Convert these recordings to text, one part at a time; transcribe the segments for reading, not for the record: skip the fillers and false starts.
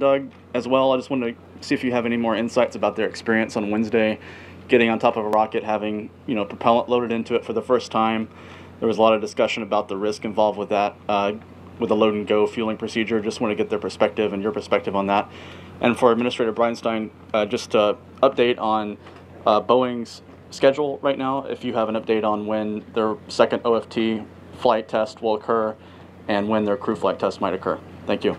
Doug, as well. I just wanted to see if you have any more insights about their experience on Wednesday, getting on top of a rocket, having propellant loaded into it for the first time. There was a lot of discussion about the risk involved with that, with the load and go fueling procedure. Just want to get their perspective and your perspective on that. And for Administrator Breinstein, just to update on Boeing's schedule right now, if you have an update on when their second OFT flight test will occur and when their crew flight test might occur. Thank you.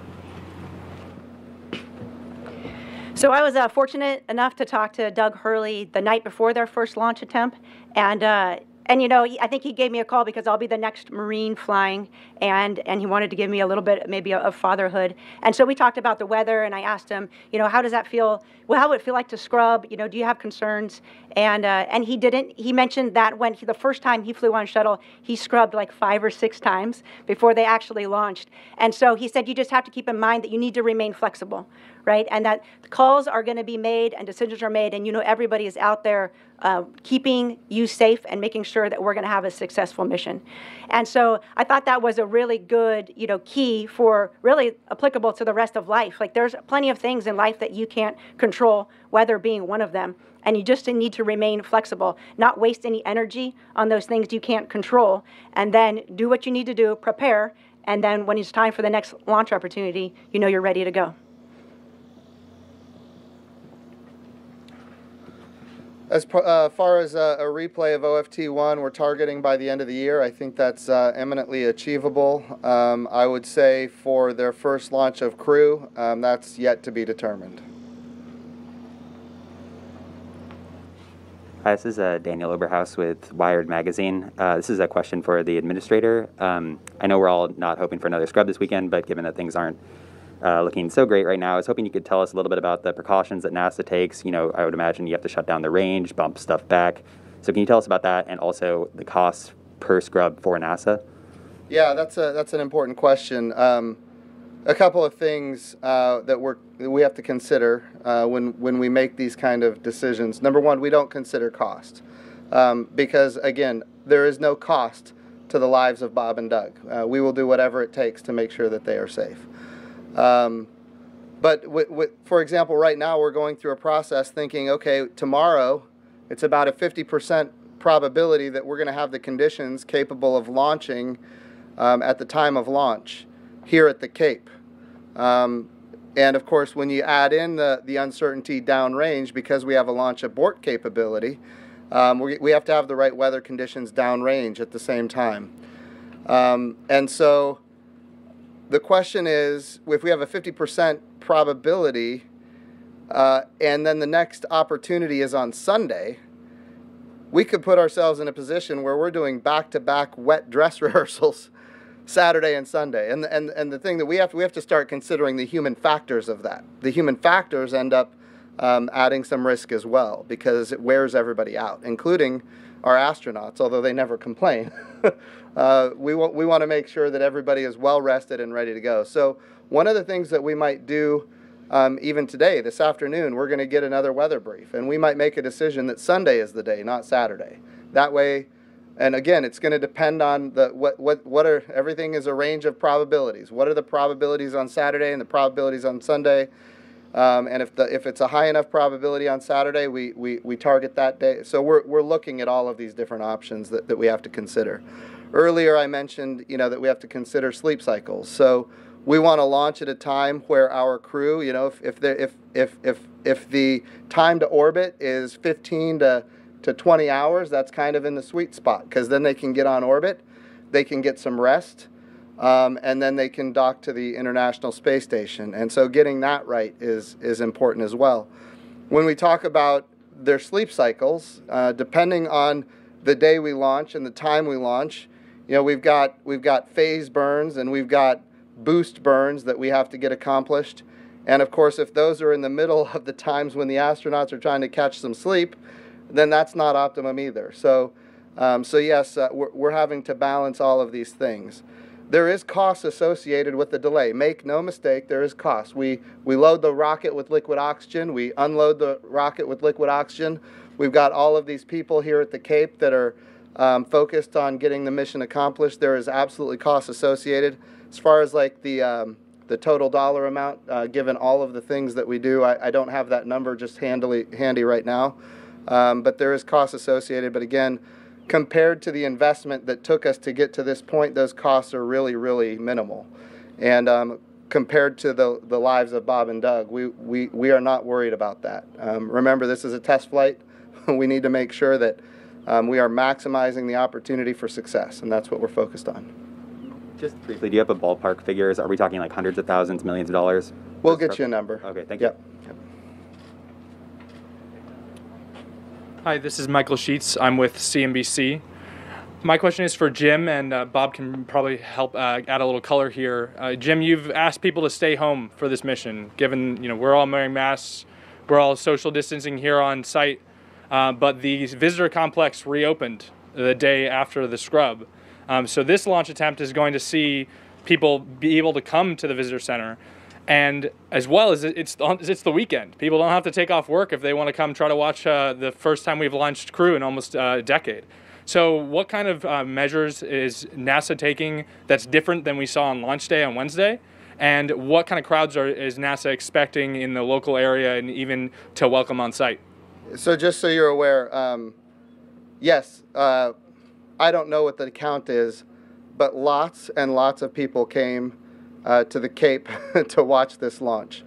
So I was fortunate enough to talk to Doug Hurley the night before their first launch attempt, and I think he gave me a call because I'll be the next Marine flying, and he wanted to give me a little bit maybe of fatherhood. And so we talked about the weather, and I asked him, how does that feel? Well, how would it feel like to scrub? Do you have concerns? And he didn't. He mentioned that when the first time he flew on shuttle, he scrubbed like 5 or 6 times before they actually launched. And so he said, you just have to keep in mind that you need to remain flexible, right? And that calls are going to be made and decisions are made, and everybody is out there keeping you safe and making sure that we're going to have a successful mission. And so I thought that was a really good, key for really applicable to the rest of life. Like there's plenty of things in life that you can't control, weather being one of them. And you just need to remain flexible, not waste any energy on those things you can't control, and then do what you need to do, prepare, and then when it's time for the next launch opportunity, you're ready to go. As far as a replay of OFT1, we're targeting by the end of the year. I think that's eminently achievable. I would say for their first launch of crew, that's yet to be determined. Hi, this is Daniel Oberhaus with Wired Magazine. This is a question for the administrator. I know we're all not hoping for another scrub this weekend, but given that things aren't looking so great right now, I was hoping you could tell us a little bit about the precautions that NASA takes. I would imagine you have to shut down the range, bump stuff back. So can you tell us about that and also the costs per scrub for NASA? Yeah, that's an important question. A couple of things that we have to consider when we make these kind of decisions. Number one, we don't consider cost because, again, there is no cost to the lives of Bob and Doug. We will do whatever it takes to make sure that they are safe. But for example, right now we're going through a process thinking, okay, tomorrow it's about a 50% probability that we're going to have the conditions capable of launching at the time of launch here at the Cape. And of course, when you add in the uncertainty downrange, because we have a launch abort capability, we have to have the right weather conditions downrange at the same time. And so the question is, if we have a 50% probability and then the next opportunity is on Sunday, we could put ourselves in a position where we're doing back-to-back wet dress rehearsals Saturday and Sunday. And the thing that we have to start considering the human factors of that. The human factors end up adding some risk as well because it wears everybody out, including our astronauts, although they never complain. We want to make sure that everybody is well rested and ready to go. So one of the things that we might do even today, this afternoon, we're going to get another weather brief, and we might make a decision that Sunday is the day, not Saturday. That way, and again, it's going to depend on everything is a range of probabilities. What are the probabilities on Saturday and the probabilities on Sunday? And if it's a high enough probability on Saturday, we target that day. So we're looking at all of these different options that we have to consider. Earlier I mentioned that we have to consider sleep cycles. So we want to launch at a time where our crew, if the time to orbit is 15 to 20 hours, that's kind of in the sweet spot because then they can get on orbit, they can get some rest, and then they can dock to the International Space Station. And so getting that right is important as well. When we talk about their sleep cycles, depending on the day we launch and the time we launch, we've got phase burns and we've got boost burns that we have to get accomplished. And of course, if those are in the middle of the times when the astronauts are trying to catch some sleep, then that's not optimum either. So yes, we're having to balance all of these things. There is cost associated with the delay. Make no mistake, there is cost. We load the rocket with liquid oxygen. We unload the rocket with liquid oxygen. We've got all of these people here at the Cape that are focused on getting the mission accomplished. There is absolutely cost associated. As far as like the the total dollar amount, given all of the things that we do. I don't have that number just handy right now, but there is costs associated. But again, compared to the investment that took us to get to this point, those costs are really, really minimal. And compared to the lives of Bob and Doug, we are not worried about that. Remember, this is a test flight. We need to make sure that we are maximizing the opportunity for success, and that's what we're focused on. Just briefly, do you have a ballpark figures? Are we talking like hundreds of thousands, millions of dollars? We'll get you a number. Okay, thank you. Yep. Hi, this is Michael Sheets. I'm with CNBC. My question is for Jim, and Bob can probably help add a little color here. Jim, you've asked people to stay home for this mission, given we're all wearing masks, we're all social distancing here on site, but the visitor complex reopened the day after the scrub. So this launch attempt is going to see people be able to come to the visitor center, and as well as it's the weekend. People don't have to take off work if they want to come try to watch the first time we've launched crew in almost a decade. So what kind of measures is NASA taking that's different than we saw on launch day on Wednesday? And what kind of crowds is NASA expecting in the local area and even to welcome on site? So just so you're aware, yes, I don't know what the count is, but lots and lots of people came to the Cape to watch this launch.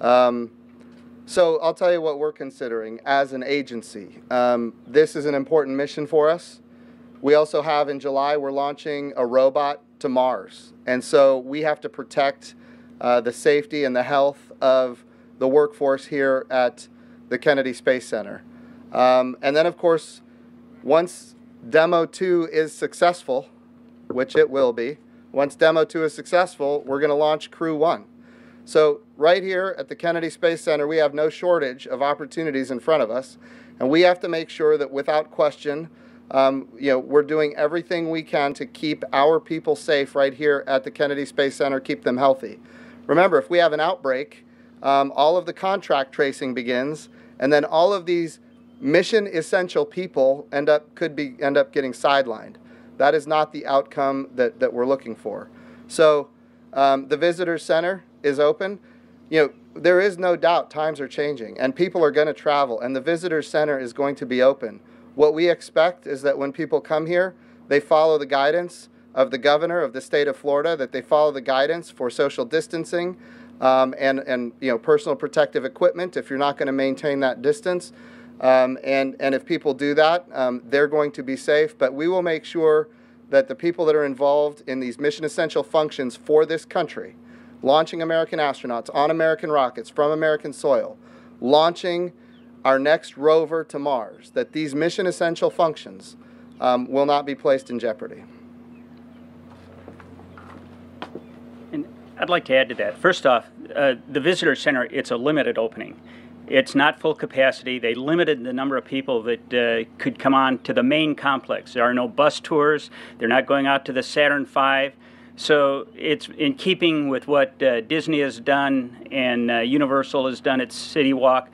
So I'll tell you what we're considering as an agency. This is an important mission for us. We also have in July, we're launching a robot to Mars. And so we have to protect the safety and the health of the workforce here at the Kennedy Space Center. And then, of course, once Demo2 is successful, which it will be, once Demo2 is successful, we're going to launch Crew 1. So right here at the Kennedy Space Center, we have no shortage of opportunities in front of us, and we have to make sure that without question, we're doing everything we can to keep our people safe right here at the Kennedy Space Center, keep them healthy. Remember, if we have an outbreak, all of the contract tracing begins, and then all of these mission essential people end up getting sidelined. That is not the outcome that we're looking for. So the visitor center is open. There is no doubt times are changing and people are going to travel, and the visitor center is going to be open. What we expect is that when people come here, they follow the guidance of the governor of the state of Florida, that they follow the guidance for social distancing and personal protective equipment if you're not going to maintain that distance. And if people do that, they're going to be safe. But we will make sure that the people that are involved in these mission essential functions for this country, launching American astronauts on American rockets from American soil, launching our next rover to Mars, that these mission essential functions will not be placed in jeopardy. And I'd like to add to that. First off, the visitor center, it's a limited opening. It's not full capacity. They limited the number of people that could come on to the main complex. There are no bus tours. They're not going out to the Saturn V. So it's in keeping with what Disney has done and Universal has done at City Walk.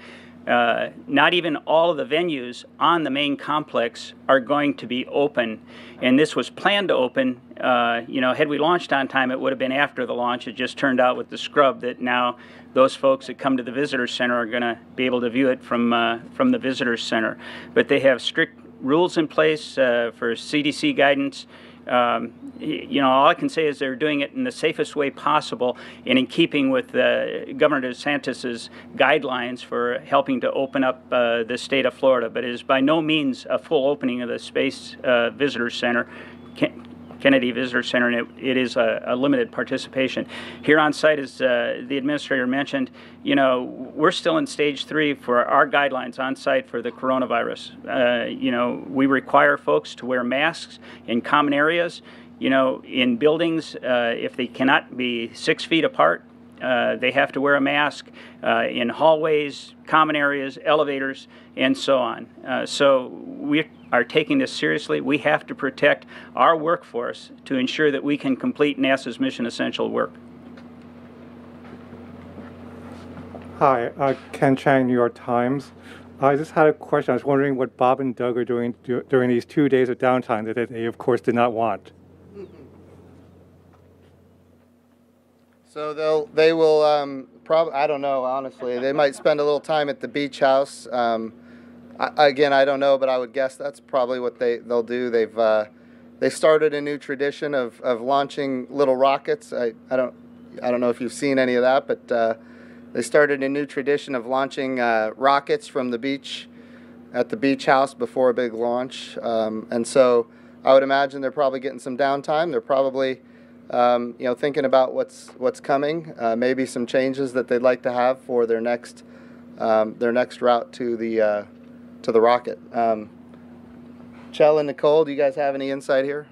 Not even all of the venues on the main complex are going to be open. And this was planned to open. Had we launched on time, it would have been after the launch. It just turned out with the scrub that now those folks that come to the visitor center are going to be able to view it from the visitor center. But they have strict rules in place for CDC guidance. All I can say is they're doing it in the safest way possible and in keeping with Governor DeSantis's guidelines for helping to open up the state of Florida. But it is by no means a full opening of the Space Visitor Center, Kennedy Visitor Center, and it is a limited participation. Here on site, as the administrator mentioned, we're still in stage 3 for our guidelines on site for the coronavirus. We require folks to wear masks in common areas. In buildings, if they cannot be 6 feet apart, they have to wear a mask in hallways, common areas, elevators, and so on. So we are taking this seriously. We have to protect our workforce to ensure that we can complete NASA's mission essential work. Hi, Ken Chang, New York Times. I just had a question. I was wondering what Bob and Doug are doing during these 2 days of downtime that they, of course, did not want. So they will probably, I don't know, honestly. They might spend a little time at the beach house. Again, I don't know, but I would guess that's probably what they'll do. They started a new tradition of launching little rockets. I don't know if you've seen any of that, but they started a new tradition of launching rockets from the beach at the beach house before a big launch. And so I would imagine they're probably getting some downtime. They're probably thinking about what's coming, maybe some changes that they'd like to have for their next route to the rocket. Chell and Nicole, do you guys have any insight here?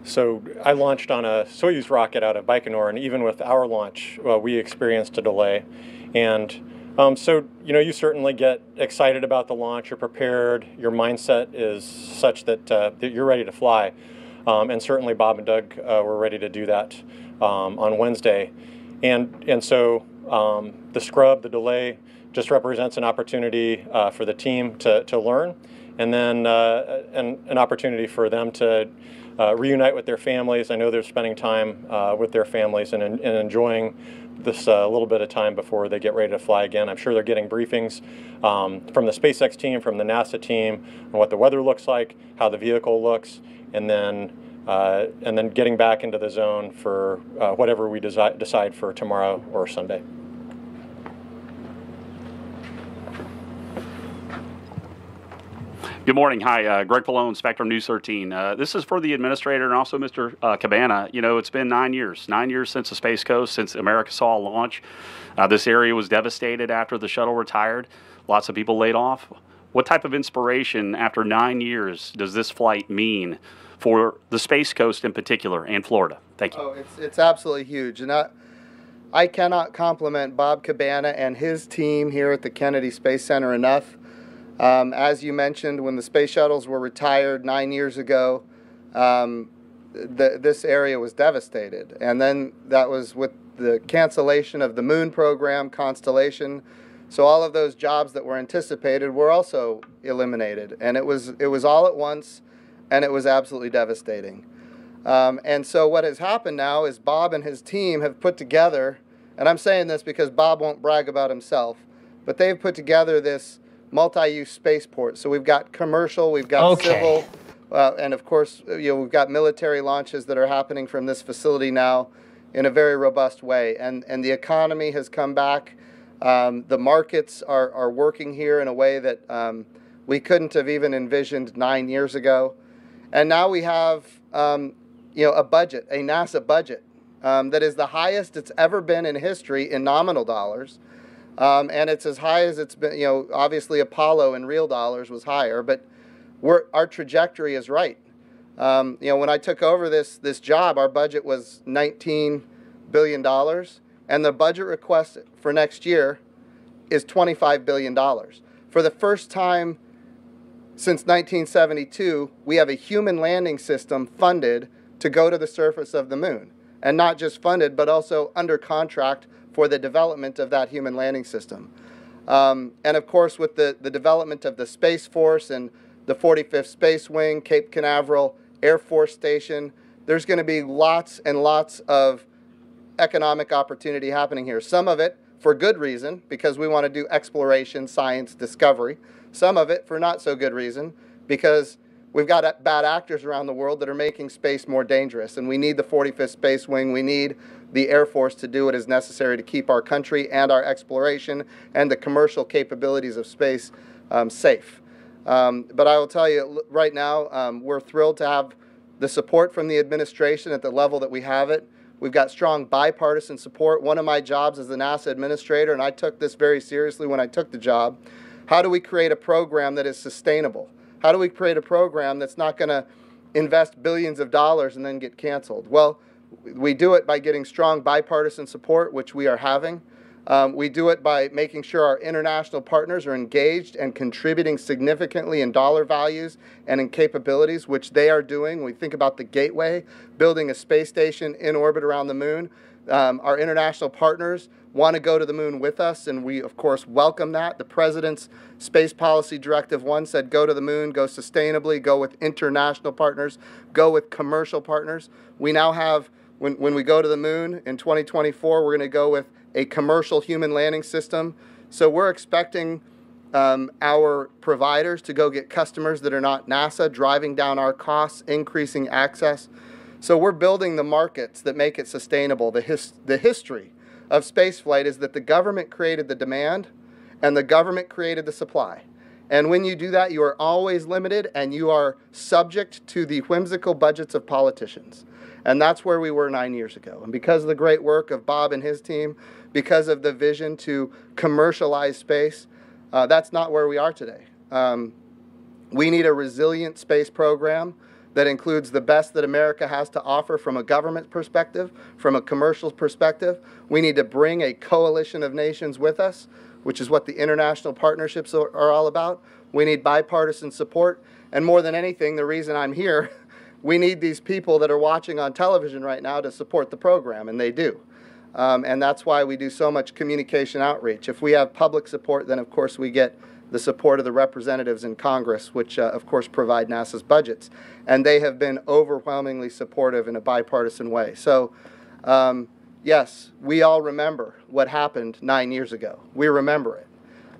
So I launched on a Soyuz rocket out of Baikonur, and even with our launch, we experienced a delay. And so, you certainly get excited about the launch, you're prepared, your mindset is such that you're ready to fly. And certainly Bob and Doug were ready to do that on Wednesday. And so the scrub, the delay, just represents an opportunity for the team to learn, and then an opportunity for them to reunite with their families. I know they're spending time with their families and enjoying this little bit of time before they get ready to fly again. I'm sure they're getting briefings from the SpaceX team, from the NASA team, on what the weather looks like, how the vehicle looks, and then getting back into the zone for whatever we decide for tomorrow or Sunday. Good morning. Hi, Greg Pallone, Spectrum News 13. This is for the administrator and also Mr. Cabana. It's been 9 years. 9 years since the Space Coast, since America saw a launch. This area was devastated after the shuttle retired. Lots of people laid off. What type of inspiration after 9 years does this flight mean for the Space Coast in particular and Florida? Thank you. Oh, it's absolutely huge. And I cannot compliment Bob Cabana and his team here at the Kennedy Space Center enough. As you mentioned, when the space shuttles were retired 9 years ago, this area was devastated. And then that was with the cancellation of the moon program, Constellation. So all of those jobs that were anticipated were also eliminated. And it was all at once, and it was absolutely devastating. And so what has happened now is Bob and his team have put together, and I'm saying this because Bob won't brag about himself, but they've put together this multi-use spaceport. So we've got commercial, we've got civil, and of course, we've got military launches that are happening from this facility now in a very robust way. And the economy has come back. The markets are working here in a way that we couldn't have even envisioned 9 years ago. And now we have, a budget, a NASA budget that is the highest it's ever been in history in nominal dollars. And it's as high as it's been. Obviously Apollo in real dollars was higher, but our trajectory is right. When I took over this job, our budget was $19 billion, and the budget request for next year is $25 billion. For the first time since 1972, we have a human landing system funded to go to the surface of the moon, and not just funded, but also under contract for the development of that human landing system. And of course, with the development of the Space Force and the 45th Space Wing, Cape Canaveral Air Force Station, there's going to be lots and lots of economic opportunity happening here. Some of it for good reason, because we want to do exploration, science, discovery. Some of it for not so good reason, because we've got bad actors around the world that are making space more dangerous, and we need the 45th Space Wing, we need the Air Force to do what is necessary to keep our country and our exploration and the commercial capabilities of space safe. But I will tell you, right now, we're thrilled to have the support from the administration at the level that we have it. We've got strong bipartisan support. One of my jobs as the NASA administrator, and I took this very seriously when I took the job, how do we create a program that is sustainable? How do we create a program that's not going to invest billions of dollars and then get canceled? Well, we do it by getting strong bipartisan support, which we are having. We do it by making sure our international partners are engaged and contributing significantly in dollar values and in capabilities, which they are doing. When we think about the Gateway, building a space station in orbit around the moon. Our international partners want to go to the moon with us, and we, of course, welcome that. The President's Space Policy Directive 1 said go to the moon, go sustainably, go with international partners, go with commercial partners. We now have when we go to the moon in 2024, we're going to go with a commercial human landing system. So we're expecting our providers to go get customers that are not NASA, driving down our costs, increasing access. So we're building the markets that make it sustainable. The history of spaceflight is that the government created the demand and the government created the supply. And when you do that, you are always limited and you are subject to the whimsical budgets of politicians. And that's where we were 9 years ago. And because of the great work of Bob and his team, because of the vision to commercialize space, that's not where we are today. We need a resilient space program that includes the best that America has to offer from a government perspective, from a commercial perspective. We need to bring a coalition of nations with us, which is what the international partnerships are all about. We need bipartisan support. And more than anything, the reason I'm here, we need these people that are watching on television right now to support the program, and they do. And that's why we do so much communication outreach. If we have public support, then of course we get the support of the representatives in Congress, which of course provide NASA's budgets. And they have been overwhelmingly supportive in a bipartisan way. So yes, we all remember what happened 9 years ago. We remember it.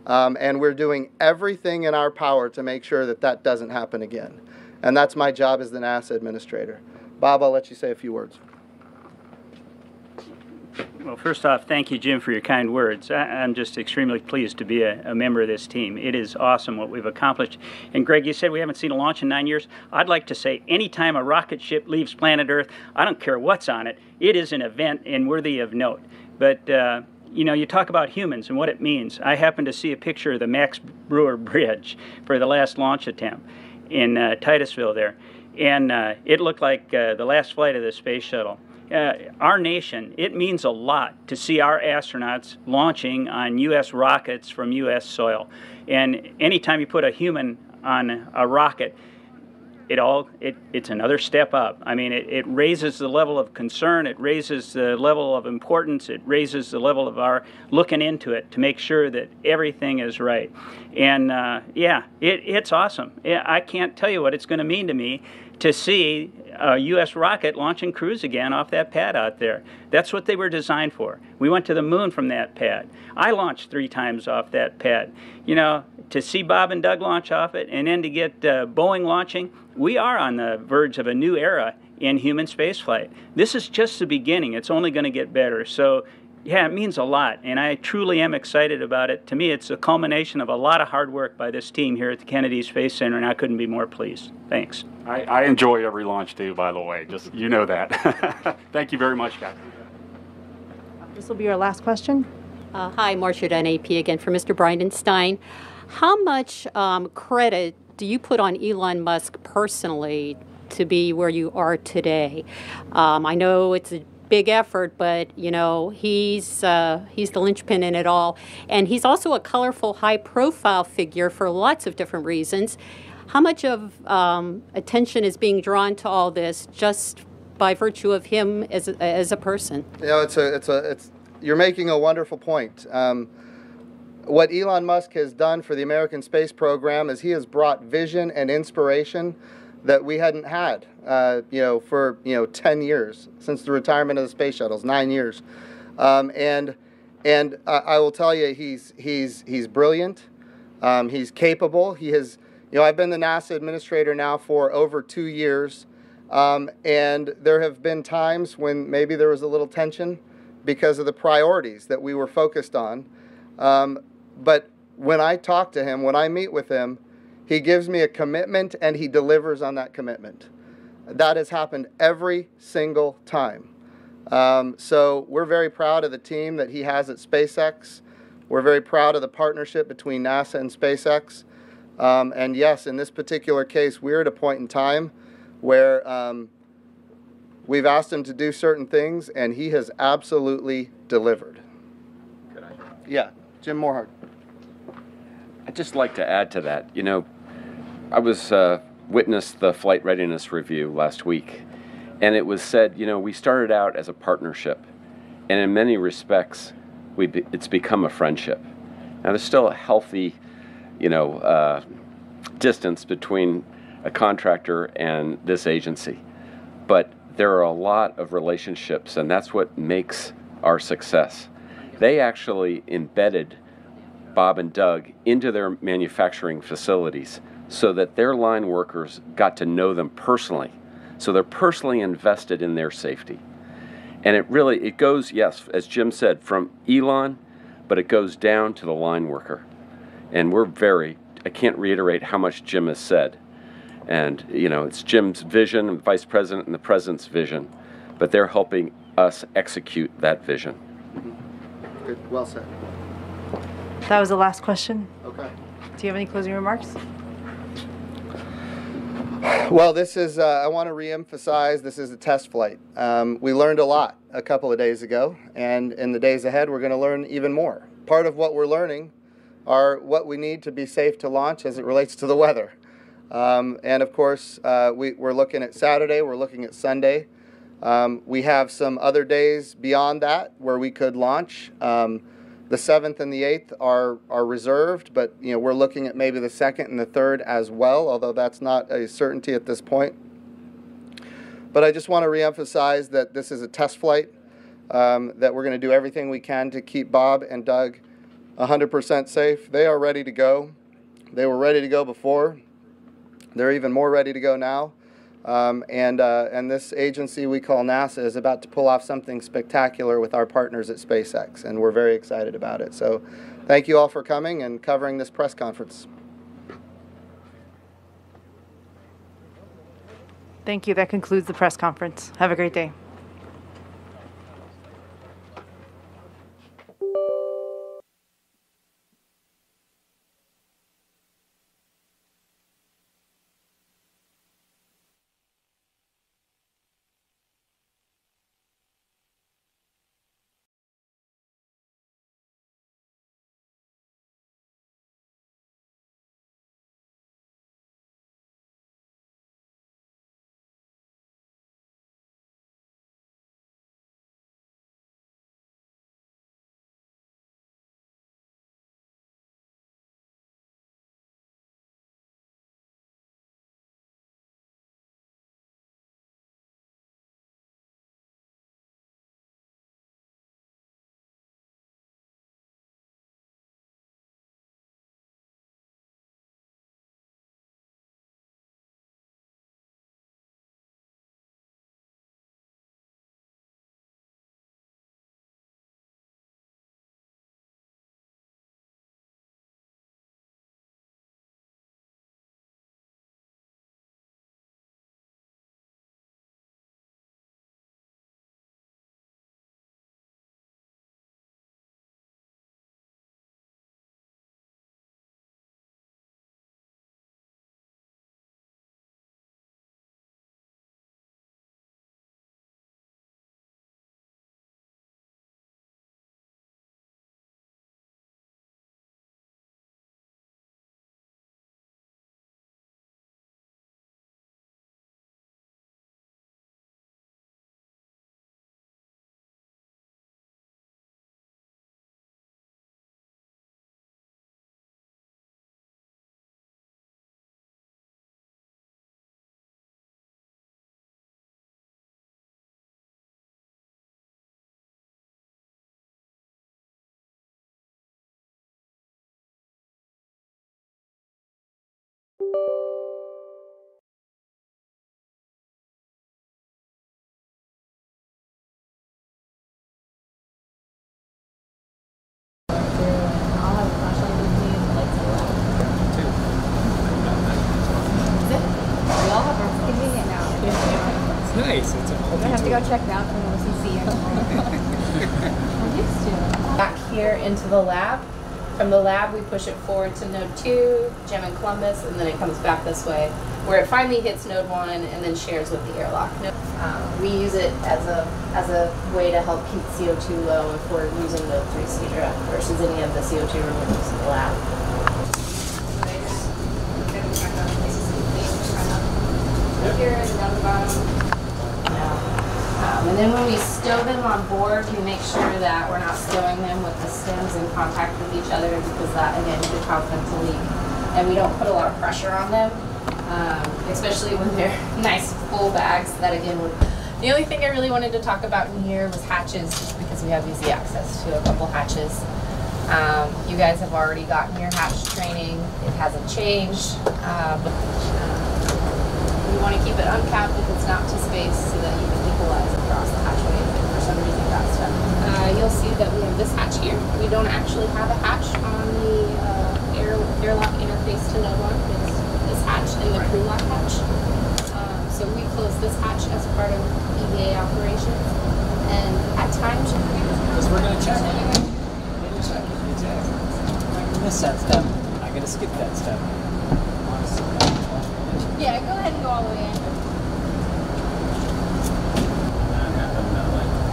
And we're doing everything in our power to make sure that that doesn't happen again. And that's my job as the NASA administrator. Bob, I'll let you say a few words. Well, first off, thank you, Jim, for your kind words. I'm just extremely pleased to be a member of this team. It is awesome what we've accomplished. And Greg, you said we haven't seen a launch in 9 years. I'd like to say anytime a rocket ship leaves planet Earth, I don't care what's on it, it is an event and worthy of note. But you know, you talk about humans and what it means. I happened to see a picture of the Max Brewer Bridge for the last launch attempt in Titusville there. And it looked like the last flight of the space shuttle. Our nation, it means a lot to see our astronauts launching on U.S. rockets from U.S. soil. And anytime you put a human on a rocket, it's another step up. I mean, it raises the level of concern, it raises the level of importance, it raises the level of our looking into it to make sure that everything is right. And yeah, it's awesome. I can't tell you what it's going to mean to me to see a U.S. rocket launching crews again off that pad out there. That's what they were designed for. We went to the moon from that pad. I launched 3 times off that pad. You know, to see Bob and Doug launch off it and then to get Boeing launching, we are on the verge of a new era in human spaceflight. This is just the beginning. It's only going to get better. So yeah, it means a lot, and I truly am excited about it. To me, it's a culmination of a lot of hard work by this team here at the Kennedy Space Center, and I couldn't be more pleased. Thanks. I enjoy every launch too, by the way. Just, you know that. Thank you very much, guys. This will be our last question. Hi, Marcia NAP again for Mr. Bridenstine. How much credit do you put on Elon Musk personally to be where you are today? I know it's a big effort, but you know he's the linchpin in it all, and he's also a colorful, high-profile figure for lots of different reasons. How much of attention is being drawn to all this just by virtue of him as a person? You know, you're making a wonderful point. What Elon Musk has done for the American space program is he has brought vision and inspiration that we hadn't had, you know, for 10 years since the retirement of the space shuttles, 9 years, and I will tell you, he's brilliant, he's capable. He has, you know, I've been the NASA administrator now for over 2 years, and there have been times when maybe there was a little tension because of the priorities that we were focused on, but when I talk to him, when I meet with him, he gives me a commitment and he delivers on that commitment. That has happened every single time. So we're very proud of the team that he has at SpaceX. We're very proud of the partnership between NASA and SpaceX. And yes, in this particular case, we're at a point in time where we've asked him to do certain things and he has absolutely delivered. Could I? Yeah, Jim Morehart. I'd just like to add to that. You know, I was witnessed the flight readiness review last week, and it was said, you know, we started out as a partnership, and in many respects, it's become a friendship. Now, there's still a healthy, you know, distance between a contractor and this agency, but there are a lot of relationships, and that's what makes our success. They actually embedded Bob and Doug into their manufacturing facilities so that their line workers got to know them personally. So they're personally invested in their safety. And it goes, yes, as Jim said, from Elon, but it goes down to the line worker. And I can't reiterate how much Jim has said. And, it's Jim's vision, and Vice President, and the President's vision, but they're helping us execute that vision. Mm-hmm. Good. Well said. That was the last question. Okay. Do you have any closing remarks? Well, this is, I want to reemphasize, this is a test flight. We learned a lot a couple of days ago, and in the days ahead, we're going to learn even more. Part of what we're learning are what we need to be safe to launch as it relates to the weather. And of course, we're looking at Saturday, we're looking at Sunday. We have some other days beyond that where we could launch. The 7th and the 8th are reserved, but we're looking at maybe the 2nd and the 3rd as well, although that's not a certainty at this point. But I just want to reemphasize that this is a test flight, that we're going to do everything we can to keep Bob and Doug 100% safe. They are ready to go. They were ready to go before. They're even more ready to go now. And this agency we call NASA is about to pull off something spectacular with our partners at SpaceX, and we're very excited about it. So thank you all for coming and covering this press conference. Thank you. That concludes the press conference. Have a great day. Nice. It's all I have to go check it out from OCC. I used to. Back here into the lab. From the lab, we push it forward to node 2, Gem and Columbus, and then it comes back this way, where it finally hits node 1 and then shares with the airlock. We use it as a way to help keep CO2 low if we're using node 3 Cedra versus any of the CO2 removals in the lab. Here and down the bottom. And then when we stow them on board, we make sure that we're not stowing them with the stems in contact with each other, because that, again, could cause them to leak. And we don't put a lot of pressure on them, especially when they're nice full bags that, again, would The only thing I really wanted to talk about in here was hatches, just because we have easy access to a couple hatches. You guys have already gotten your hatch training. It hasn't changed. We want to keep it uncapped if it's not to space so that you can equalize across the hatchway if for some reason got stuck. You'll see that we have this hatch here. We don't actually have a hatch on the airlock interface to Node 1. It's this hatch and the crew lock hatch. So we close this hatch as part of EVA operations. And at times, because we're going to check anyway. We're going to check it. Exactly. I'm going to miss that step. I'm going to skip that step. Yeah, go ahead and go all the way in.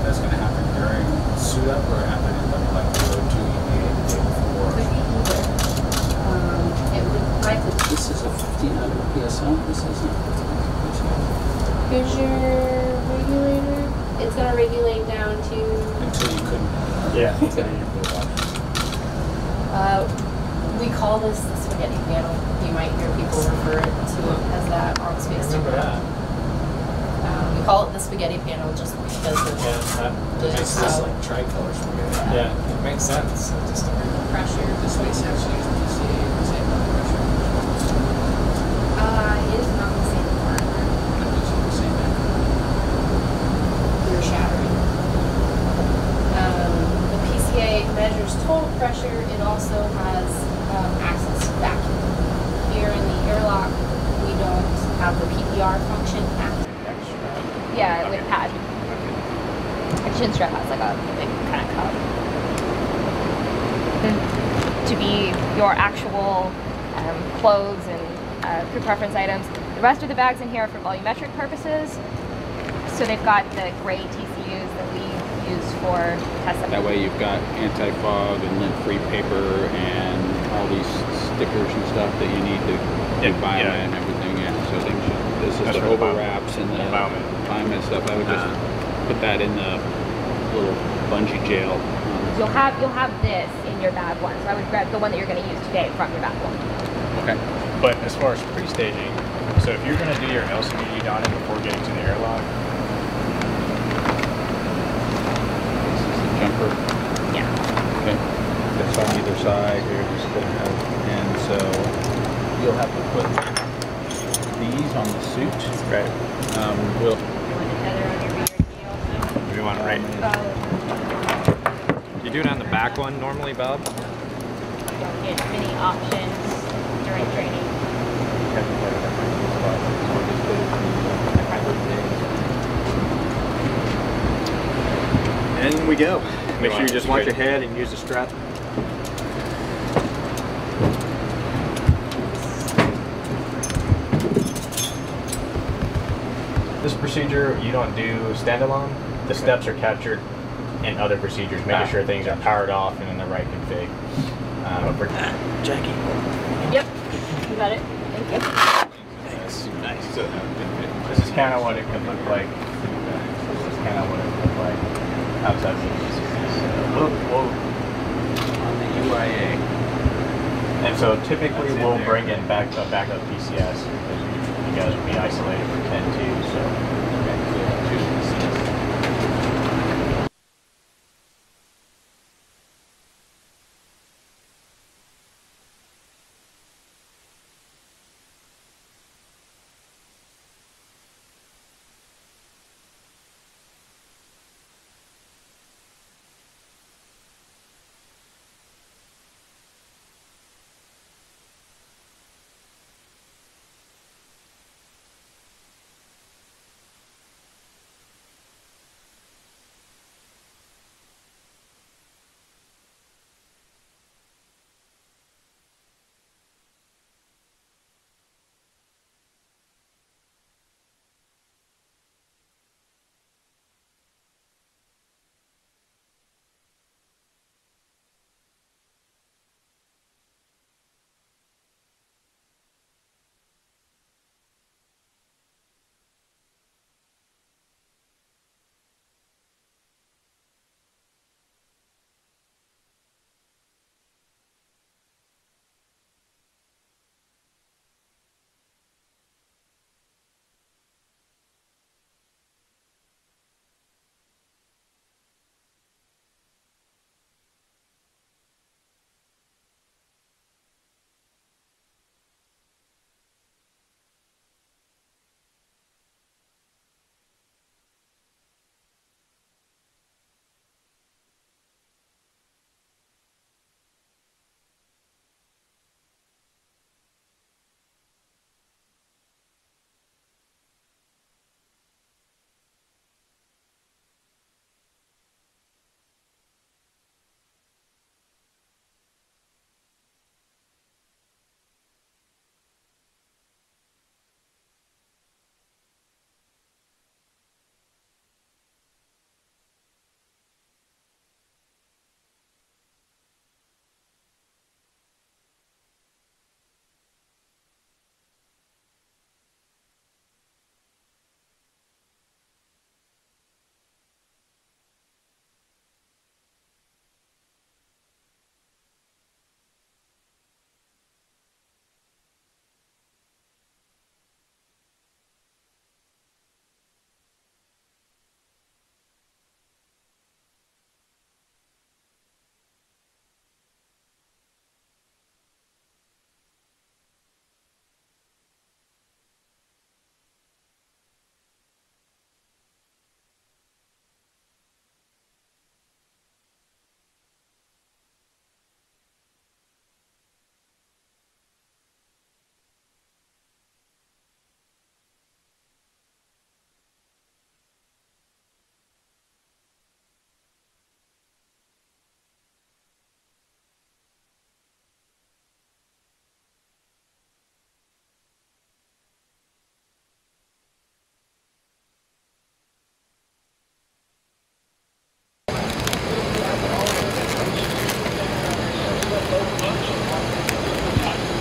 That's going to happen during suit up or happen in like load 2 EVA the day before? Could be either. It would likely. This is a 1500 PSO. This isn't. Here's your regulator. It's going to regulate down to. Until you couldn't. Yeah. We call this the spaghetti panel. You might hear people refer to it as that on space. I remember that. We call it the spaghetti panel just because of that makes this like tricolor spaghetti. Yeah, it makes sense. Just the pressure. The SpaceX used PCA the same amount of pressure. It is not the same part. The same You're shattering. The PCA measures total pressure. It also has access to vacuum. Here in the airlock, we don't have the PPR function active. Yeah, with pad. A chin strap has like a big kind of cup. To be your actual clothes and crew preference items. The rest of the bags in here are for volumetric purposes. So they've got the gray TCUs that we use for test. That way you've got anti-fog and lint-free paper and all these stickers and stuff that you need to do biomet and everything. Yeah. So this is the overwraps and the biomet stuff. I would just put that in the little bungee jail. You'll have this in your bag one. So I would grab the one that you're going to use today from your bag one. Okay. But as far as pre-staging, so if you're going to do your LCD donning before getting to the airlock, this is the jumper. Yeah. Okay. That's on either side. You're just going to have, and so you'll have to put these on the suit. Right. We'll. Do you want it right? You do it on the back one normally, Bob? You don't get many options during training. And we go. Make sure you just watch your head and use the strap. This procedure, you don't do standalone. The steps are captured in other procedures, making sure things are powered off and in the right config. Jackie. Yep, you got it. Thank you. Nice. So, this is kind of what it could look like. This is kind of what it would look like outside the whoa. On the UIA. And so typically we'll bring in a backup PCS because you guys will be isolated for 10-2. So.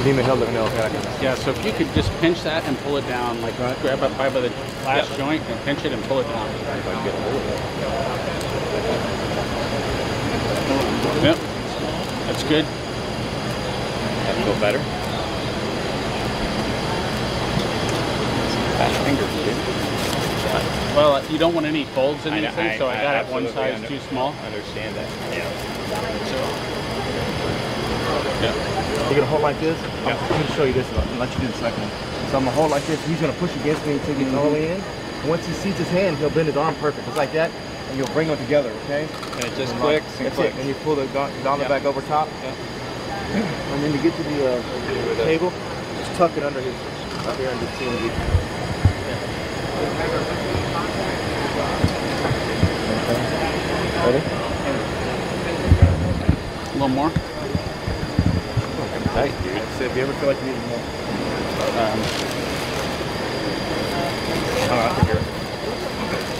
Yeah, so if you could just pinch that and pull it down, like grab it by the last joint and pinch it and pull it down. If I can get a hold of it. Yep, that's good. That feel better? Fast fingers, dude. Well, you don't want any folds in these things, so I got it one size too small. I understand that. Yeah. So, yeah. You're gonna hold like this? I'm gonna show you this, I'll let you do the second one. So I'm gonna hold like this, he's gonna push against me until he gets all the way in. Once he sees his hand, he'll bend his arm perfect, just like that, and you'll bring them together, okay? And it just clicks and That's clicks. it, and you pull the gauntlet back over top. And then to get to the table, just tuck it under his, up here under the TNG. Okay. Ready? A little more. Tight, dude. That's it. If you ever feel like you need more. I can hear it.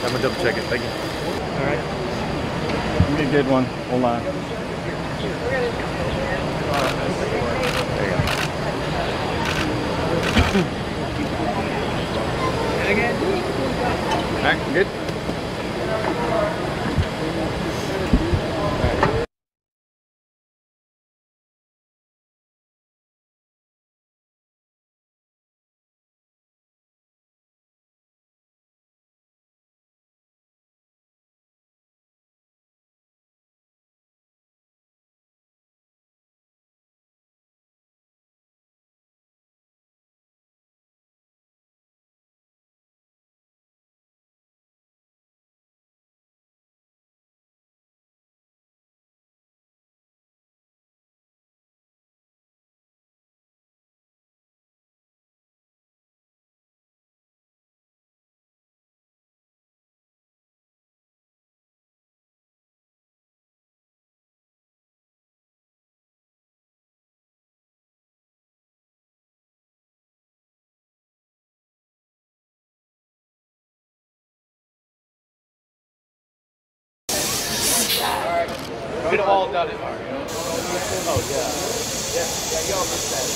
I'm gonna double check it. Thank you. All right. You did a good one. Hold on. All right, good. We'd have all done it. Oh, yeah. Yeah, y'all missed that.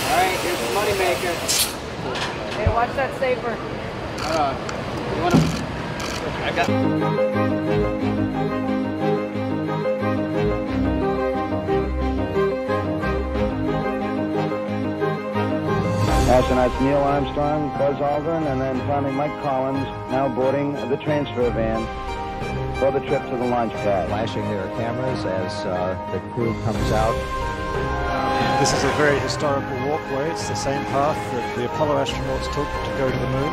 All right, here's the money maker. Hey, watch that safer. You want to? I got. Astronauts Neil Armstrong, Buzz Aldrin, and then finally Mike Collins, now boarding the transfer van for the trip to the launch pad. Flashing their cameras as the crew comes out. This is a very historical walkway. It's the same path that the Apollo astronauts took to go to the moon.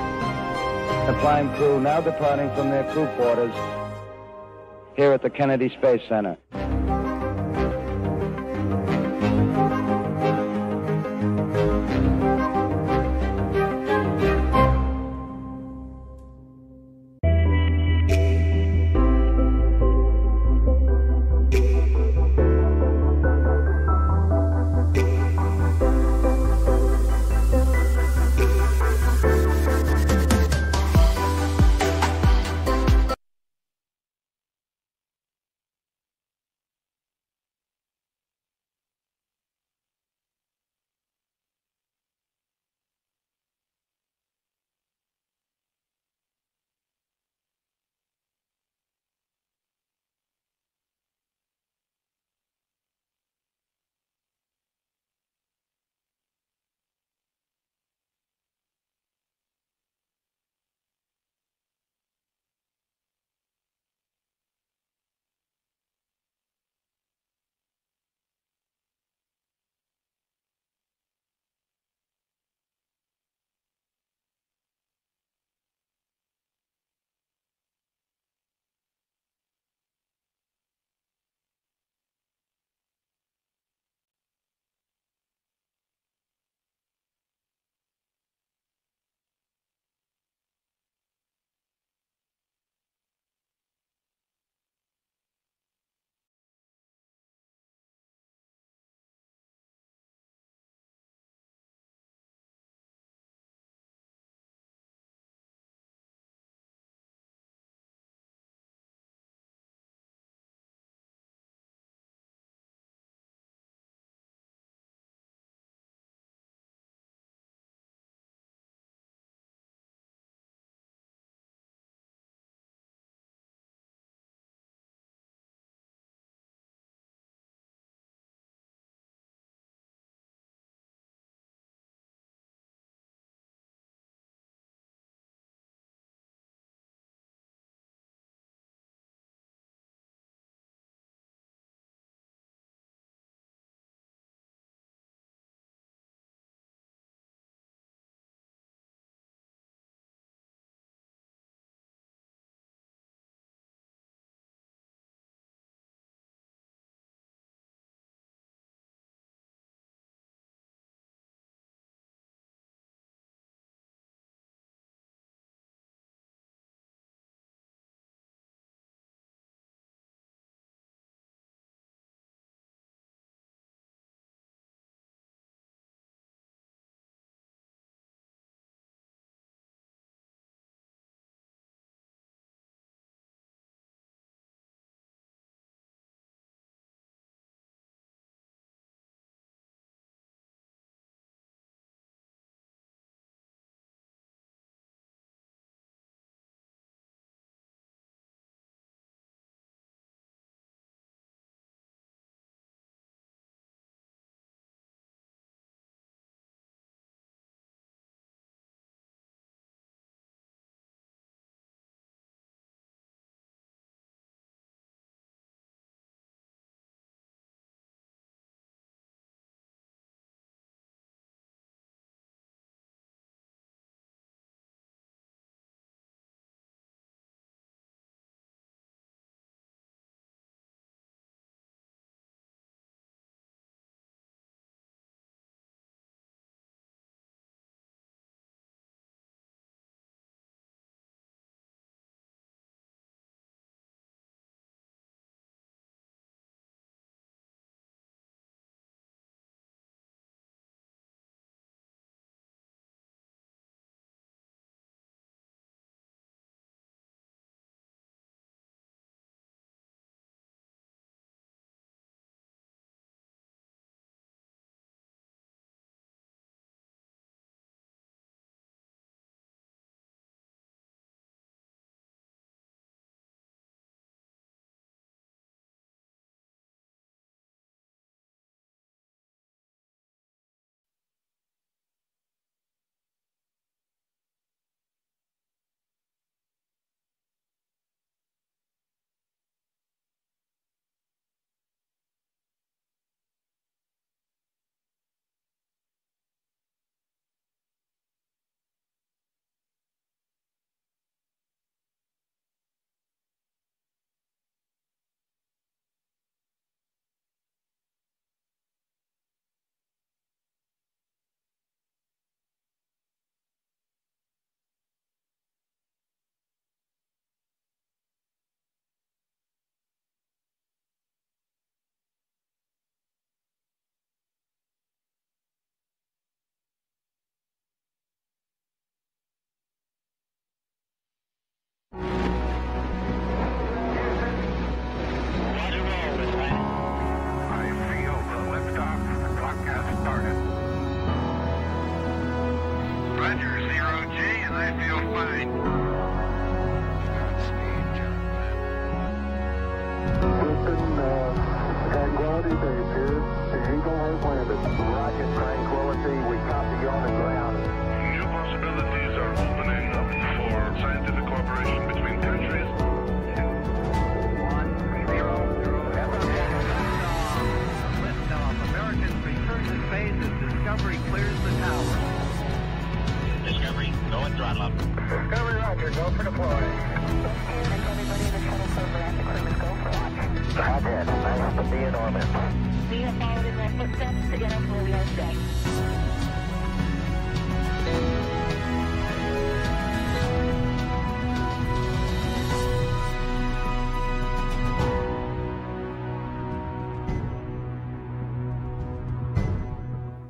The flying crew now departing from their crew quarters here at the Kennedy Space Center.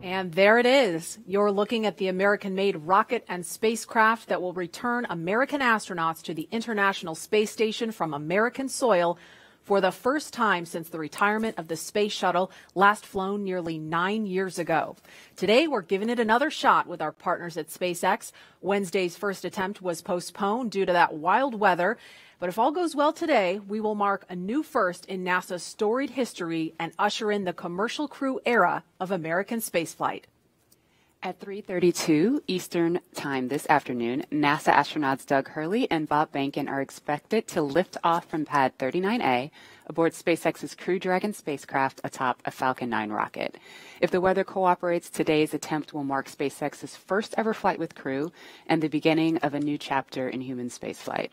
And there it is. You're looking at the American-made rocket and spacecraft that will return American astronauts to the International Space Station from American soil for the first time since the retirement of the space shuttle, last flown nearly 9 years ago. Today, we're giving it another shot with our partners at SpaceX. Wednesday's first attempt was postponed due to that wild weather. But if all goes well today, we will mark a new first in NASA's storied history and usher in the commercial crew era of American spaceflight. At 3:32 Eastern Time this afternoon, NASA astronauts Doug Hurley and Bob Behnken are expected to lift off from Pad 39A aboard SpaceX's Crew Dragon spacecraft atop a Falcon 9 rocket. If the weather cooperates, today's attempt will mark SpaceX's first ever flight with crew and the beginning of a new chapter in human spaceflight.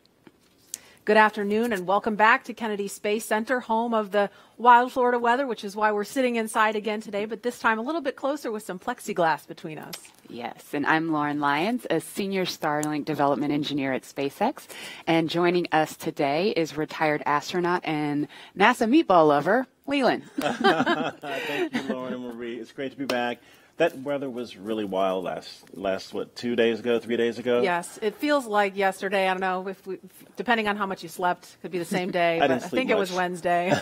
Good afternoon and welcome back to Kennedy Space Center, home of the wild Florida weather, which is why we're sitting inside again today, but this time a little bit closer with some plexiglass between us. Yes, and I'm Lauren Lyons, a senior Starlink development engineer at SpaceX, and joining us today is retired astronaut and NASA meatball lover, Leland. Thank you, Lauren and Marie. It's great to be back. That weather was really wild last what, 2 days ago, 3 days ago? Yes, it feels like yesterday. I don't know if depending on how much you slept, could be the same day. I think it was Wednesday.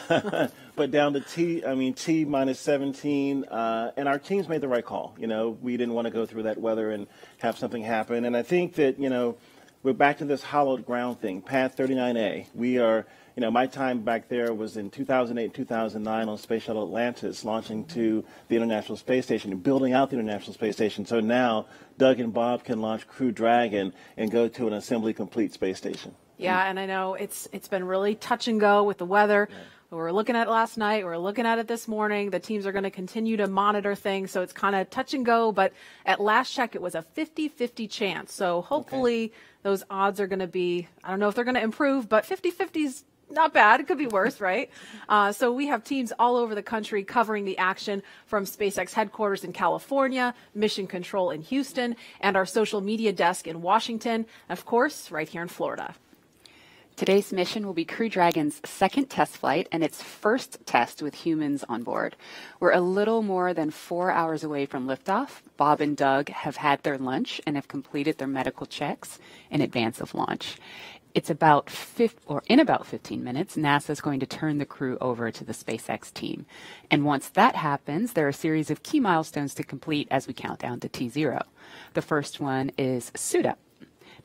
But down to T minus 17, and our teams made the right call. You know, we didn't want to go through that weather and have something happen. And I think that, you know, we're back to this hollowed ground thing, Pad 39A. We are, you know, my time back there was in 2008, 2009 on Space Shuttle Atlantis, launching to the International Space Station and building out the International Space Station. So now Doug and Bob can launch Crew Dragon and go to an assembly-complete space station. Yeah, and I know it's been really touch and go with the weather. Yeah. We were looking at it last night. We're looking at it this morning. The teams are going to continue to monitor things, so it's kind of touch and go. But at last check, it was a 50-50 chance. So hopefully those odds are going to be, I don't know if they're going to improve, but 50-50 is not bad. It could be worse, right? So we have teams all over the country covering the action from SpaceX headquarters in California, Mission Control in Houston, and our social media desk in Washington, and of course, right here in Florida. Today's mission will be Crew Dragon's second test flight and its first test with humans on board. We're a little more than 4 hours away from liftoff. Bob and Doug have had their lunch and have completed their medical checks in advance of launch. In about 15 minutes, NASA is going to turn the crew over to the SpaceX team. And once that happens, there are a series of key milestones to complete as we count down to T0. The first one is suit up.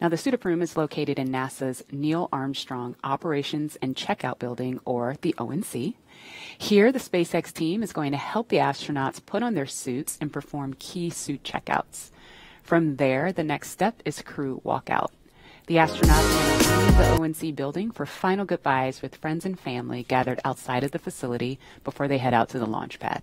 Now, the suit-up room is located in NASA's Neil Armstrong Operations and Checkout Building, or the ONC. Here, the SpaceX team is going to help the astronauts put on their suits and perform key suit checkouts. From there, the next step is crew walkout. The astronauts will leave the ONC building for final goodbyes with friends and family gathered outside of the facility before they head out to the launch pad.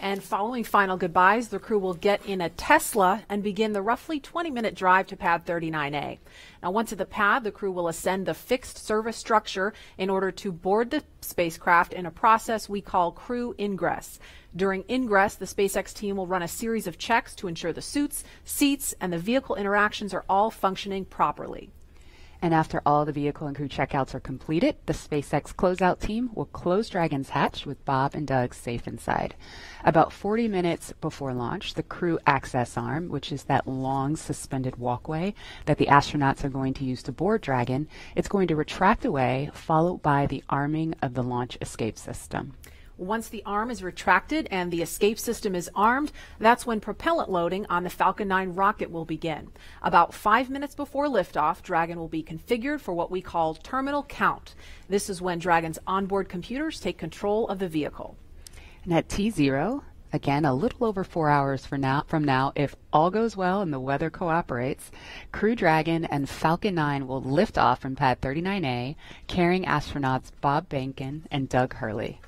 And following final goodbyes, the crew will get in a Tesla and begin the roughly 20-minute drive to Pad 39A. Now, once at the pad, the crew will ascend the fixed service structure in order to board the spacecraft in a process we call crew ingress. During ingress, the SpaceX team will run a series of checks to ensure the suits, seats, and the vehicle interactions are all functioning properly. And after all the vehicle and crew checkouts are completed, the SpaceX closeout team will close Dragon's hatch with Bob and Doug safe inside. About 40 minutes before launch, the crew access arm, which is that long suspended walkway that the astronauts are going to use to board Dragon, it's going to retract away, followed by the arming of the launch escape system. Once the arm is retracted and the escape system is armed, that's when propellant loading on the Falcon 9 rocket will begin. About 5 minutes before liftoff, Dragon will be configured for what we call terminal count. This is when Dragon's onboard computers take control of the vehicle. And at T0, again, a little over 4 hours from now, if all goes well and the weather cooperates, Crew Dragon and Falcon 9 will lift off from Pad 39A, carrying astronauts Bob Behnken and Doug Hurley.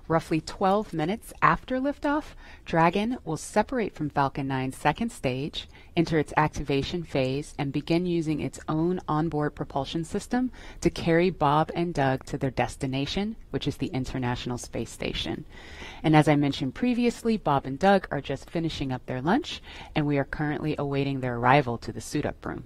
Roughly 12 minutes after liftoff, Dragon will separate from Falcon 9's second stage, enter its activation phase, and begin using its own onboard propulsion system to carry Bob and Doug to their destination, which is the International Space Station. And as I mentioned previously, Bob and Doug are just finishing up their lunch, and we are currently awaiting their arrival to the suit-up room.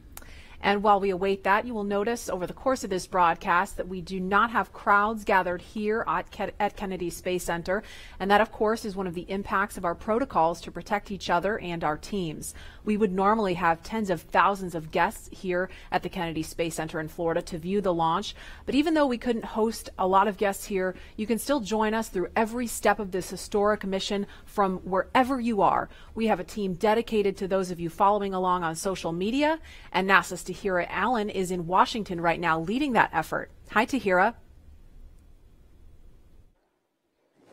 And while we await that, you will notice over the course of this broadcast that we do not have crowds gathered here at Kennedy Space Center. And that, of course, is one of the impacts of our protocols to protect each other and our teams. We would normally have tens of thousands of guests here at the Kennedy Space Center in Florida to view the launch. But even though we couldn't host a lot of guests here, you can still join us through every step of this historic mission from wherever you are. We have a team dedicated to those of you following along on social media, and NASA's Tahira Allen is in Washington right now leading that effort. Hi, Tahira.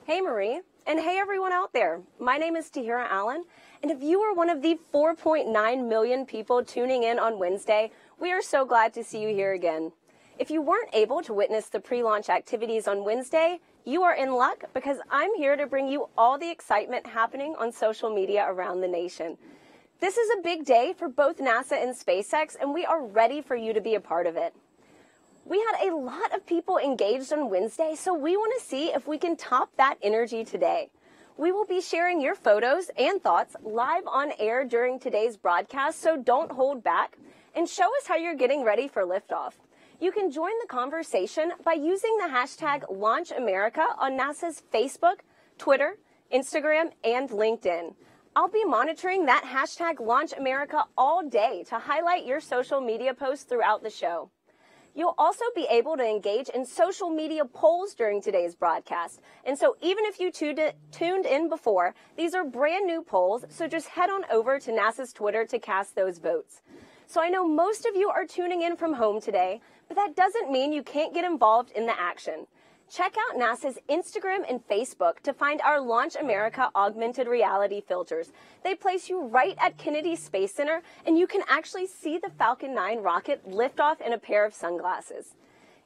Hey, Marie. And hey, everyone out there. My name is Tahira Allen. And if you are one of the 4.9 million people tuning in on Wednesday, we are so glad to see you here again. If you weren't able to witness the pre-launch activities on Wednesday, you are in luck because I'm here to bring you all the excitement happening on social media around the nation. This is a big day for both NASA and SpaceX, and we are ready for you to be a part of it. We had a lot of people engaged on Wednesday, so we want to see if we can top that energy today. We will be sharing your photos and thoughts live on air during today's broadcast, so don't hold back and show us how you're getting ready for liftoff. You can join the conversation by using the hashtag LaunchAmerica on NASA's Facebook, Twitter, Instagram, and LinkedIn. I'll be monitoring that hashtag LaunchAmerica all day to highlight your social media posts throughout the show. You'll also be able to engage in social media polls during today's broadcast. And so even if you tuned in before, these are brand new polls, so just head on over to NASA's Twitter to cast those votes. So I know most of you are tuning in from home today, but that doesn't mean you can't get involved in the action. Check out NASA's Instagram and Facebook to find our Launch America augmented reality filters. They place you right at Kennedy Space Center, and you can actually see the Falcon 9 rocket lift off in a pair of sunglasses.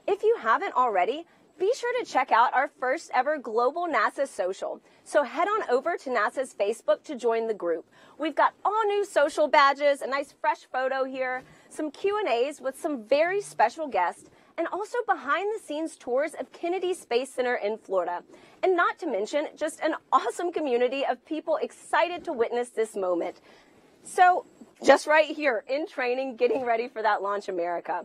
If you haven't already, be sure to check out our first ever global NASA social. So head on over to NASA's Facebook to join the group. We've got all new social badges, a nice fresh photo here, some Q&As with some very special guests, and also behind-the-scenes tours of Kennedy Space Center in Florida. And not to mention, just an awesome community of people excited to witness this moment. So, just right here, in training, getting ready for that Launch America.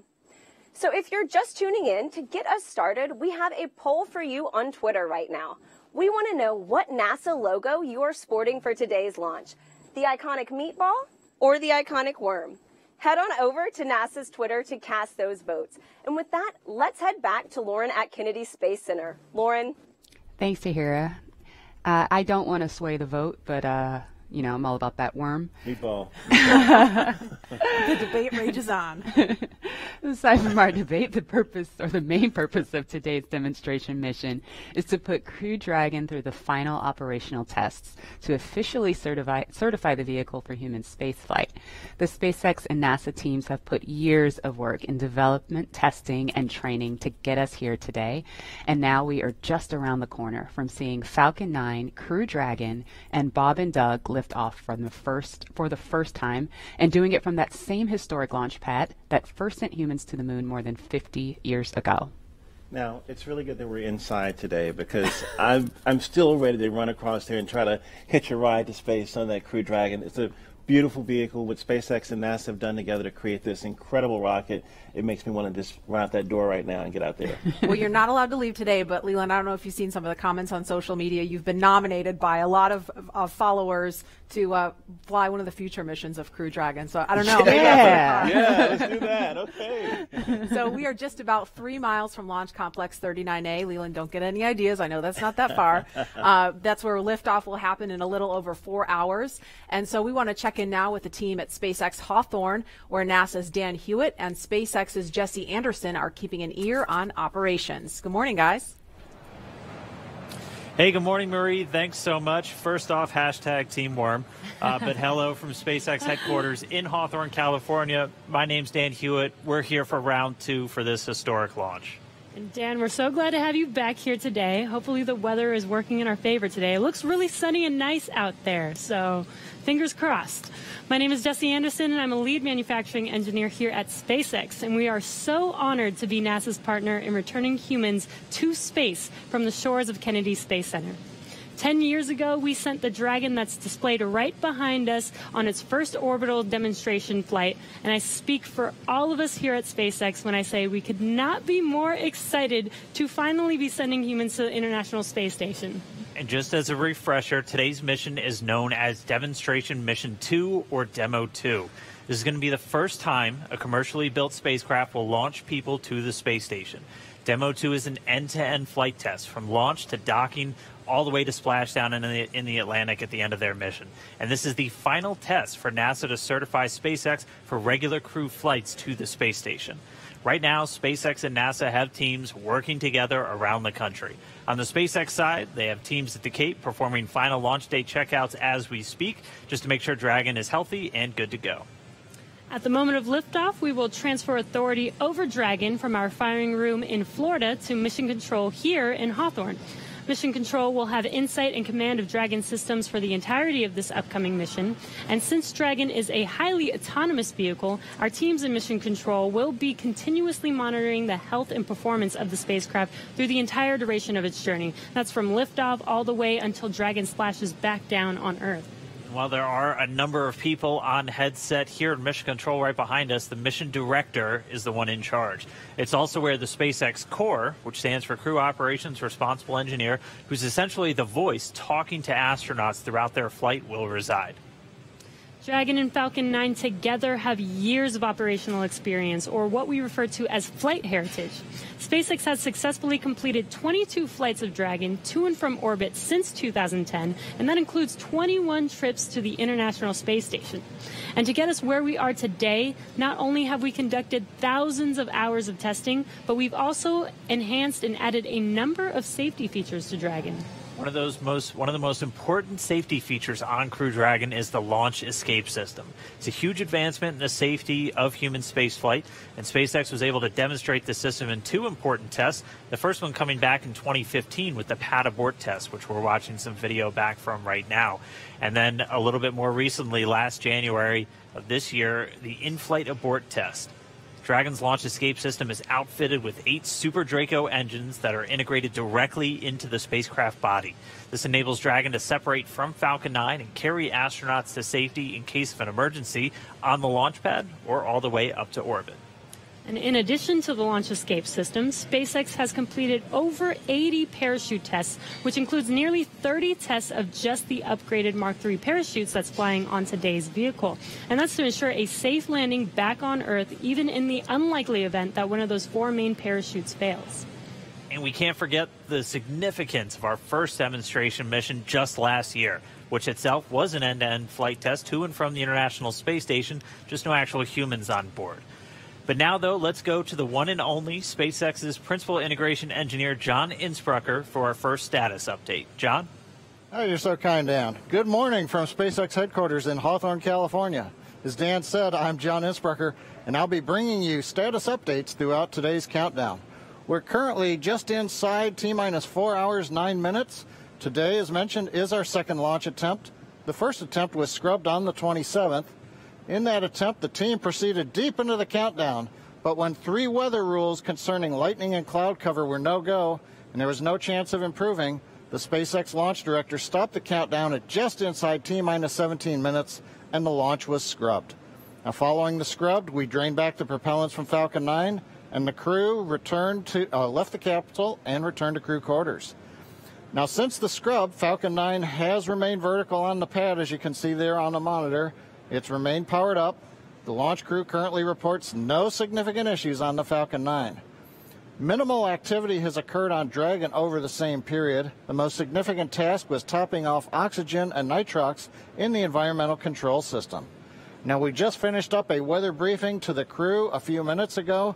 So if you're just tuning in, to get us started, we have a poll for you on Twitter right now. We want to know what NASA logo you are sporting for today's launch. The iconic meatball or the iconic worm? Head on over to NASA's Twitter to cast those votes. And with that, let's head back to Lauren at Kennedy Space Center. Lauren? Thanks, Tahira. I don't want to sway the vote, but, you know, I'm all about that worm. Meatball. The debate rages on. Aside from our debate, the purpose, or the main purpose of today's demonstration mission is to put Crew Dragon through the final operational tests to officially certify the vehicle for human spaceflight. The SpaceX and NASA teams have put years of work in development, testing, and training to get us here today, and now we are just around the corner from seeing Falcon 9, Crew Dragon, and Bob and Doug lift off for the first time, and doing it from that same historic launch pad that first sent humans to the moon more than 50 years ago. Now, it's really good that we're inside today because I'm still ready to run across here and try to hitch a ride to space on that Crew Dragon. It's a beautiful vehicle, what SpaceX and NASA have done together to create this incredible rocket, it makes me want to just run out that door right now and get out there. Well, you're not allowed to leave today, but Leland, I don't know if you've seen some of the comments on social media. You've been nominated by a lot of followers to fly one of the future missions of Crew Dragon. So I don't know. Yeah, let's do that. Okay. So we are just about 3 miles from Launch Complex 39A. Leland, don't get any ideas. I know that's not that far. That's where liftoff will happen in a little over 4 hours. And so we want to check in now with the team at SpaceX Hawthorne, where NASA's Dan Hewitt and SpaceX's Jesse Anderson are keeping an ear on operations. Good morning, guys. Hey, good morning, Marie. Thanks so much. First off, hashtag Team Worm. But hello from SpaceX headquarters in Hawthorne, California. My name's Dan Hewitt. We're here for round 2 for this historic launch. And Dan, we're so glad to have you back here today. Hopefully the weather is working in our favor today. It looks really sunny and nice out there, so fingers crossed. My name is Jesse Anderson, and I'm a lead manufacturing engineer here at SpaceX, and we are so honored to be NASA's partner in returning humans to space from the shores of Kennedy Space Center. 10 years ago, we sent the Dragon that's displayed right behind us on its first orbital demonstration flight, and I speak for all of us here at SpaceX when I say we could not be more excited to finally be sending humans to the International Space Station. And just as a refresher, today's mission is known as Demonstration Mission 2 or Demo2. This is going to be the first time a commercially built spacecraft will launch people to the space station. Demo2 is an end-to-end flight test from launch to docking all the way to splashdown in the Atlantic at the end of their mission. And this is the final test for NASA to certify SpaceX for regular crew flights to the space station. Right now, SpaceX and NASA have teams working together around the country. On the SpaceX side, they have teams at the Cape performing final launch day checkouts as we speak, just to make sure Dragon is healthy and good to go. At the moment of liftoff, we will transfer authority over Dragon from our firing room in Florida to Mission Control here in Hawthorne. Mission Control will have insight and command of Dragon systems for the entirety of this upcoming mission. And since Dragon is a highly autonomous vehicle, our teams in Mission Control will be continuously monitoring the health and performance of the spacecraft through the entire duration of its journey. That's from liftoff all the way until Dragon splashes back down on Earth. While there are a number of people on headset here in Mission Control right behind us, the mission director is the one in charge. It's also where the SpaceX Core, which stands for Crew Operations Responsible Engineer, who's essentially the voice talking to astronauts throughout their flight, will reside. Dragon and Falcon 9 together have years of operational experience, or what we refer to as flight heritage. SpaceX has successfully completed 22 flights of Dragon to and from orbit since 2010, and that includes 21 trips to the International Space Station. And to get us where we are today, not only have we conducted thousands of hours of testing, but we've also enhanced and added a number of safety features to Dragon. One of the most important safety features on Crew Dragon is the launch escape system. It's a huge advancement in the safety of human spaceflight, and SpaceX was able to demonstrate the system in 2 important tests. The first one coming back in 2015 with the pad abort test, which we're watching some video back from right now. And then a little bit more recently, last January of this year, the in-flight abort test. Dragon's launch escape system is outfitted with 8 Super Draco engines that are integrated directly into the spacecraft body. This enables Dragon to separate from Falcon 9 and carry astronauts to safety in case of an emergency on the launch pad or all the way up to orbit. And in addition to the launch escape system, SpaceX has completed over 80 parachute tests, which includes nearly 30 tests of just the upgraded Mark III parachutes that's flying on today's vehicle. And that's to ensure a safe landing back on Earth, even in the unlikely event that one of those 4 main parachutes fails. And we can't forget the significance of our first demonstration mission just last year, which itself was an end-to-end flight test to and from the International Space Station, just no actual humans on board. But now, though, let's go to the one and only SpaceX's Principal Integration Engineer, John Innsbrucker, for our first status update. John? Oh, you're so kind, Dan. Good morning from SpaceX headquarters in Hawthorne, California. As Dan said, I'm John Innsbrucker, and I'll be bringing you status updates throughout today's countdown. We're currently just inside T-minus 4 hours, 9 minutes. Today, as mentioned, is our second launch attempt. The first attempt was scrubbed on the 27th. In that attempt, the team proceeded deep into the countdown, but when 3 weather rules concerning lightning and cloud cover were no-go, and there was no chance of improving, The SpaceX launch director stopped the countdown at just inside T-minus 17 minutes, and the launch was scrubbed. Now, following the scrub, we drained back the propellants from Falcon 9, and the crew left the capsule and returned to crew quarters. Now, since the scrub, Falcon 9 has remained vertical on the pad, as you can see there on the monitor. It's remained powered up. The launch crew currently reports no significant issues on the Falcon 9. Minimal activity has occurred on Dragon over the same period. The most significant task was topping off oxygen and nitrox in the environmental control system. Now, we just finished up a weather briefing to the crew a few minutes ago.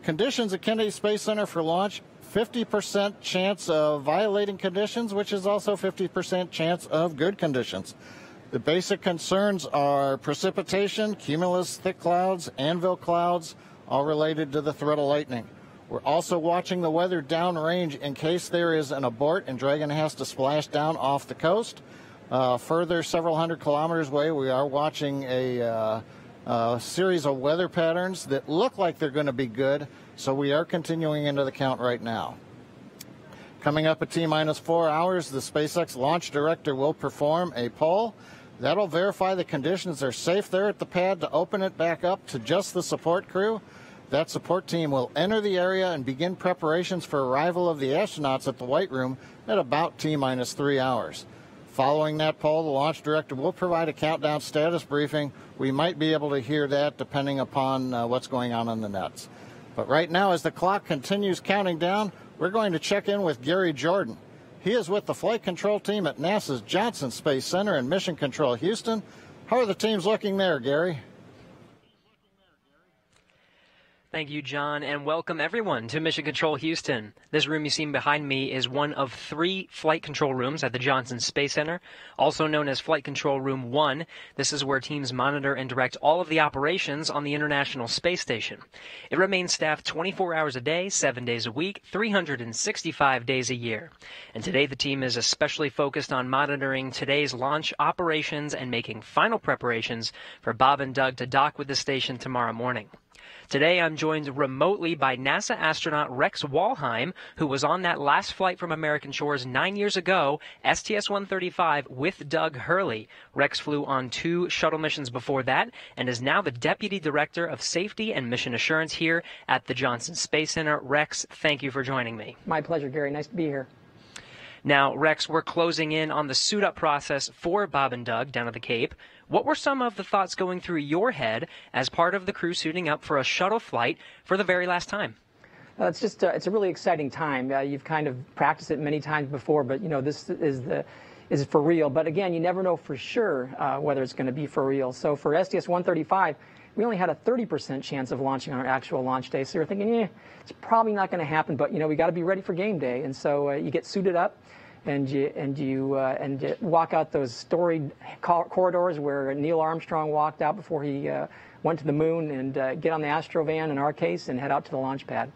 Conditions at Kennedy Space Center for launch, 50% chance of violating conditions, which is also 50% chance of good conditions. The basic concerns are precipitation, cumulus thick clouds, anvil clouds, all related to the threat of lightning. We're also watching the weather downrange in case there is an abort and Dragon has to splash down off the coast. Further, several hundred kilometers away, we are watching a series of weather patterns that look like they're going to be good, so we are continuing into the count right now. Coming up at T-minus 4 hours, the SpaceX launch director will perform a poll. That'll verify the conditions are safe there at the pad to open it back up to just the support crew. That support team will enter the area and begin preparations for arrival of the astronauts at the White Room at about T-minus 3 hours. Following that poll, the launch director will provide a countdown status briefing. We might be able to hear that depending upon what's going on the nets. But right now, as the clock continues counting down, we're going to check in with Gary Jordan. He is with the flight control team at NASA's Johnson Space Center in Mission Control, Houston. How are the teams looking there, Gary? Thank you, John, and welcome everyone to Mission Control Houston. This room you see behind me is one of 3 flight control rooms at the Johnson Space Center, also known as Flight Control Room 1. This is where teams monitor and direct all of the operations on the International Space Station. It remains staffed 24 hours a day, 7 days a week, 365 days a year. And today the team is especially focused on monitoring today's launch operations and making final preparations for Bob and Doug to dock with the station tomorrow morning. Today, I'm joined remotely by NASA astronaut Rex Walheim, who was on that last flight from American shores 9 years ago, STS-135, with Doug Hurley. Rex flew on 2 shuttle missions before that and is now the Deputy Director of Safety and Mission Assurance here at the Johnson Space Center. Rex, thank you for joining me. My pleasure, Gary. Nice to be here. Now, Rex, we're closing in on the suit-up process for Bob and Doug down at the Cape. What were some of the thoughts going through your head as part of the crew suiting up for a shuttle flight for the very last time? It's just it's a really exciting time. You've kind of practiced it many times before, but you know this is for real. But again, you never know for sure whether it's going to be for real. So for STS-135, we only had a 30% chance of launching on our actual launch day. So you're thinking, it's probably not going to happen. But you know, we got to be ready for game day, and so you get suited up. And you walk out those storied corridors where Neil Armstrong walked out before he went to the moon, and get on the Astrovan in our case and head out to the launch pad.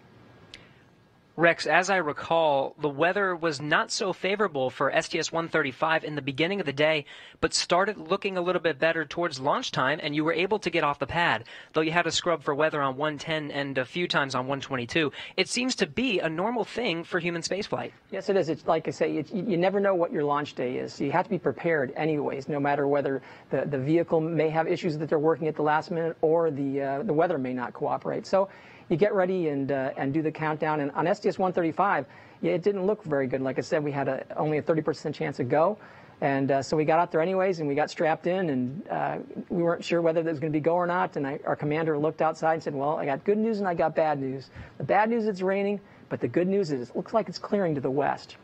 Rex, as I recall, the weather was not so favorable for STS-135 in the beginning of the day, but started looking a little bit better towards launch time, and you were able to get off the pad, though you had to scrub for weather on 110 and a few times on 122. It seems to be a normal thing for human spaceflight. Yes, it is. It's like I say, you never know what your launch day is. So you have to be prepared anyways, no matter whether the vehicle may have issues that they're working at the last minute or the weather may not cooperate. So you get ready and do the countdown. And on STS-135, it didn't look very good. Like I said, we had only a 30% chance of go. And so we got out there anyways, and we got strapped in, and we weren't sure whether there was going to be go or not. And our commander looked outside and said, well, I got good news and I got bad news. The bad news is it's raining, but the good news is it looks like it's clearing to the west.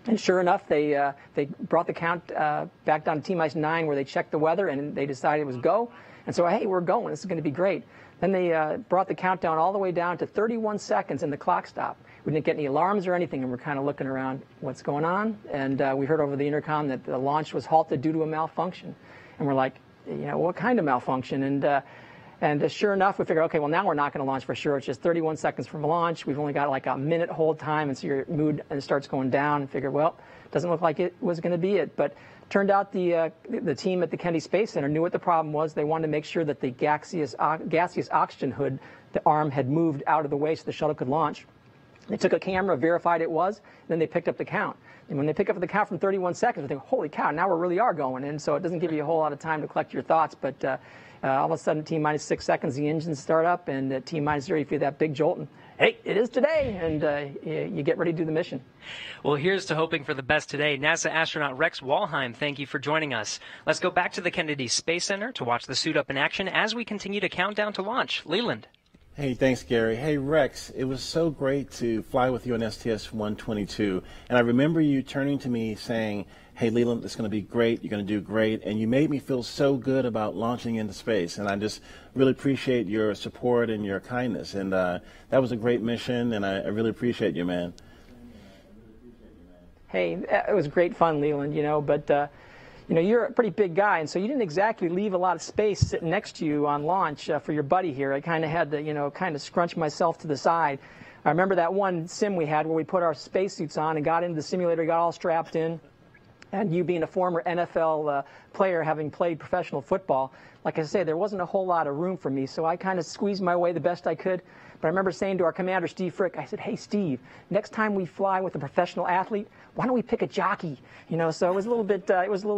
And sure enough, they brought the count back down to T-minus 9, where they checked the weather, and they decided it was go. And so, hey, we're going. This is going to be great. Then they brought the countdown all the way down to 31 seconds, and the clock stopped. We didn't get any alarms or anything, and we're kind of looking around, what's going on? And we heard over the intercom that the launch was halted due to a malfunction. And we're like, what kind of malfunction? And sure enough, we figured, okay, well, now we're not going to launch for sure. It's just 31 seconds from launch. We've only got like a minute hold time, and so your mood starts going down. And figure, well, doesn't look like it was going to be it. But turned out the team at the Kennedy Space Center knew what the problem was. They wanted to make sure that the gaseous oxygen hood, the arm, had moved out of the way so the shuttle could launch. They took a camera, verified it was, and then they picked up the count. And when they pick up the count from 31 seconds, they think, holy cow, now we really are going. And so it doesn't give you a whole lot of time to collect your thoughts, but all of a sudden, T-minus 6 seconds, the engines start up, and T-minus 0, you feel that big jolt, and hey, it is today, and you get ready to do the mission. Well, here's to hoping for the best today. NASA astronaut Rex Walheim, thank you for joining us. Let's go back to the Kennedy Space Center to watch the suit up in action as we continue to count down to launch. Leland. Hey, thanks, Gary. Hey, Rex, it was so great to fly with you on STS-122, and I remember you turning to me saying, hey, Leland, it's going to be great, you're going to do great, and you made me feel so good about launching into space, and I just really appreciate your support and your kindness, and that was a great mission, and I really appreciate you, man. Hey, it was great fun, Leland, but you're a pretty big guy, and so you didn't exactly leave a lot of space sitting next to you on launch for your buddy here. I kind of had to, kind of scrunch myself to the side. I remember that one sim we had where we put our spacesuits on and got into the simulator, got all strapped in. And you being a former NFL player, having played professional football, like I say, there wasn't a whole lot of room for me, so I kind of squeezed my way the best I could. But I remember saying to our commander, Steve Frick, I said, hey, Steve, next time we fly with a professional athlete, why don't we pick a jockey? So it was a little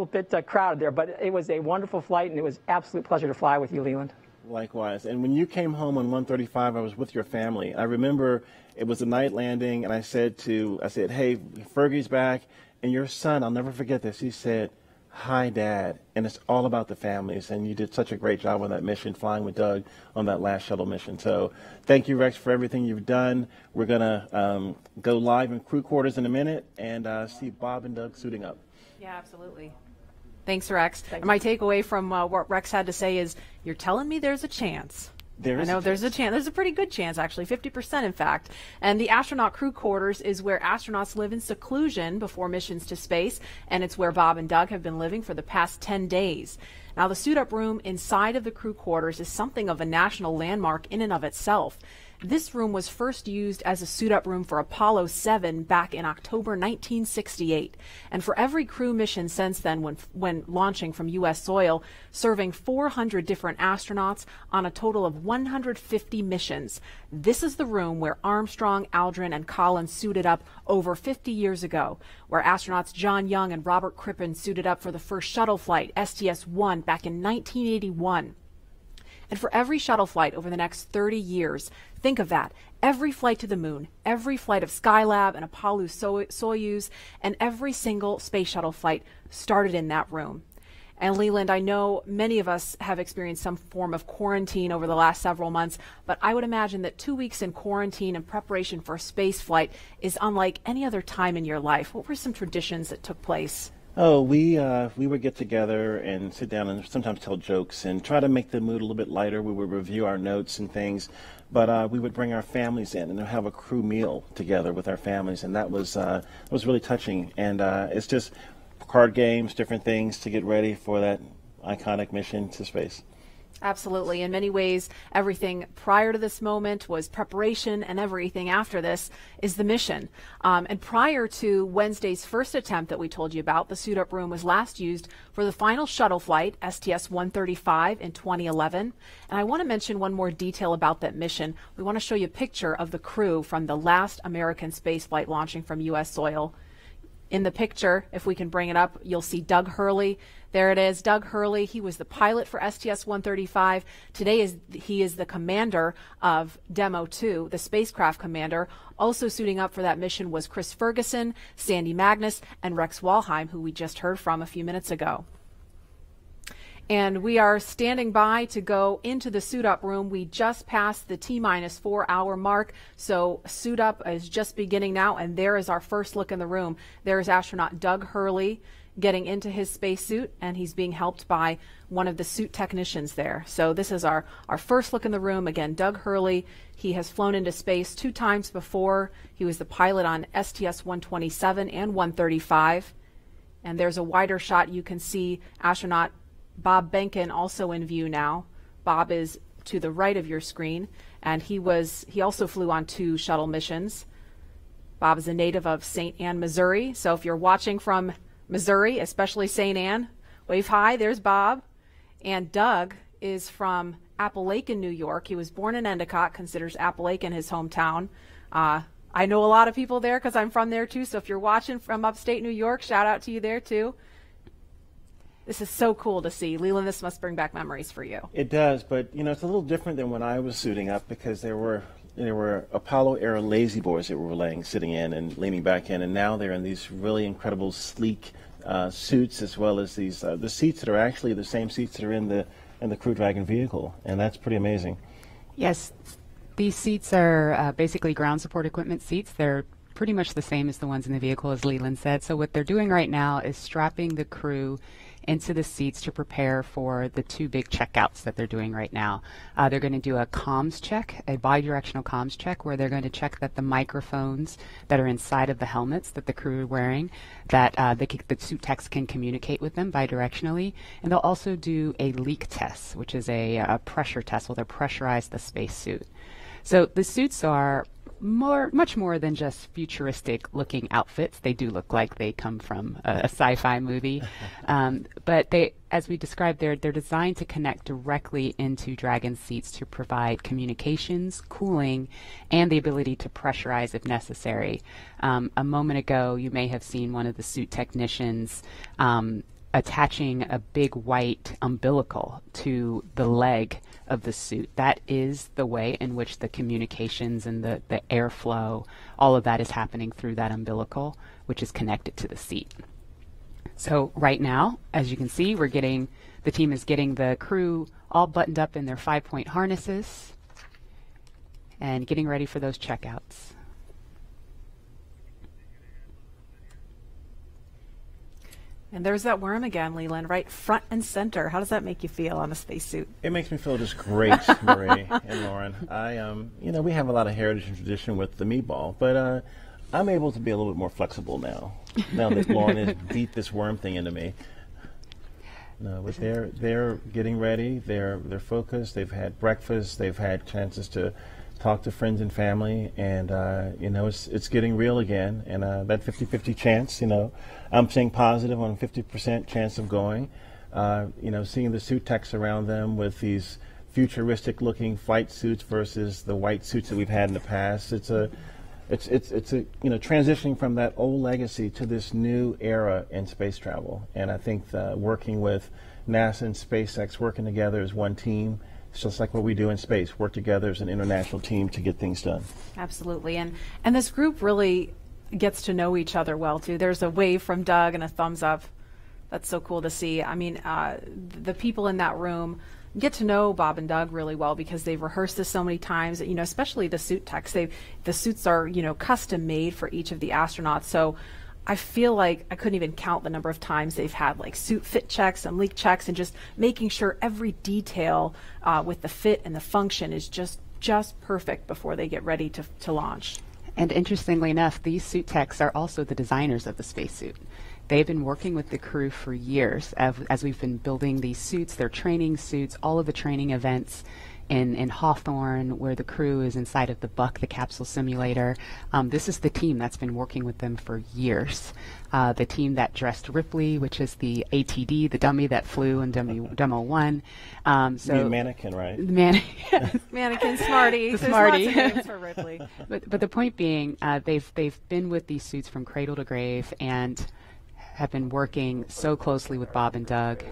bit, crowded there, but it was a wonderful flight, and it was an absolute pleasure to fly with you, Leland. Likewise. And when you came home on 135, I was with your family. I remember it was a night landing, and I said, hey, Fergie's back. And your son, I'll never forget this, he said, hi, Dad. And it's all about the families. And you did such a great job on that mission, flying with Doug on that last shuttle mission. So thank you, Rex, for everything you've done. We're going to go live in crew quarters in a minute and see Bob and Doug suiting up. Yeah, absolutely. Thanks, Rex. And my takeaway from what Rex had to say is, you're telling me there's a chance. There's a chance. There's a pretty good chance, actually, 50% in fact. And the astronaut crew quarters is where astronauts live in seclusion before missions to space, and it's where Bob and Doug have been living for the past 10 days. Now, the suit-up room inside of the crew quarters is something of a national landmark in and of itself. This room was first used as a suit-up room for Apollo 7 back in October 1968. And for every crew mission since then, when launching from U.S. soil, serving 400 different astronauts on a total of 150 missions. This is the room where Armstrong, Aldrin, and Collins suited up over 50 years ago, where astronauts John Young and Robert Crippen suited up for the first shuttle flight, STS-1, back in 1981. And for every shuttle flight over the next 30 years, think of that. Every flight to the moon, every flight of Skylab and Apollo Soyuz, and every single space shuttle flight started in that room. And Leland, I know many of us have experienced some form of quarantine over the last several months, but I would imagine that 2 weeks in quarantine in preparation for a space flight is unlike any other time in your life. What were some traditions that took place? Oh, we would get together and sit down and sometimes tell jokes and try to make the mood a little bit lighter. We would review our notes and things, but we would bring our families in and have a crew meal together with our families, and that was really touching. And it's just card games, different things to get ready for that iconic mission to space. Absolutely. In many ways, everything prior to this moment was preparation, and everything after this is the mission. And prior to Wednesday's first attempt that we told you about, the suit-up room was last used for the final shuttle flight, STS-135, in 2011. And I want to mention one more detail about that mission. We want to show you a picture of the crew from the last American spaceflight launching from U.S. soil. In the picture, if we can bring it up, you'll see Doug Hurley. There it is, Doug Hurley. He was the pilot for STS-135. Today he is the commander of Demo2, the spacecraft commander. Also suiting up for that mission was Chris Ferguson, Sandy Magnus, and Rex Walheim, who we just heard from a few minutes ago. And we are standing by to go into the suit-up room. We just passed the T-minus 4-hour mark, so suit-up is just beginning now, and there is our first look in the room. There is astronaut Doug Hurley getting into his spacesuit, and he's being helped by one of the suit technicians there. So this is our first look in the room. Again, Doug Hurley, he has flown into space 2 times before. He was the pilot on STS-127 and 135. And there's a wider shot. You can see astronaut Bob Behnken also in view now. Bob is to the right of your screen, and he also flew on 2 shuttle missions. Bob is a native of St. Ann, Missouri. So if you're watching from Missouri, especially St. Ann, wave hi. There's Bob. And Doug is from Appalachian, New York. He was born in Endicott, considers Appalachian his hometown. I know a lot of people there because I'm from there too. So if you're watching from upstate New York, shout out to you there too. This is so cool to see. Leland, this must bring back memories for you. It does, but it's a little different than when I was suiting up, because there were Apollo era lazy boys that were sitting in and leaning back in, and now they're in these really incredible sleek suits, as well as these the seats that are actually the same seats that are in the Crew Dragon vehicle, and that's pretty amazing. Yes, these seats are basically ground support equipment seats. They're pretty much the same as the ones in the vehicle, as Leland said. So what they're doing right now is strapping the crew into the seats to prepare for the 2 big checkouts that they're doing right now. They're going to do a comms check, a bidirectional comms check, where they're going to check that the microphones that are inside of the helmets that the crew are wearing, that the suit techs can communicate with them bidirectionally. And they'll also do a leak test, which is a pressure test where they'll pressurize the spacesuit. So the suits are much more than just futuristic-looking outfits. They do look like they come from a sci-fi movie, but they, as we described, they're designed to connect directly into Dragon seats to provide communications, cooling, and the ability to pressurize if necessary. A moment ago, you may have seen one of the suit technicians attaching a big white umbilical to the leg of the suit. That is the way in which the communications and the airflow, all of that is happening through that umbilical, which is connected to the seat. So right now, as you can see, the team is getting the crew all buttoned up in their 5-point harnesses and getting ready for those checkouts. And there's that worm again, Leland, right front and center. How does that make you feel on a spacesuit? It makes me feel just great, Marie and Lauren. We have a lot of heritage and tradition with the meatball, but I'm able to be a little bit more flexible now. Now that Lauren has beat this worm thing into me. No, but they're getting ready. They're focused. They've had breakfast. They've had chances to talk to friends and family, and it's getting real again. And that 50-50 chance, I'm saying positive on 50% chance of going. Seeing the suit techs around them with these futuristic-looking flight suits versus the white suits that we've had in the past. It's transitioning from that old legacy to this new era in space travel. And I think working with NASA and SpaceX, working together as one team. It's just like what we do in space, work together as an international team to get things done. Absolutely. And this group really gets to know each other well, too. There's a wave from Doug and a thumbs up. That's so cool to see. I mean, the people in that room get to know Bob and Doug really well because they've rehearsed this so many times, especially the suit techs. The suits are, custom made for each of the astronauts. So I feel like I couldn't even count the number of times they've had like suit fit checks and leak checks and just making sure every detail with the fit and the function is just perfect before they get ready to launch. And interestingly enough, these suit techs are also the designers of the spacesuit. They've been working with the crew for years as we've been building these suits, their training suits, all of the training events in Hawthorne, where the crew is inside of the Buck, the capsule simulator. This is the team that's been working with them for years. The team that dressed Ripley, which is the ATD, the dummy that flew in Demo2. The mannequin, right? Mannequin, Smarty. The Smarty. There's lots of names for Ripley. But the point being, they've been with these suits from cradle to grave and have been working so closely with Bob and Doug.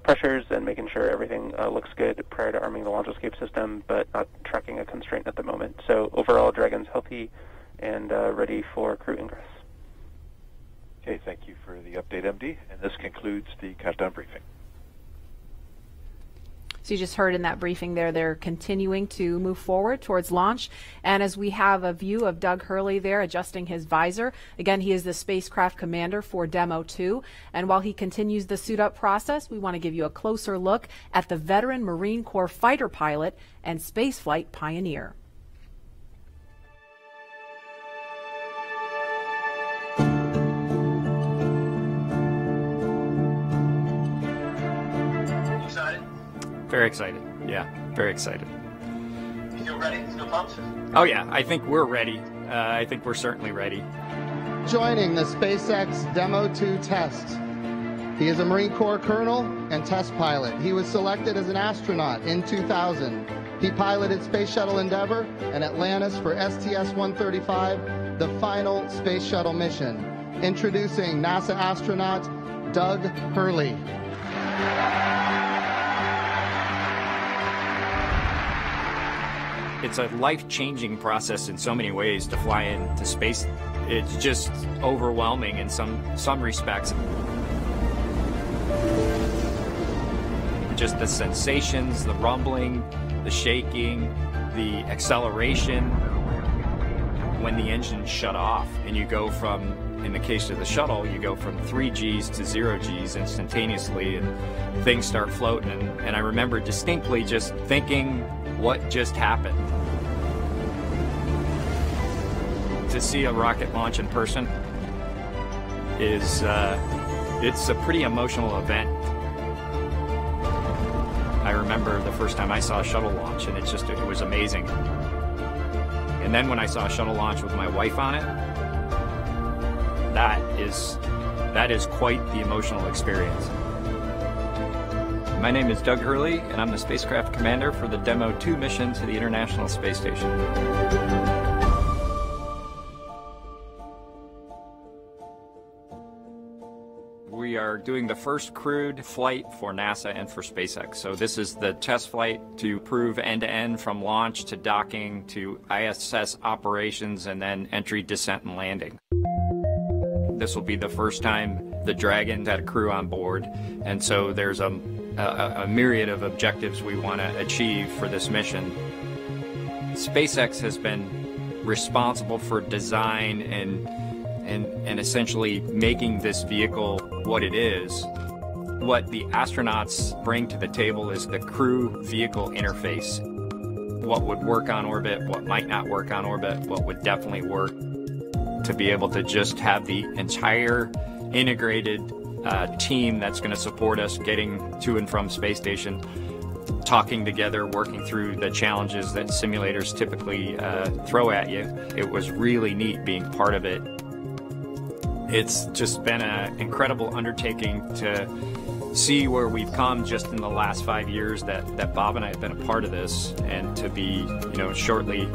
Pressures and making sure everything looks good prior to arming the launch escape system, but not tracking a constraint at the moment. So overall, Dragon's healthy and ready for crew ingress. Okay, thank you for the update, MD. And this concludes the countdown briefing. So you just heard in that briefing there, they're continuing to move forward towards launch. And as we have a view of Doug Hurley there adjusting his visor, again, he is the spacecraft commander for Demo2. And while he continues the suit up process, we want to give you a closer look at the veteran Marine Corps fighter pilot and spaceflight pioneer. Very excited. Yeah, very excited. You feel ready? Still pumped? Oh yeah, I think we're ready. I think we're certainly ready. Joining the SpaceX Demo2 test He is a Marine Corps colonel and test pilot. He was selected as an astronaut in 2000. He piloted Space Shuttle Endeavour and Atlantis for STS-135, the final space shuttle mission. Introducing NASA astronaut Doug Hurley. It's a life-changing process in so many ways to fly into space. It's just overwhelming in some respects. Just the sensations, the rumbling, the shaking, the acceleration. When the engines shut off and you go from, in the case of the shuttle, you go from 3 Gs to 0 Gs instantaneously and things start floating. And I remember distinctly just thinking, what just happened? To see a rocket launch in person is, it's a pretty emotional event. I remember the first time I saw a shuttle launch, and it was amazing. And then when I saw a shuttle launch with my wife on it, that is quite the emotional experience. My name is Doug Hurley, and I'm the spacecraft commander for the Demo2 mission to the International Space Station. We are doing the first crewed flight for NASA and for SpaceX. So this is the test flight to prove end-to-end from launch to docking to ISS operations and then entry, descent, and landing. This will be the first time the Dragon had a crew on board, and so there's a myriad of objectives we want to achieve for this mission. SpaceX has been responsible for design and essentially making this vehicle what it is. What the astronauts bring to the table is the crew vehicle interface. What would work on orbit, what might not work on orbit, what would definitely work. To be able to just have the entire integrated team that's going to support us getting to and from space station, talking together, working through the challenges that simulators typically throw at you. It was really neat being part of it. It's just been an incredible undertaking to see where we've come just in the last 5 years that Bob and I have been a part of this, and to be, shortly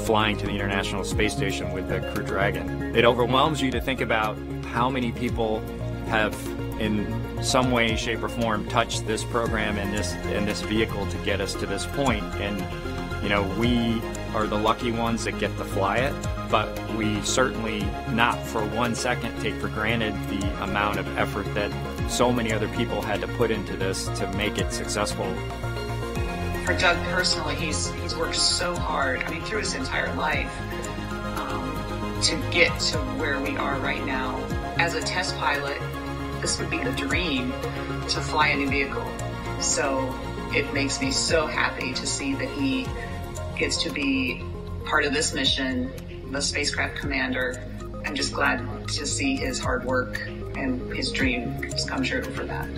flying to the International Space Station with the Crew Dragon. It overwhelms you to think about how many people have, in some way, shape, or form, touched this program and this vehicle to get us to this point. And we are the lucky ones that get to fly it, but we certainly not for 1 second take for granted the amount of effort that so many other people had to put into this to make it successful. For Doug personally, he's worked so hard, through his entire life, to get to where we are right now. As a test pilot, this would be the dream to fly a new vehicle. So it makes me so happy to see that he gets to be part of this mission, the spacecraft commander. I'm just glad to see his hard work and his dream has come true for that.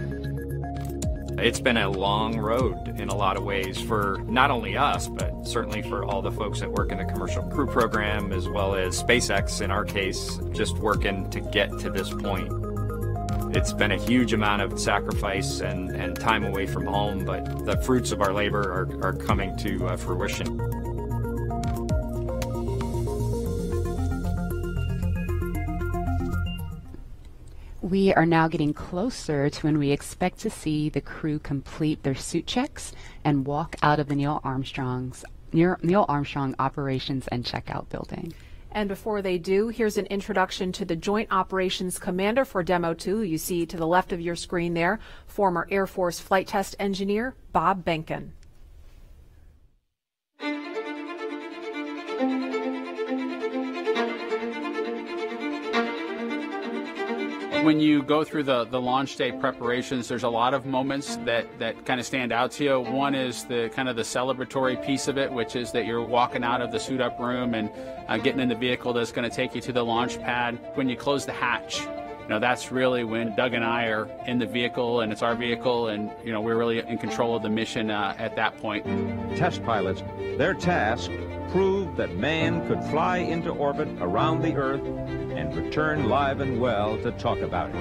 It's been a long road in a lot of ways for not only us, but certainly for all the folks that work in the commercial crew program, as well as SpaceX in our case, just working to get to this point. It's been a huge amount of sacrifice and time away from home, but the fruits of our labor are coming to fruition. We are now getting closer to when we expect to see the crew complete their suit checks and walk out of the Neil Armstrong Operations and Checkout building. And before they do, here's an introduction to the Joint Operations Commander for Demo2, who you see to the left of your screen there, former Air Force flight test engineer Bob Behnken. When you go through the launch day preparations, there's a lot of moments that kind of stand out to you. One is the kind of the celebratory piece of it, which is that you're walking out of the suit up room and getting in the vehicle that's going to take you to the launch pad. When you close the hatch, that's really when Doug and I are in the vehicle, and it's our vehicle, and we're really in control of the mission at that point. Test pilots, their task proved that man could fly into orbit around the Earth and return live and well to talk about it.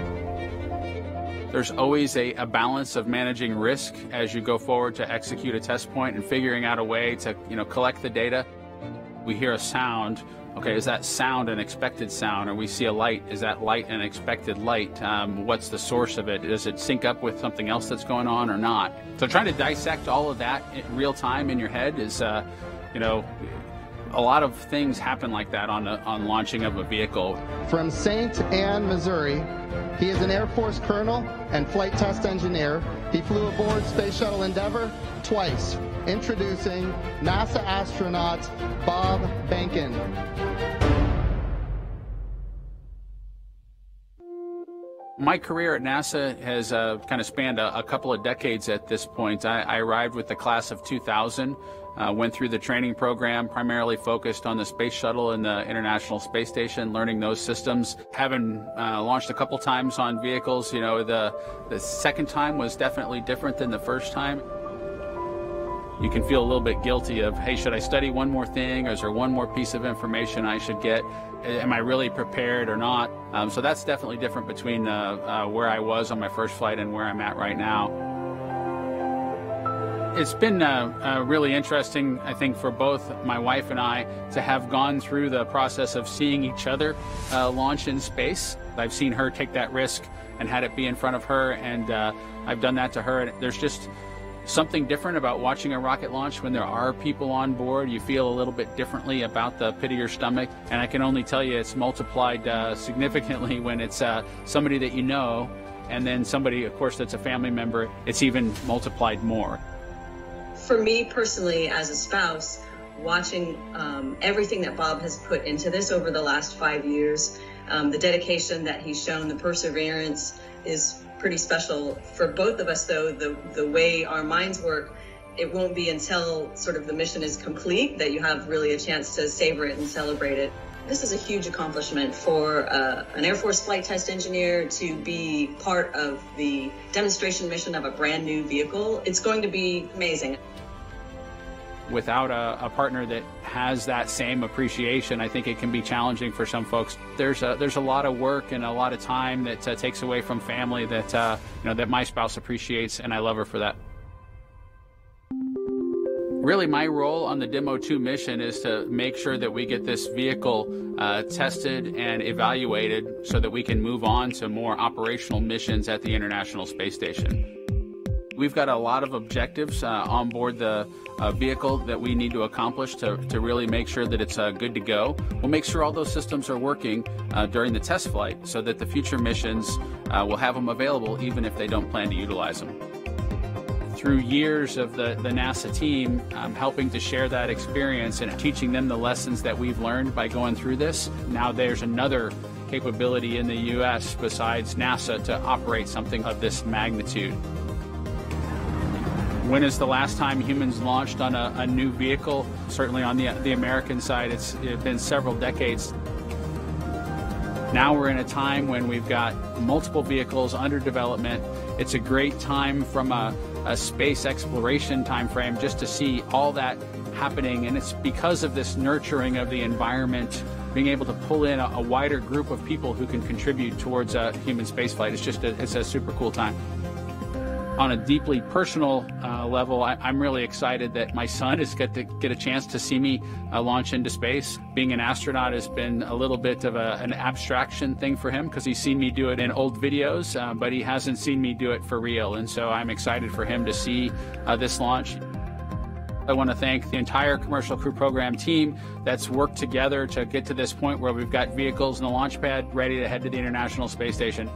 There's always a balance of managing risk as you go forward to execute a test point and figuring out a way to, collect the data. We hear a sound. Okay, is that sound an expected sound? Or we see a light, is that light an expected light? What's the source of it? Does it sync up with something else that's going on or not? So trying to dissect all of that in real time in your head is, a lot of things happen like that on launching of a vehicle. From St. Anne, Missouri, he is an Air Force colonel and flight test engineer. He flew aboard Space Shuttle Endeavour twice. Introducing NASA astronaut Bob Behnken. My career at NASA has kind of spanned a couple of decades at this point. I arrived with the class of 2000, went through the training program, primarily focused on the Space Shuttle and the International Space Station, learning those systems. Having launched a couple times on vehicles, the second time was definitely different than the first time. You can feel a little bit guilty of, hey, should I study one more thing, or is there one more piece of information I should get? Am I really prepared or not? So that's definitely different between where I was on my first flight and where I'm at right now. It's been really interesting, I think, for both my wife and I to have gone through the process of seeing each other launch in space. I've seen her take that risk and had it be in front of her, and I've done that to her. And there's just something different about watching a rocket launch when there are people on board. You feel a little bit differently about the pit of your stomach, and I can only tell you it's multiplied significantly when it's somebody that you know, and then somebody, of course, that's a family member. It's even multiplied more. For me personally, as a spouse, watching everything that Bob has put into this over the last 5 years, the dedication that he's shown, the perseverance is pretty special. For both of us, though, the way our minds work, it won't be until sort of the mission is complete that you have really a chance to savor it and celebrate it. This is a huge accomplishment for an Air Force flight test engineer to be part of the demonstration mission of a brand new vehicle. It's going to be amazing. Without a partner that has that same appreciation, I think it can be challenging for some folks. There's a lot of work and a lot of time that takes away from family that that my spouse appreciates, and I love her for that. Really, my role on the Demo2 mission is to make sure that we get this vehicle tested and evaluated so that we can move on to more operational missions at the International Space Station. We've got a lot of objectives on board the vehicle that we need to accomplish to really make sure that it's good to go. We'll make sure all those systems are working during the test flight so that the future missions will have them available even if they don't plan to utilize them. Through years of the NASA team helping to share that experience and teaching them the lessons that we've learned by going through this, now there's another capability in the U.S. besides NASA to operate something of this magnitude. When is the last time humans launched on a new vehicle? Certainly on the American side, it's been several decades. Now we're in a time when we've got multiple vehicles under development. It's a great time from a space exploration time frame just to see all that happening, and it's because of this nurturing of the environment, being able to pull in a wider group of people who can contribute towards human spaceflight. It's a super cool time. On a deeply personal level, I'm really excited that my son is get a chance to see me launch into space. Being an astronaut has been a little bit of an abstraction thing for him because he's seen me do it in old videos, but he hasn't seen me do it for real. And so I'm excited for him to see this launch. I want to thank the entire Commercial Crew Program team that's worked together to get to this point where we've got vehicles in the launch pad ready to head to the International Space Station.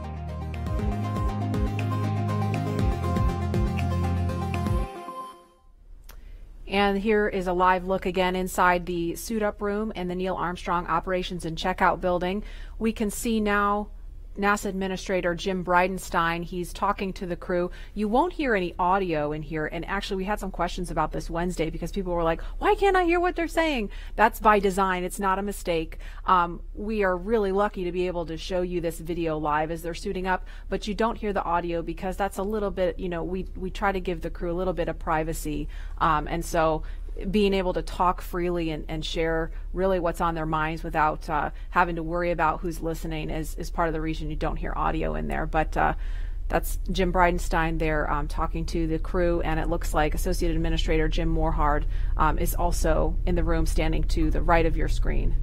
And here is a live look again inside the suit-up room in the Neil Armstrong Operations and Checkout Building. We can see now NASA Administrator Jim Bridenstine. He's talking to the crew. You won't hear any audio in here, and actually we had some questions about this Wednesday because people were like, why can't I hear what they're saying? That's by design. It's not a mistake. We are really lucky to be able to show you this video live as they're suiting up, but you don't hear the audio because that's a little bit, we try to give the crew a little bit of privacy, and so being able to talk freely and share really what's on their minds without having to worry about who's listening is part of the reason you don't hear audio in there. But That's Jim Bridenstine there talking to the crew, and it looks like Associate Administrator Jim Morhard is also in the room standing to the right of your screen.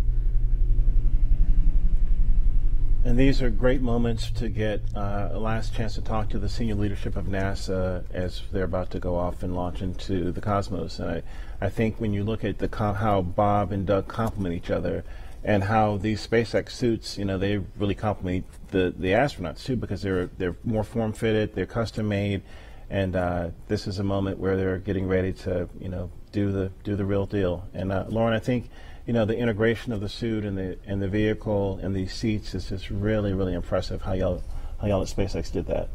And these are great moments to get a last chance to talk to the senior leadership of NASA as they're about to go off and launch into the cosmos. And I think when you look at how Bob and Doug complement each other, and how these SpaceX suits, you know, they really complement the astronauts too, because they're more form-fitted, they're custom-made, and this is a moment where they're getting ready to, you know, do the real deal. And Lauren, I think, you know, the integration of the suit and the vehicle and these seats is just really, really impressive. How y'all at SpaceX did that.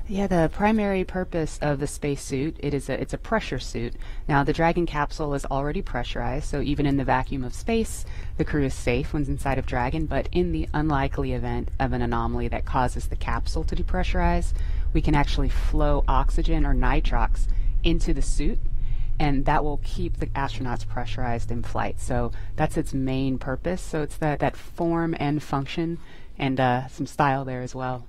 Yeah, the primary purpose of the spacesuit, it's a pressure suit. Now, the Dragon capsule is already pressurized, so even in the vacuum of space, the crew is safe when inside of Dragon, but in the unlikely event of an anomaly that causes the capsule to depressurize, we can actually flow oxygen or nitrox into the suit, and that will keep the astronauts pressurized in flight. So that's its main purpose. So it's that form and function, and some style there as well.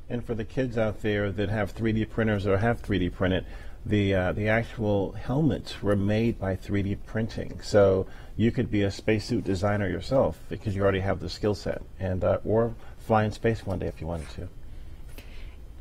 And for the kids out there that have 3D printers or have 3D printed, the actual helmets were made by 3D printing. So you could be a spacesuit designer yourself because you already have the skill set, and or fly in space one day if you wanted to.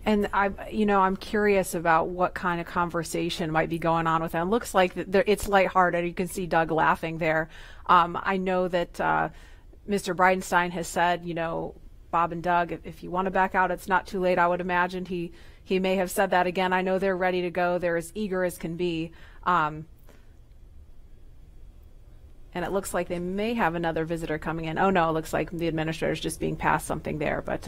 And I'm curious about what kind of conversation might be going on with them. It looks like it's lighthearted. You can see Doug laughing there. I know that Mr. Bridenstine has said, you know, Bob and Doug, if you want to back out, it's not too late. I would imagine he may have said that again. I know they're ready to go. They're as eager as can be. And it looks like they may have another visitor coming in. Oh, no, it looks like the administrator's just being passed something there. But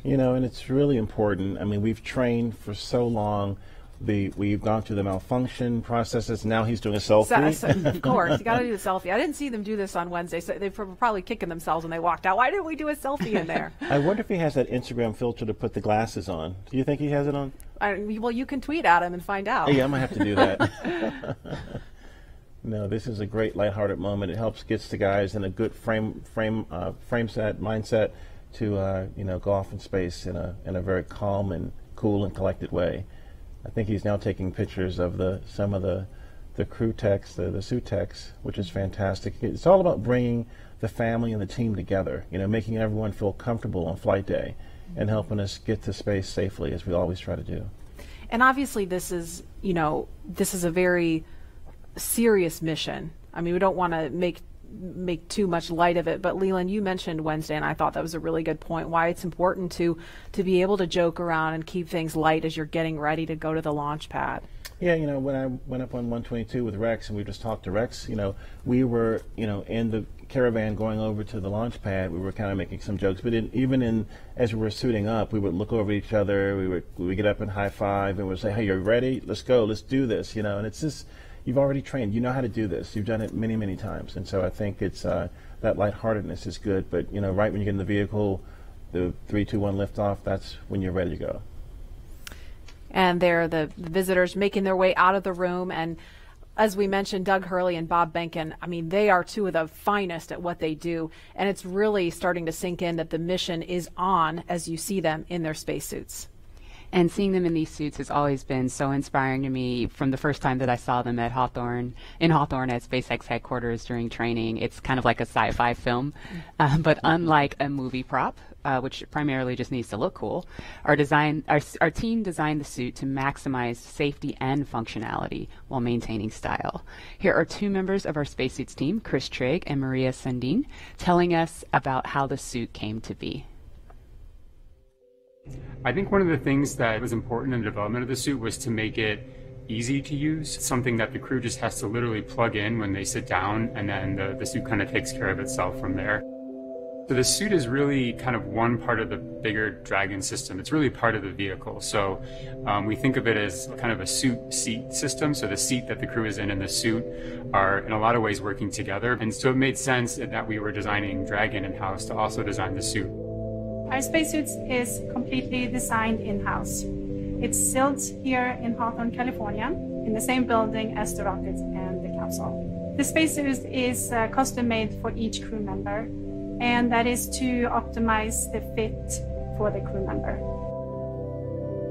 you know, and it's really important. I mean, we've trained for so long. We've gone through the malfunction processes. Now he's doing a selfie. Of course, you got to do the selfie. I didn't see them do this on Wednesday, so they were probably kicking themselves when they walked out. Why didn't we do a selfie in there? I wonder if he has that Instagram filter to put the glasses on. Do you think he has it on? Well, you can tweet at him and find out. Yeah, I might have to do that. No, this is a great lighthearted moment. It helps gets the guys in a good mindset to you know, go off in space in a very calm and cool and collected way. I think he's now taking pictures of some of the crew techs, the suit techs, which is fantastic. It's all about bringing the family and the team together, you know, making everyone feel comfortable on flight day and helping us get to space safely, as we always try to do. And obviously this is a very serious mission. I mean, we don't want to make too much light of it, but Leland, you mentioned Wednesday, and I thought that was a really good point, why it's important to be able to joke around and keep things light as you're getting ready to go to the launch pad. Yeah, you know, when I went up on 122 with Rex, and we just talked to Rex, you know, we were, you know, in the caravan going over to the launch pad, we were kind of making some jokes, but as we were suiting up, we would look over each other, we would get up and high five, and we'd say, hey, you're ready? Let's go, let's do this, you know, and it's just, you've already trained. You know how to do this. You've done it many, many times. And so I think it's that lightheartedness is good. But, you know, right when you get in the vehicle, the 3, 2, 1 liftoff, that's when you're ready to go. And they're the visitors making their way out of the room. And as we mentioned, Doug Hurley and Bob Behnken, I mean, they are two of the finest at what they do. And it's really starting to sink in that the mission is on as you see them in their spacesuits. And seeing them in these suits has always been so inspiring to me from the first time that I saw them in Hawthorne at SpaceX headquarters during training. It's kind of like a sci-fi film, but unlike a movie prop, which primarily just needs to look cool, our team designed the suit to maximize safety and functionality while maintaining style. Here are two members of our spacesuits team, Chris Trigg and Maria Sundin, telling us about how the suit came to be. I think one of the things that was important in the development of the suit was to make it easy to use, something that the crew just has to literally plug in when they sit down, and then the suit kind of takes care of itself from there. So the suit is really kind of one part of the bigger Dragon system. It's really part of the vehicle. So we think of it as kind of a suit seat system. So the seat that the crew is in and the suit are in a lot of ways working together. And so it made sense that we were designing Dragon in-house to also design the suit. Our spacesuits is completely designed in-house. It's built here in Hawthorne, California, in the same building as the rocket and the capsule. The spacesuit is custom-made for each crew member, and that is to optimize the fit for the crew member.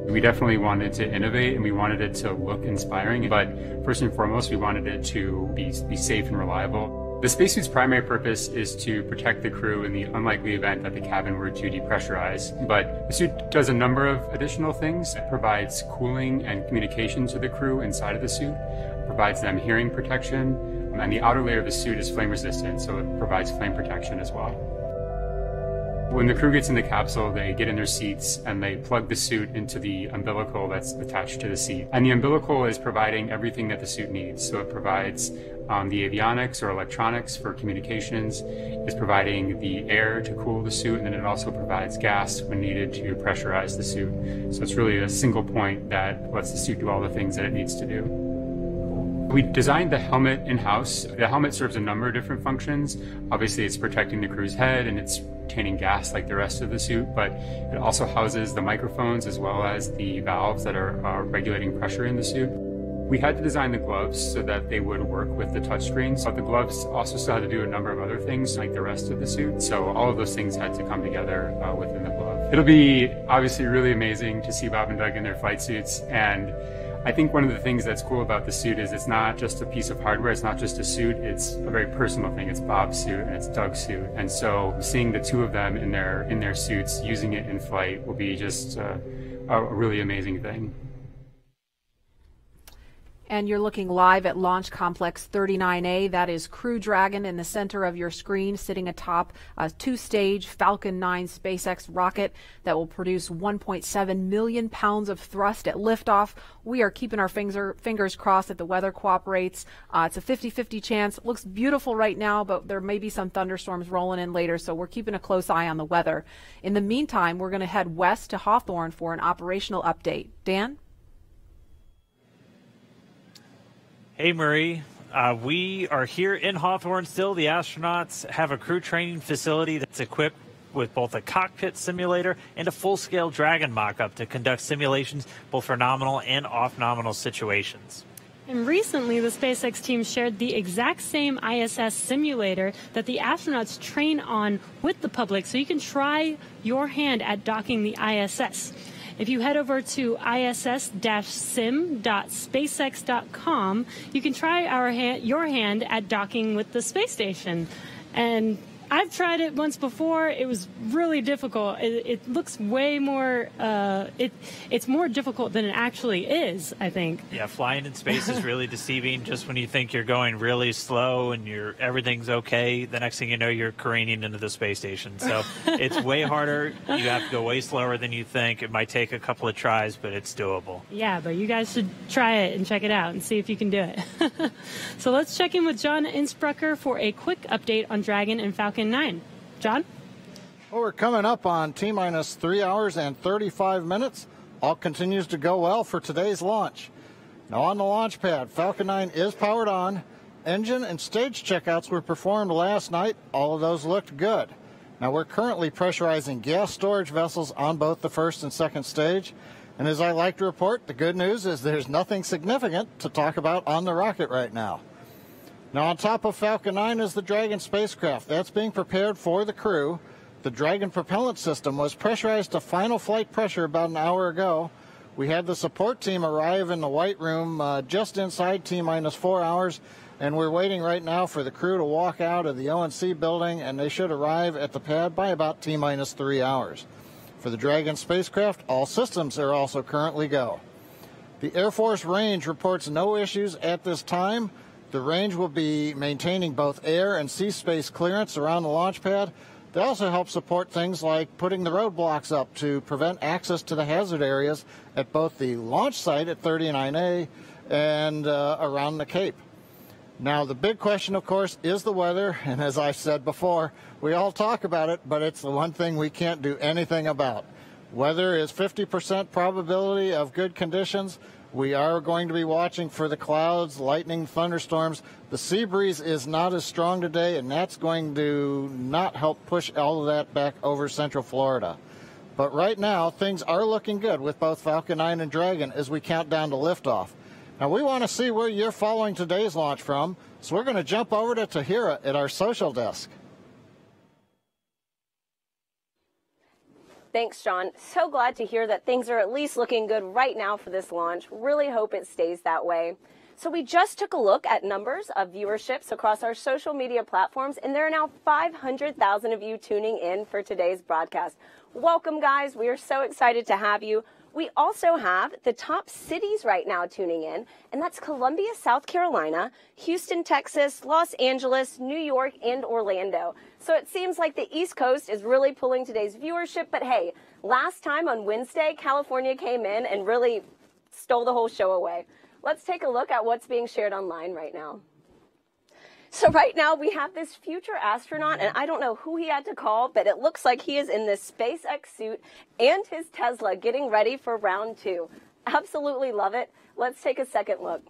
We definitely wanted to innovate and we wanted it to look inspiring, but first and foremost, we wanted it to be safe and reliable. The spacesuit's primary purpose is to protect the crew in the unlikely event that the cabin were to depressurize. But the suit does a number of additional things. It provides cooling and communication to the crew inside of the suit, provides them hearing protection, and the outer layer of the suit is flame resistant, so it provides flame protection as well. When the crew gets in the capsule, they get in their seats and they plug the suit into the umbilical that's attached to the seat. And the umbilical is providing everything that the suit needs. So it provides the avionics or electronics for communications, it's providing the air to cool the suit, and then it also provides gas when needed to pressurize the suit. So it's really a single point that lets the suit do all the things that it needs to do. We designed the helmet in-house. The helmet serves a number of different functions. Obviously, it's protecting the crew's head and it's retaining gas like the rest of the suit, but it also houses the microphones as well as the valves that are regulating pressure in the suit. We had to design the gloves so that they would work with the touchscreens, but the gloves also still had to do a number of other things like the rest of the suit, so all of those things had to come together within the glove. It'll be obviously really amazing to see Bob and Doug in their flight suits, and I think one of the things that's cool about the suit is it's not just a piece of hardware, it's not just a suit, it's a very personal thing. It's Bob's suit and it's Doug's suit. And so seeing the two of them in their suits, using it in flight will be just a really amazing thing. And you're looking live at Launch Complex 39A. That is Crew Dragon in the center of your screen, sitting atop a two-stage Falcon 9 SpaceX rocket that will produce 1.7 million pounds of thrust at liftoff. We are keeping our fingers crossed that the weather cooperates. It's a 50-50 chance. It looks beautiful right now, but there may be some thunderstorms rolling in later, so we're keeping a close eye on the weather. In the meantime, we're going to head west to Hawthorne for an operational update. Dan? Hey, Marie. We are here in Hawthorne still. The astronauts have a crew training facility that's equipped with both a cockpit simulator and a full-scale Dragon mock-up to conduct simulations both for nominal and off-nominal situations. And recently, the SpaceX team shared the exact same ISS simulator that the astronauts train on with the public, so you can try your hand at docking the ISS. If you head over to iss-sim.spacex.com, you can try your hand at docking with the space station. And I've tried it once before. It was really difficult. It looks way more, it's more difficult than it actually is, I think. Yeah, flying in space is really deceiving. Just when you think you're going really slow and everything's okay, the next thing you know, you're careening into the space station. So it's way harder. You have to go way slower than you think. It might take a couple of tries, but it's doable. Yeah, but you guys should try it and check it out and see if you can do it. So let's check in with John Innsbrucker for a quick update on Dragon and Falcon 9. John? Well, we're coming up on T-minus 3 hours and 35 minutes. All continues to go well for today's launch. Now on the launch pad, Falcon 9 is powered on. Engine and stage checkouts were performed last night. All of those looked good. Now we're currently pressurizing gas storage vessels on both the first and second stage. And as I like to report, the good news is there's nothing significant to talk about on the rocket right now. Now on top of Falcon 9 is the Dragon spacecraft. That's being prepared for the crew. The Dragon propellant system was pressurized to final flight pressure about an hour ago. We had the support team arrive in the White Room just inside T-minus 4 hours, and we're waiting right now for the crew to walk out of the ONC building, and they should arrive at the pad by about T-minus 3 hours. For the Dragon spacecraft, all systems are also currently go. The Air Force range reports no issues at this time. The range will be maintaining both air and sea space clearance around the launch pad. They also help support things like putting the roadblocks up to prevent access to the hazard areas at both the launch site at 39A and around the Cape. Now, the big question, of course, is the weather. And as I said before, we all talk about it, but it's the one thing we can't do anything about. Weather is 50% probability of good conditions. We are going to be watching for the clouds, lightning, thunderstorms. The sea breeze is not as strong today, and that's going to not help push all of that back over Central Florida. But right now, things are looking good with both Falcon 9 and Dragon as we count down to liftoff. Now, we want to see where you're following today's launch from, so we're going to jump over to Tahira at our social desk. Thanks, Sean. So glad to hear that things are at least looking good right now for this launch. Really hope it stays that way. So we just took a look at numbers of viewerships across our social media platforms, and there are now 500,000 of you tuning in for today's broadcast. Welcome, guys. We are so excited to have you. We also have the top cities right now tuning in, and that's Columbia, South Carolina, Houston, Texas, Los Angeles, New York, and Orlando. So it seems like the East Coast is really pulling today's viewership, but hey, last time on Wednesday, California came in and really stole the whole show away. Let's take a look at what's being shared online right now. So right now we have this future astronaut, and I don't know who he had to call, but it looks like he is in this SpaceX suit and his Tesla getting ready for round 2. Absolutely love it. Let's take a second look.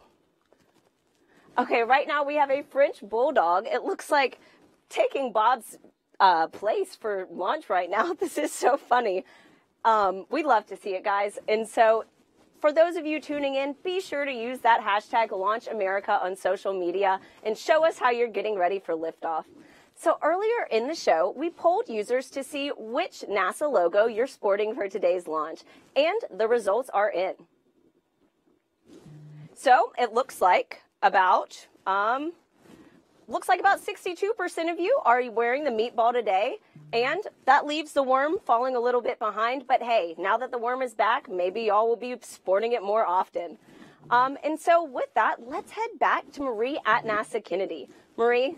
Okay, right now we have a French bulldog. It looks like taking Bob's place for launch right now. This is so funny. We love to see it, guys. And so for those of you tuning in, be sure to use that hashtag LaunchAmerica on social media and show us how you're getting ready for liftoff. So earlier in the show, we polled users to see which NASA logo you're sporting for today's launch, and the results are in. So it looks like about 62% of you are wearing the meatball today, and that leaves the worm falling a little bit behind. But hey, now that the worm is back, maybe y'all will be sporting it more often. And so with that, let's head back to Marie at NASA Kennedy. Marie?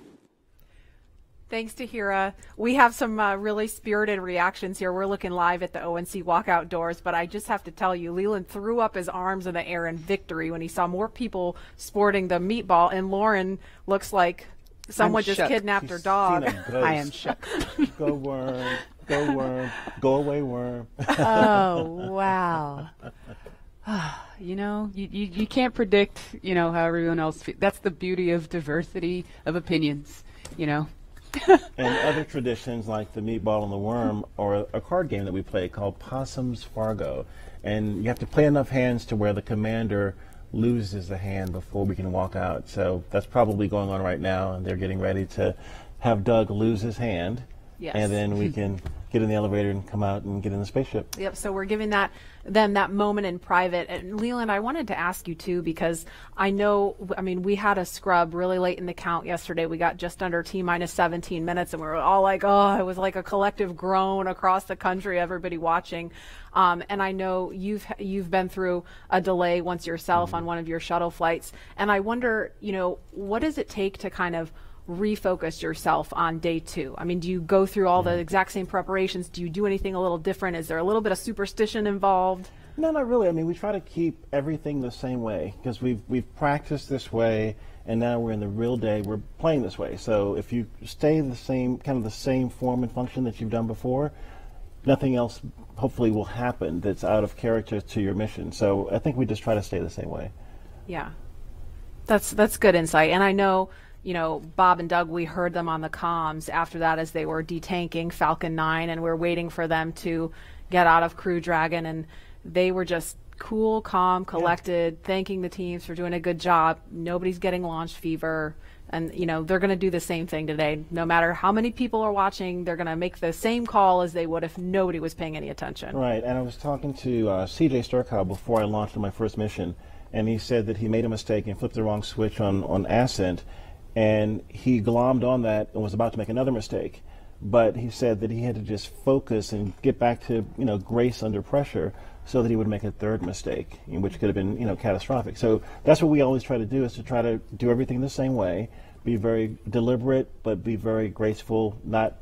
Thanks, Tahira. We have some really spirited reactions here. We're looking live at the ONC walkout doors, but I just have to tell you, Leland threw up his arms in the air in victory when he saw more people sporting the meatball, and Lauren looks like someone just kidnapped her dog. I am shook. Go worm, go away worm. Oh, wow. You know, you can't predict, you know, how everyone else feels. That's the beauty of diversity of opinions, you know. And other traditions like the meatball and the worm, or a card game that we play called Possum's Fargo. And you have to play enough hands to where the commander loses a hand before we can walk out. So that's probably going on right now, and they're getting ready to have Doug lose his hand. Yes. And then we can get in the elevator and come out and get in the spaceship. Yep, so we're giving them that moment in private. And Leland, I wanted to ask you too, because I know, I mean, we had a scrub really late in the count yesterday. We got just under T-minus 17 minutes, and we were all like, oh, it was like a collective groan across the country, everybody watching. And I know you've been through a delay once yourself on one of your shuttle flights. And I wonder, you know, what does it take to kind of refocus yourself on day 2? I mean, do you go through all the exact same preparations? Do you do anything a little different? Is there a little bit of superstition involved? No, not really. I mean, we try to keep everything the same way because we've practiced this way, and now we're in the real day. We're playing this way. So if you stay the same, kind of the same form and function that you've done before, nothing else hopefully will happen that's out of character to your mission. So I think we just try to stay the same way. Yeah, that's good insight. And I know, you know, Bob and Doug, we heard them on the comms after that as they were detanking Falcon 9, and we're waiting for them to get out of Crew Dragon, and they were just cool, calm, collected, thanking the teams for doing a good job. Nobody's getting launch fever, and, you know, they're going to do the same thing today. No matter how many people are watching, they're going to make the same call as they would if nobody was paying any attention. Right, and I was talking to CJ Sturkow before I launched on my first mission, and he said that he made a mistake and flipped the wrong switch on Ascent, and he glommed on that and was about to make another mistake. But he said that he had to just focus and get back to, you know, grace under pressure so that he would make a third mistake, which could have been, you know, catastrophic. So that's what we always try to do, is to try to do everything the same way, be very deliberate, but be very graceful, not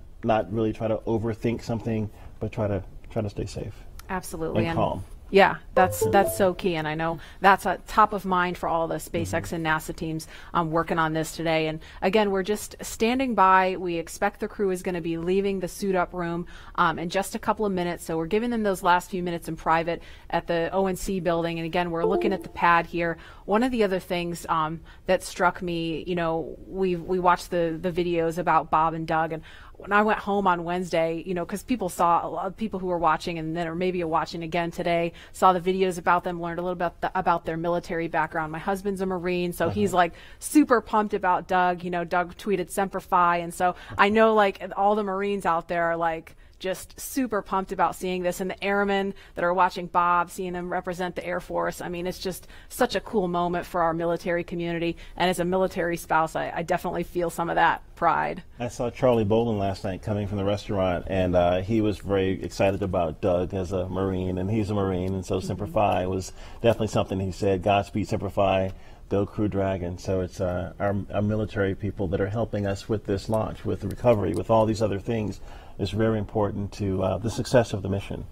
really try to overthink something, but try to stay safe. Absolutely. And calm. Yeah, that's so key, and I know that's top of mind for all the SpaceX and NASA teams working on this today. And again, we're just standing by. We expect the crew is going to be leaving the suit-up room in just a couple of minutes, so we're giving them those last few minutes in private at the ONC building. And again, we're looking at the pad here. One of the other things that struck me, you know, we watched the videos about Bob and Doug, and when I went home on Wednesday, you know, because people saw, a lot of people who were watching and then, or maybe are watching again today, saw the videos about them, learned a little bit about their military background. My husband's a Marine, so he's like super pumped about Doug. You know, Doug tweeted Semper Fi, and so I know like all the Marines out there are like just super pumped about seeing this, and the airmen that are watching Bob, seeing them represent the Air Force. I mean, it's just such a cool moment for our military community, and as a military spouse, I definitely feel some of that pride. I saw Charlie Bolden last night coming from the restaurant, and he was very excited about Doug as a Marine, and he's a Marine, and so Semper Fi was definitely something he said, Godspeed Semper Fi, go Crew Dragon. So it's our military people that are helping us with this launch, with the recovery, with all these other things, is very important to the success of the mission.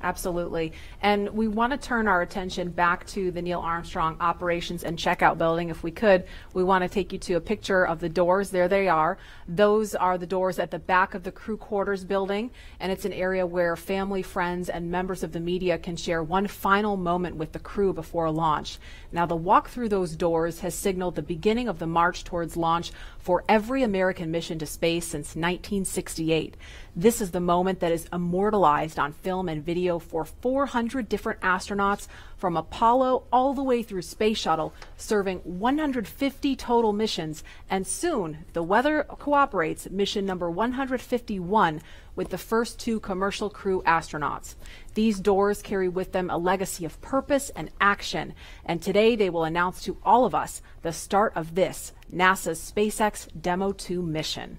Absolutely. And we want to turn our attention back to the Neil Armstrong Operations and Checkout Building. If we could, we want to take you to a picture of the doors. There they are. Those are the doors at the back of the crew quarters building, and it's an area where family, friends, and members of the media can share one final moment with the crew before launch. Now, the walk through those doors has signaled the beginning of the march towards launch for every American mission to space since 1968. This is the moment that is immortalized on film and video for 400 different astronauts from Apollo all the way through Space Shuttle, serving 150 total missions, and soon, the weather cooperates, mission number 151 with the first 2 commercial crew astronauts. These doors carry with them a legacy of purpose and action, and today they will announce to all of us the start of this, NASA's SpaceX Demo2 mission.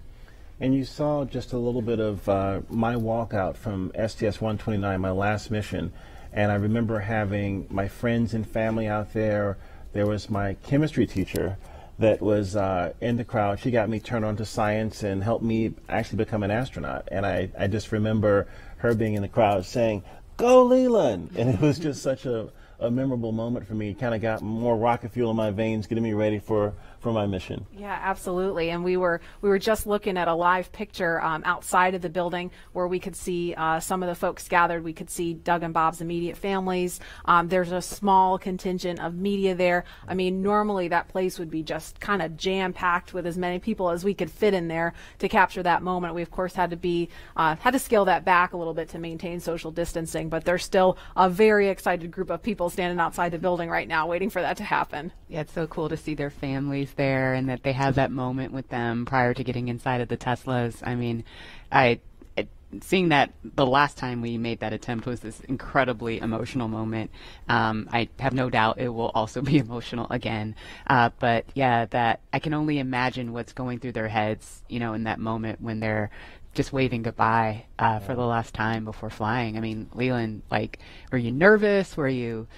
And you saw just a little bit of my walkout from STS-129, my last mission. And I remember having my friends and family out there. There was my chemistry teacher that was in the crowd. She got me turned on to science and helped me actually become an astronaut. And I just remember her being in the crowd saying, "Go Leland!" And it was just such a memorable moment for me. It kind of got more rocket fuel in my veins, getting me ready for my mission. Yeah, absolutely. And we were just looking at a live picture outside of the building where we could see some of the folks gathered. We could see Doug and Bob's immediate families. There's a small contingent of media there. I mean, normally that place would be just kind of jam-packed with as many people as we could fit in there to capture that moment. We of course had to scale that back a little bit to maintain social distancing, but there's still a very excited group of people standing outside the building right now waiting for that to happen. Yeah, it's so cool to see their families there and that they have that moment with them prior to getting inside of the Teslas. I mean, seeing that the last time we made that attempt was this incredibly emotional moment. I have no doubt it will also be emotional again. But yeah, that I can only imagine what's going through their heads, you know, in that moment when they're just waving goodbye for the last time before flying. I mean, Leland, like, were you nervous? Were you?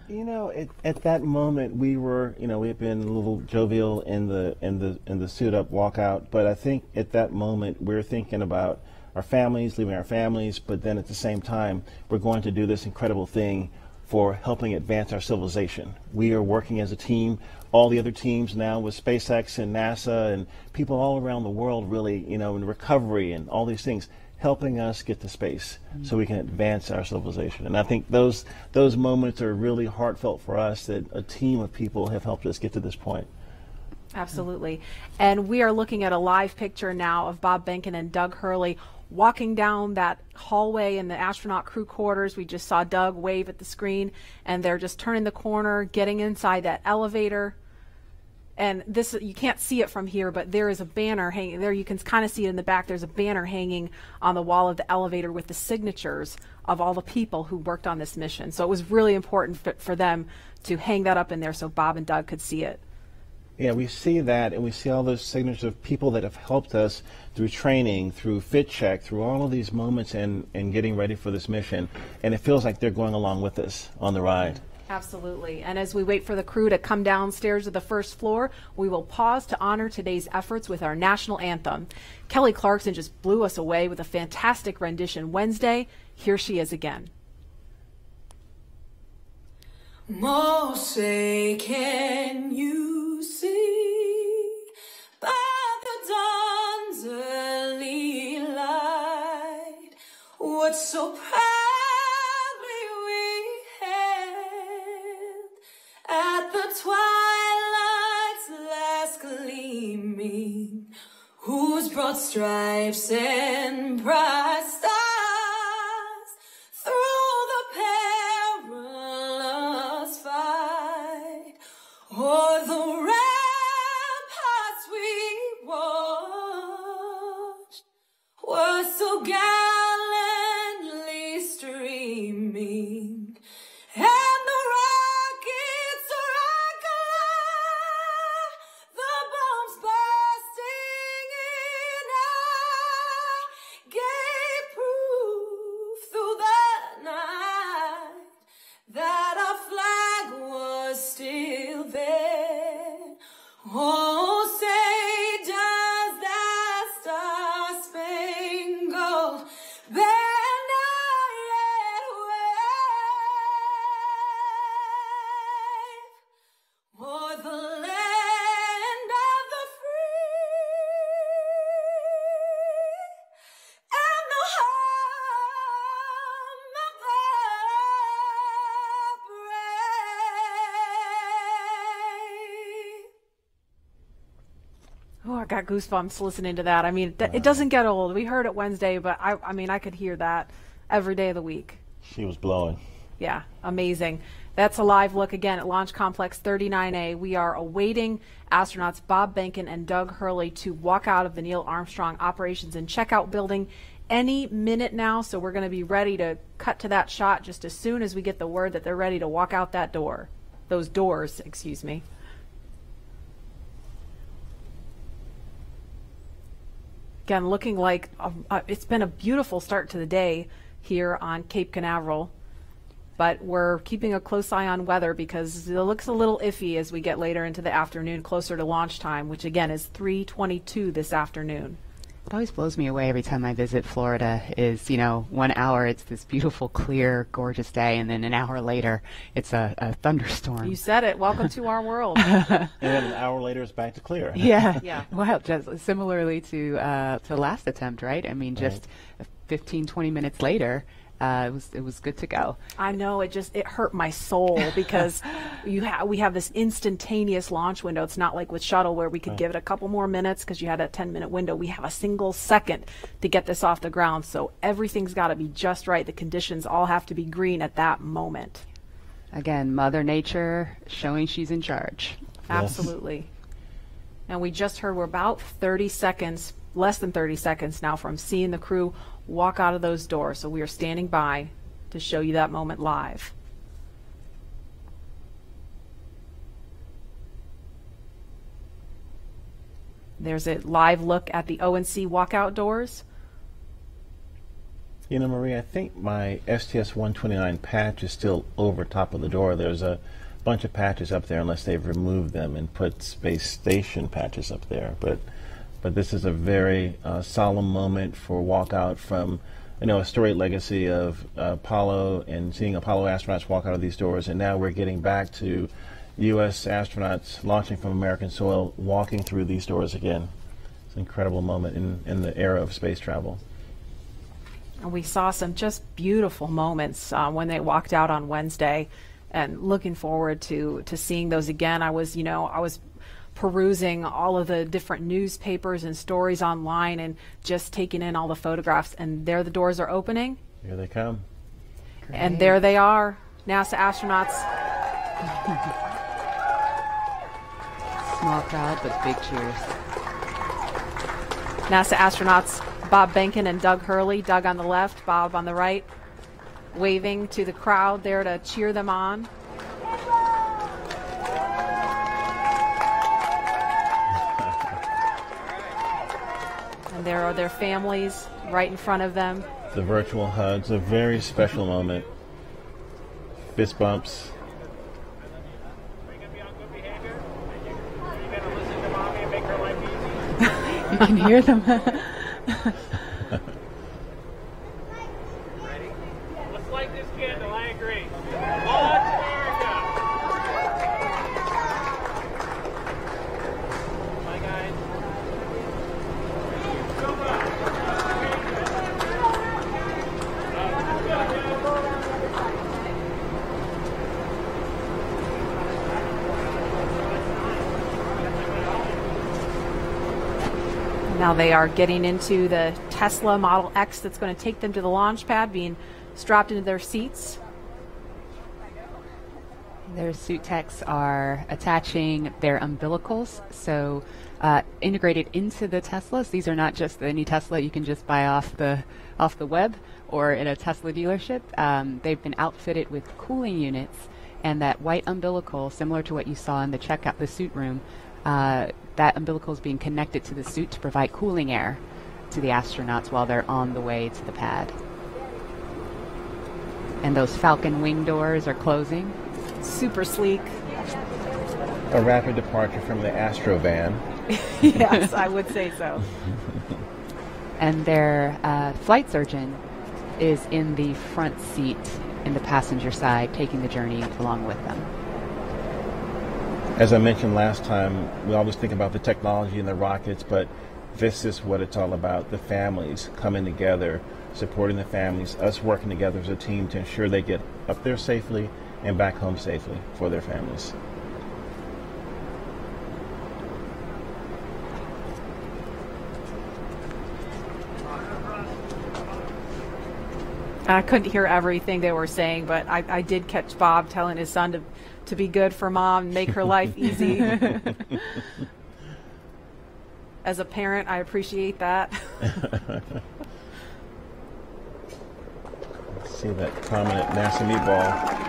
You know, at that moment we were, you know, we had been a little jovial in the suit up walkout, but I think at that moment we were thinking about our families, leaving our families, but then at the same time we're going to do this incredible thing for helping advance our civilization. We are working as a team, all the other teams now with SpaceX and NASA and people all around the world, really, you know, in recovery and all these things, helping us get to space so we can advance our civilization. And I think those moments are really heartfelt for us, that a team of people have helped us get to this point. Absolutely. And we are looking at a live picture now of Bob Behnken and Doug Hurley walking down that hallway in the astronaut crew quarters. We just saw Doug wave at the screen, and they're just turning the corner, getting inside that elevator. And this, you can't see it from here, but there is a banner hanging there. You can kind of see it in the back. There's a banner hanging on the wall of the elevator with the signatures of all the people who worked on this mission. So it was really important for them to hang that up in there so Bob and Doug could see it. Yeah, we see that, and we see all those signatures of people that have helped us through training, through fit check, through all of these moments and getting ready for this mission. And it feels like they're going along with us on the ride. Absolutely. And as we wait for the crew to come downstairs to the first floor, we will pause to honor today's efforts with our national anthem. Kelly Clarkson just blew us away with a fantastic rendition Wednesday. Here she is again. Moshe, can you see by the dawn's early light what so proudly we hailed at the twilight's last gleaming, whose broad stripes and bright stars through the perilous fight o'er the ramparts we watched were so gallantly Oh, I got goosebumps listening to that. I mean, it doesn't get old. We heard it Wednesday, but I mean, I could hear that every day of the week. She was blowing. Yeah, amazing. That's a live look again at Launch Complex 39A. We are awaiting astronauts Bob Behnken and Doug Hurley to walk out of the Neil Armstrong Operations and Checkout building any minute now. So we're going to be ready to cut to that shot just as soon as we get the word that they're ready to walk out that door. Those doors, excuse me. Again, looking like it's been a beautiful start to the day here on Cape Canaveral, but we're keeping a close eye on weather because it looks a little iffy as we get later into the afternoon, closer to launch time, which again is 3:22 this afternoon. It always blows me away every time I visit Florida is, you know, 1 hour it's this beautiful, clear, gorgeous day, and then an hour later it's a thunderstorm. You said it. Welcome to our world. And then an hour later it's back to clear. Yeah. Yeah. Well, just similarly to last attempt, right? I mean, just 15, 20 minutes later, it was good to go. I know, it hurt my soul because we have this instantaneous launch window. It's not like with shuttle where we could give it a couple more minutes because you had a 10-minute window. We have a single second to get this off the ground, so everything's got to be just right. The conditions all have to be green at that moment. Again, Mother Nature showing she's in charge. Absolutely. And we just heard we're about 30 seconds, less than 30 seconds now from seeing the crew walk out of those doors. So we are standing by to show you that moment live. There's a live look at the O&C walkout doors. You know, Marie, I think my STS-129 patch is still over top of the door. There's a bunch of patches up there unless they've removed them and put space station patches up there. But this is a very solemn moment for walkout from, you know, a storied legacy of Apollo and seeing Apollo astronauts walk out of these doors. And now we're getting back to U.S. astronauts launching from American soil, walking through these doors again. It's an incredible moment in the era of space travel. And we saw some just beautiful moments when they walked out on Wednesday, and looking forward to seeing those again. I was perusing all of the different newspapers and stories online and just taking in all the photographs, and there the doors are opening. Here they come. Great. And there they are, NASA astronauts. Small crowd, but big cheers. NASA astronauts Bob Behnken and Doug Hurley, Doug on the left, Bob on the right, waving to the crowd there to cheer them on. And there are their families right in front of them. The virtual hugs, a very special moment. Fist bumps. You can hear them. Let's light this candle, I agree. Launch America! Bye, guys. Now they are getting into the Tesla Model X that's going to take them to the launch pad, being strapped into their seats. Their suit techs are attaching their umbilicals, so integrated into the Teslas. These are not just any Tesla you can just buy off the web or in a Tesla dealership. They've been outfitted with cooling units, and that white umbilical, similar to what you saw in the suit room, that umbilical is being connected to the suit to provide cooling air to the astronauts while they're on the way to the pad. And those Falcon wing doors are closing. Super sleek. A rapid departure from the Astro van. Yes, I would say so. And their flight surgeon is in the front seat in the passenger side, taking the journey along with them. As I mentioned last time, we always think about the technology and the rockets, but this is what it's all about, the families coming together, supporting the families, us working together as a team to ensure they get up there safely and back home safely for their families. I couldn't hear everything they were saying, but I did catch Bob telling his son to be good for Mom and make her life easy. As a parent, I appreciate that. Let's see that prominent NASA meatball.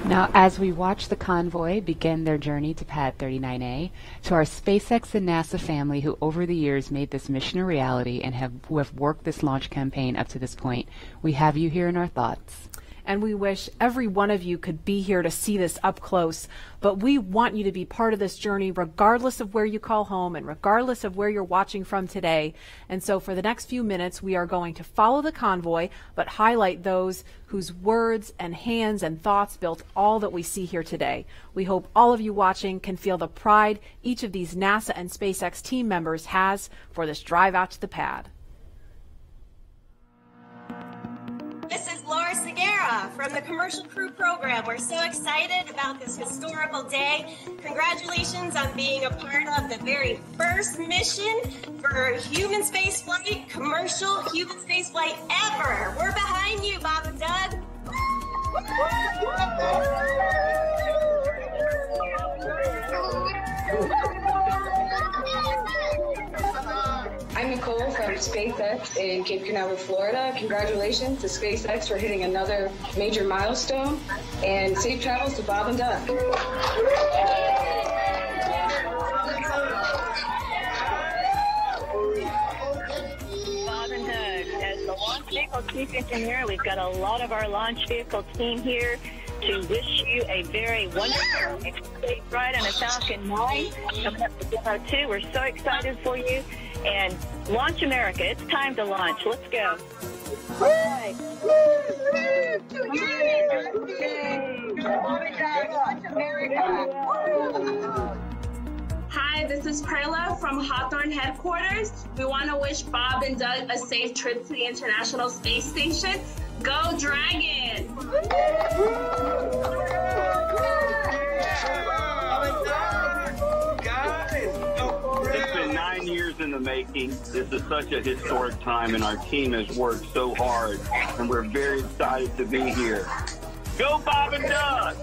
Now, as we watch the convoy begin their journey to Pad 39A, to our SpaceX and NASA family who over the years made this mission a reality and who have worked this launch campaign up to this point, we have you here in our thoughts. And we wish every one of you could be here to see this up close. But we want you to be part of this journey regardless of where you call home and regardless of where you're watching from today. And so for the next few minutes, we are going to follow the convoy, but highlight those whose words and hands and thoughts built all that we see here today. We hope all of you watching can feel the pride each of these NASA and SpaceX team members has for this drive out to the pad. This is Laura Segura from the Commercial Crew Program. We're so excited about this historical day. Congratulations on being a part of the very first mission for human spaceflight, commercial human spaceflight ever. We're behind you, Bob and Doug. I'm Nicole from SpaceX in Cape Canaveral, Florida. Congratulations to SpaceX for hitting another major milestone, and safe travels to Bob and Doug. Bob and Doug, as the launch vehicle chief engineer, we've got a lot of our launch vehicle team here to wish you a very wonderful safe ride on a Falcon 9 coming up to Demo2. We're so excited for you. And launch America. It's time to launch. Let's go. Hi. Hi, this is Perla from Hawthorne headquarters. We want to wish Bob and Doug a safe trip to the International Space Station. Go Dragon! It's been 9 years in the making. This is such a historic time, and our team has worked so hard, and we're very excited to be here. Go Bob and Doug!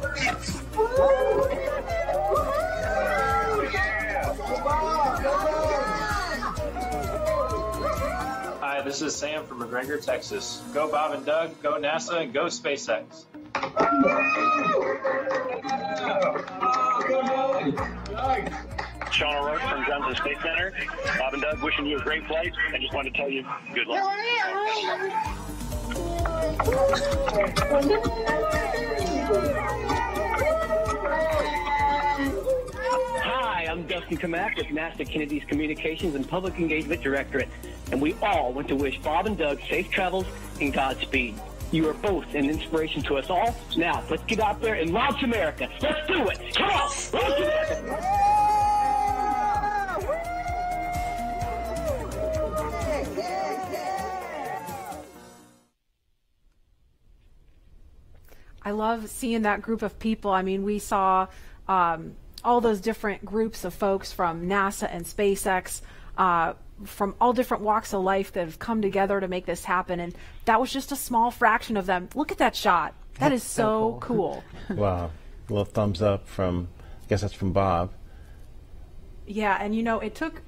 Hi, this is Sam from McGregor, Texas. Go Bob and Doug, go NASA, and go SpaceX. Sean O'Rourke from Johnson Space Center. Bob and Doug, wishing you a great flight. I just wanted to tell you good luck. Hi, I'm Dustin Kamak with NASA Kennedy's Communications and Public Engagement Directorate, and we all want to wish Bob and Doug safe travels and Godspeed. You are both an inspiration to us all. Now, let's get out there and launch America. Let's do it. Come on, launch America. I love seeing that group of people. I mean, we saw all those different groups of folks from NASA and SpaceX, from all different walks of life that have come together to make this happen. And that was just a small fraction of them. Look at that shot. That is so cool. Wow. A little thumbs up from, I guess that's from Bob. Yeah, and you know, it took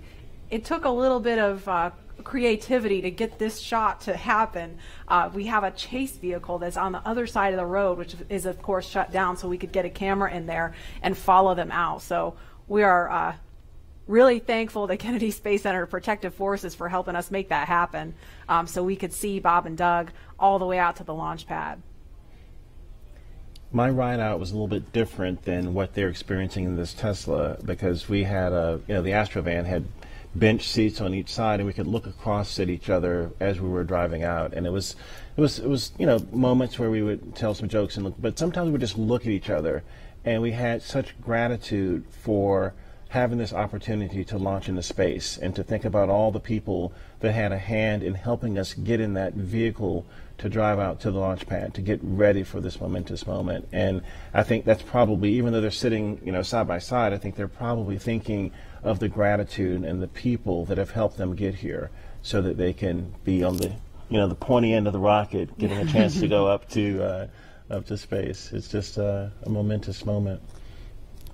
a little bit of creativity to get this shot to happen. We have a chase vehicle that's on the other side of the road, which is of course shut down, so we could get a camera in there and follow them out. So we are really thankful to Kennedy Space Center Protective Forces for helping us make that happen, so we could see Bob and Doug all the way out to the launch pad. My ride out was a little bit different than what they're experiencing in this Tesla, because we had the Astrovan had bench seats on each side, and we could look across at each other as we were driving out. And it was moments where we would tell some jokes and look, but sometimes we would just look at each other, and we had such gratitude for having this opportunity to launch into space and to think about all the people that had a hand in helping us get in that vehicle to drive out to the launch pad to get ready for this momentous moment. And I think that's probably, even though they're sitting, you know, side by side, I think they're probably thinking of the gratitude and the people that have helped them get here so that they can be on the, you know, the pointy end of the rocket, getting a chance to go up to space. It's just a momentous moment.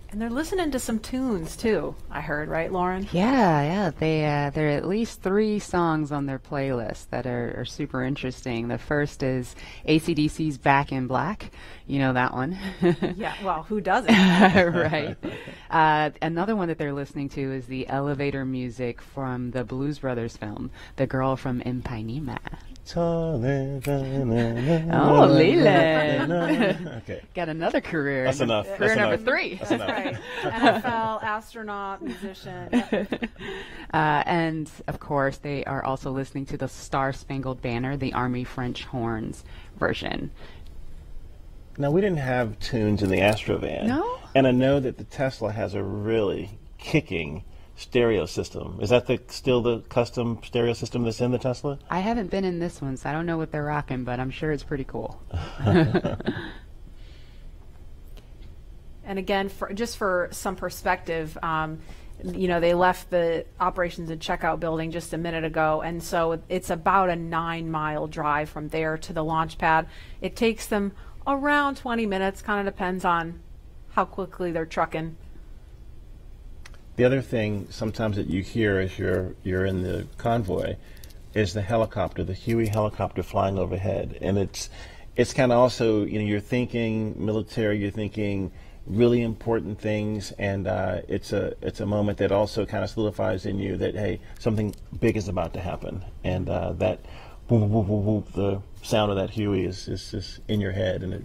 And they're listening to some tunes too, I heard, right, Lauren? Yeah. There are at least 3 songs on their playlist that are super interesting. The first is AC/DC's Back in Black. You know that one. Yeah, well, who doesn't? Right. Another one that they're listening to is the elevator music from the Blues Brothers film, The Girl from Ipanema. Oh, Leland. Okay. Got another career. That's enough. Career That's number enough. 3. That's right. NFL, astronaut, musician. And, of course, they are also listening to the Star Spangled Banner, the Army French Horns version. Now, we didn't have tunes in the Astrovan. No? And I know that the Tesla has a really kicking stereo system. Is that still the custom stereo system that's in the Tesla? I haven't been in this one, so I don't know what they're rocking, but I'm sure it's pretty cool. And again, just for some perspective, you know, they left the operations and checkout building just a minute ago, and so it's about a 9-mile drive from there to the launch pad. It takes them around 20 minutes, kind of depends on how quickly they're trucking. The other thing sometimes that you hear as you're in the convoy is the helicopter, the Huey helicopter flying overhead, and it's kind of also, you know, you're thinking military, you're thinking really important things, and it's a moment that also kind of solidifies in you that, hey, something big is about to happen, and that boom, boom, boom, boom, the sound of that Huey is just in your head, and it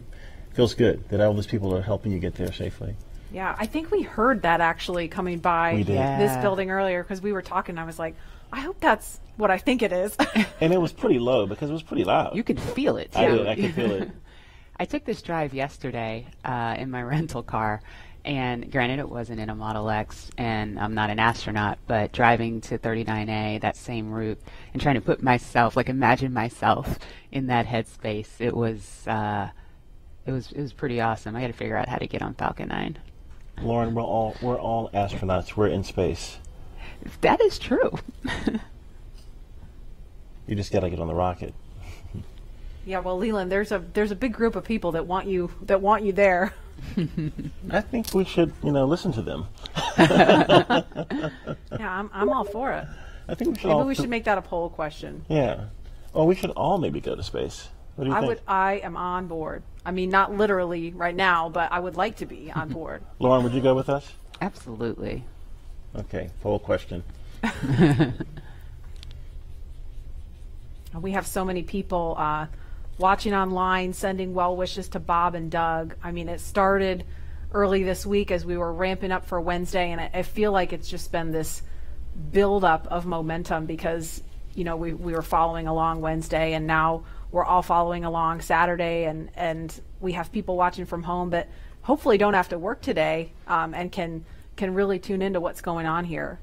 feels good that all these people are helping you get there safely. Yeah, I think we heard that actually coming by this building earlier because we were talking. I was like, I hope that's what I think it is. And it was pretty low because it was pretty loud. You could feel it, too. I could feel it. I took this drive yesterday in my rental car, and granted it wasn't in a Model X, and I'm not an astronaut, but driving to 39A, that same route, and trying to put myself, like imagine myself in that headspace, it was pretty awesome. I had to figure out how to get on Falcon 9. Lauren, we're all astronauts. We're in space. That is true. You just gotta get on the rocket. Yeah, well, Leland, there's a big group of people that want you there. I think we should, listen to them. Yeah, I'm all for it. I think we should. Maybe we should make that a poll question. Yeah. Well, we should all maybe go to space. What do you think? I am on board. I mean, not literally right now, but I would like to be on board. Lauren, would you go with us? Absolutely. Okay, poll question. We have so many people watching online, sending well wishes to Bob and Doug. I mean, it started early this week as we were ramping up for Wednesday, and I feel like it's just been this buildup of momentum because, we were following along Wednesday, and now we're all following along Saturday, and we have people watching from home that hopefully don't have to work today and can really tune into what's going on here.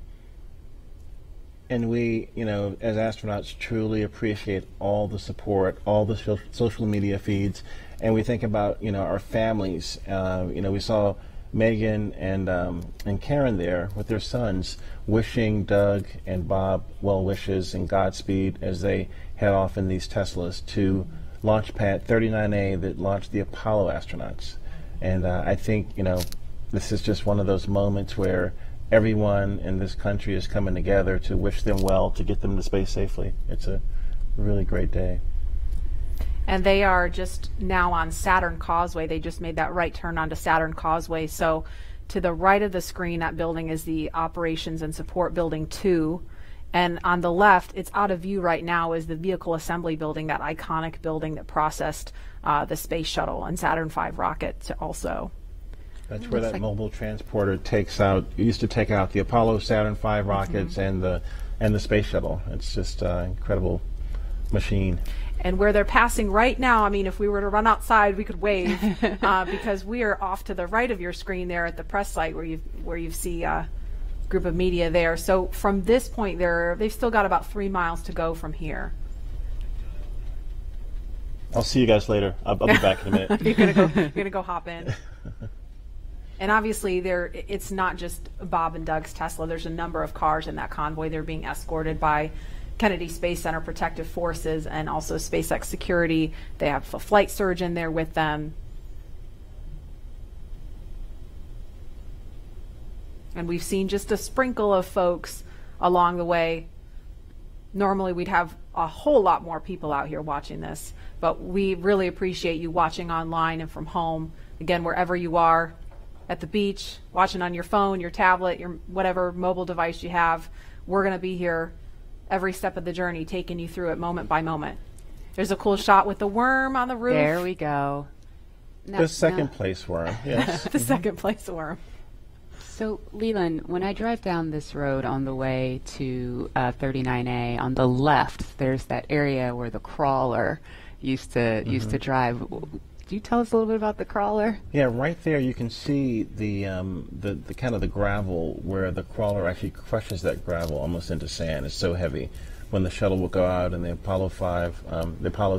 And we, as astronauts, truly appreciate all the support, all the social media feeds, and we think about, our families. We saw Megan and Karen there with their sons, wishing Doug and Bob well wishes and Godspeed as they head off in these Teslas to launch pad 39A that launched the Apollo astronauts. And I think, this is just one of those moments where everyone in this country is coming together to wish them well, to get them to space safely. It's a really great day. And they are just now on Saturn Causeway. They just made that right turn onto Saturn Causeway. So to the right of the screen, that building is the Operations and Support Building 2. And on the left, it's out of view right now, is the Vehicle Assembly Building, that iconic building that processed the Space Shuttle and Saturn V rocket also. That's where that mobile transporter takes out, used to take out the Apollo, Saturn V rockets and the Space Shuttle. It's just an incredible machine. And where they're passing right now, I mean, if we were to run outside, we could wave because we are off to the right of your screen there at the press site where you see group of media there. So from this point, they've still got about 3 miles to go from here. I'll see you guys later. I'll be back in a minute. You're gonna go hop in. And obviously, it's not just Bob and Doug's Tesla. There's a number of cars in that convoy. They're being escorted by Kennedy Space Center Protective Forces and also SpaceX security. They have a flight surgeon there with them. And we've seen just a sprinkle of folks along the way. Normally, we'd have a whole lot more people out here watching this, but we really appreciate you watching online and from home. Again, wherever you are, at the beach, watching on your phone, your tablet, your whatever mobile device you have, we're going to be here every step of the journey, taking you through it moment by moment. There's a cool shot with the worm on the roof. There we go. The second place worm, yes. The second place worm. So, Leland, when I drive down this road on the way to 39A, on the left, there's that area where the crawler used to drive. Do you tell us a little bit about the crawler? Yeah, right there you can see the kind of the gravel where the crawler actually crushes that gravel almost into sand. It's so heavy. When the shuttle will go out and the Apollo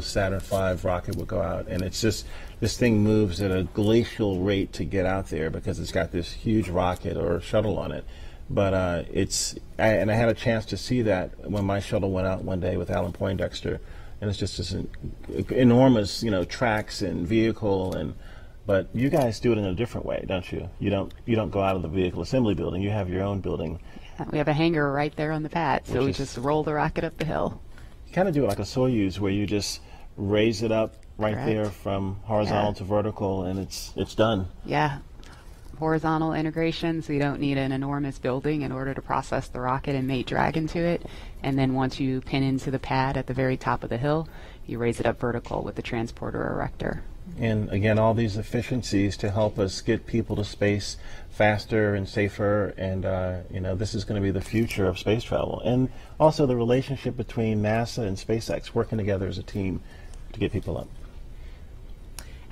Saturn V rocket will go out, and it's just, this thing moves at a glacial rate to get out there because it's got this huge rocket or shuttle on it. But I had a chance to see that when my shuttle went out one day with Alan Poindexter, and it's just this enormous, tracks and vehicle, but you guys do it in a different way, don't you? You don't go out of the vehicle assembly building. You have your own building. We have a hangar right there on the pad, so we just roll the rocket up the hill. You kind of do it like a Soyuz, where you just raise it up right there from horizontal to vertical, and it's done. Yeah. Horizontal integration, so you don't need an enormous building in order to process the rocket and mate drag into it. And then once you pin into the pad at the very top of the hill, you raise it up vertical with the transporter erector. And again, all these efficiencies to help us get people to space faster and safer, and this is going to be the future of space travel. And also the relationship between NASA and SpaceX working together as a team to get people up.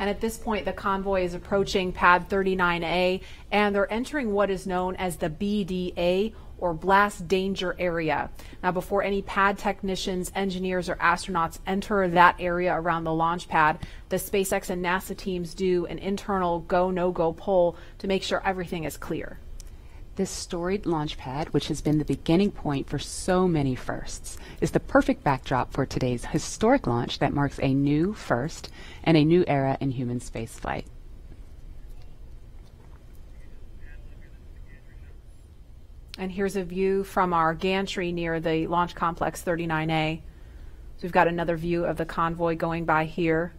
And at this point, the convoy is approaching pad 39A, and they're entering what is known as the BDA, or blast danger area. Now, before any pad technicians, engineers, or astronauts enter that area around the launch pad, the SpaceX and NASA teams do an internal go, no-go poll to make sure everything is clear. This storied launch pad, which has been the beginning point for so many firsts, is the perfect backdrop for today's historic launch that marks a new first and a new era in human spaceflight. And here's a view from our gantry near the Launch Complex 39A. So we've got another view of the convoy going by here.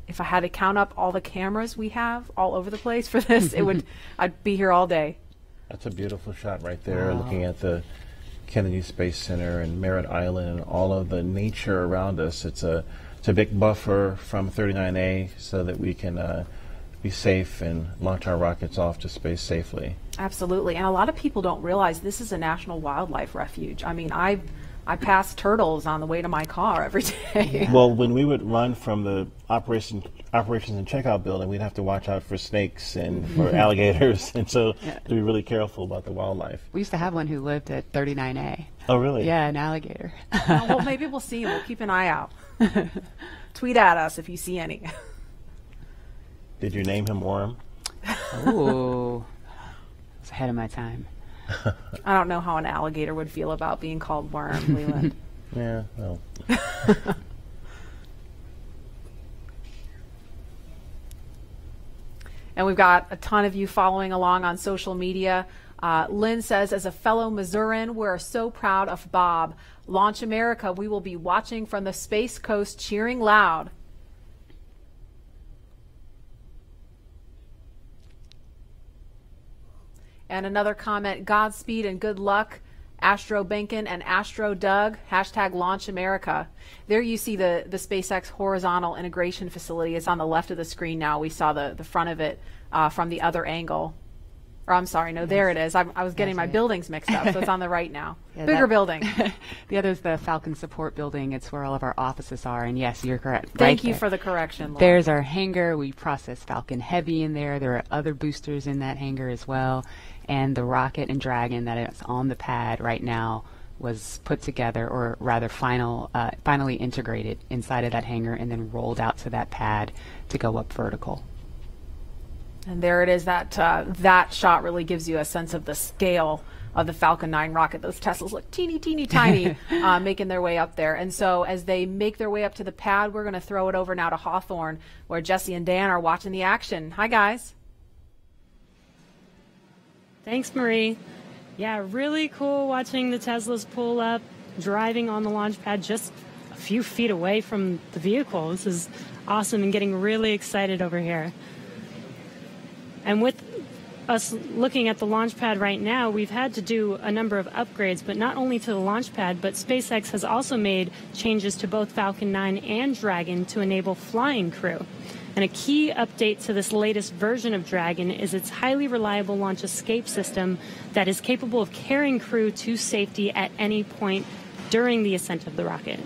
If I had to count up all the cameras we have all over the place for this, I'd be here all day. That's a beautiful shot right there, looking at the Kennedy Space Center and Merritt Island and all of the nature around us. It's a big buffer from 39A so that we can be safe and launch our rockets off to space safely. Absolutely. And a lot of people don't realize this is a national wildlife refuge. I mean, I pass turtles on the way to my car every day. Well, when we would run from the operations and checkout building, we'd have to watch out for snakes and for alligators, and so to be really careful about the wildlife. We used to have one who lived at 39A. Oh, really? Yeah, an alligator. Well, maybe we'll see him. We'll keep an eye out. Tweet at us if you see any. Did you name him Worm? Ooh, it's ahead of my time. I don't know how an alligator would feel about being called Worm, Leland. Yeah, well. And we've got a ton of you following along on social media. Lynn says, as a fellow Missourian, we're so proud of Bob. Launch America, we will be watching from the Space Coast, cheering loud. And another comment, Godspeed and good luck, Astro Behnken and Astro Doug, #Launch America. There you see the SpaceX horizontal integration facility. It's on the left of the screen now. We saw the front of it from the other angle. Or I'm sorry, no, there it is. I was getting my buildings mixed up, so it's on the right now. Yeah, Bigger building. The other is the Falcon support building. It's where all of our offices are, and yes, you're correct. Thank you for the correction, Laura. There's our hangar. We process Falcon Heavy in there. There are other boosters in that hangar as well. And the rocket and Dragon that is on the pad right now was put together, or rather finally integrated inside of that hangar and then rolled out to that pad to go up vertical. And there it is. That shot really gives you a sense of the scale of the Falcon 9 rocket. Those Teslas look teeny, teeny, tiny, making their way up there. And so as they make their way up to the pad, we're going to throw it over now to Hawthorne, where Jesse and Dan are watching the action. Hi, guys. Thanks, Marie. Yeah, really cool watching the Teslas pull up, driving on the launch pad just a few feet away from the vehicle. This is awesome and getting really excited over here. And with us looking at the launch pad right now, we've had to do a number of upgrades, but not only to the launch pad, but SpaceX has also made changes to both Falcon 9 and Dragon to enable flying crew. And a key update to this latest version of Dragon is its highly reliable launch escape system that is capable of carrying crew to safety at any point during the ascent of the rocket.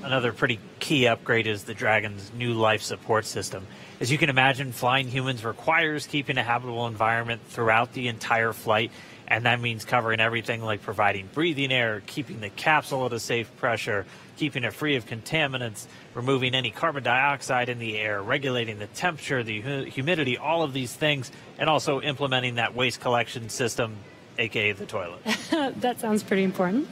Another pretty key upgrade is the Dragon's new life support system. As you can imagine, flying humans requires keeping a habitable environment throughout the entire flight, and that means covering everything like providing breathing air, keeping the capsule at a safe pressure, keeping it free of contaminants, removing any carbon dioxide in the air, regulating the temperature, the humidity, all of these things, and also implementing that waste collection system, aka the toilet. That sounds pretty important.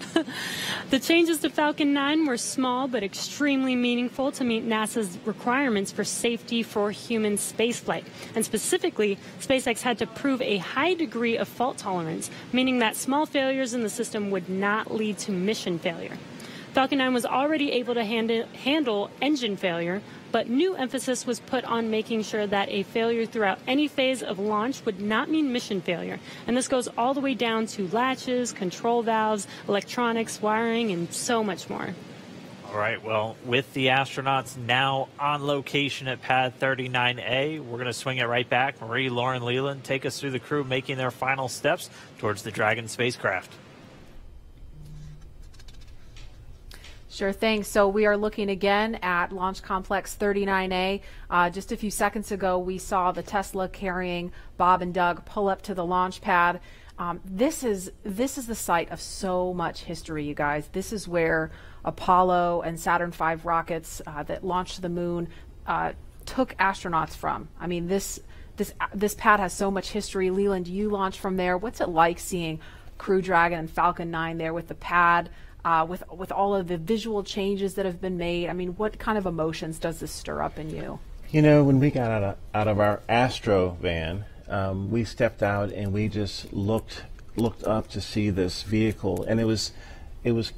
The changes to Falcon 9 were small but extremely meaningful to meet NASA's requirements for safety for human spaceflight. And specifically, SpaceX had to prove a high degree of fault tolerance, meaning that small failures in the system would not lead to mission failure. Falcon 9 was already able to handle engine failure, but new emphasis was put on making sure that a failure throughout any phase of launch would not mean mission failure. And this goes all the way down to latches, control valves, electronics, wiring, and so much more. All right, well, with the astronauts now on location at Pad 39A, we're going to swing it right back. Marie, Lauren, Leland, take us through the crew making their final steps towards the Dragon spacecraft. Sure thing. So we are looking again at Launch Complex 39A. Just a few seconds ago, we saw the Tesla carrying Bob and Doug pull up to the launch pad. This is the site of so much history, you guys. This is where Apollo and Saturn V rockets that launched to the moon took astronauts from. I mean, this pad has so much history. Leland, you launched from there. What's it like seeing Crew Dragon and Falcon 9 there with the pad? With all of the visual changes that have been made? I mean, what kind of emotions does this stir up in you? You know, when we got out of our Astro van, we stepped out and we just looked up to see this vehicle, and it was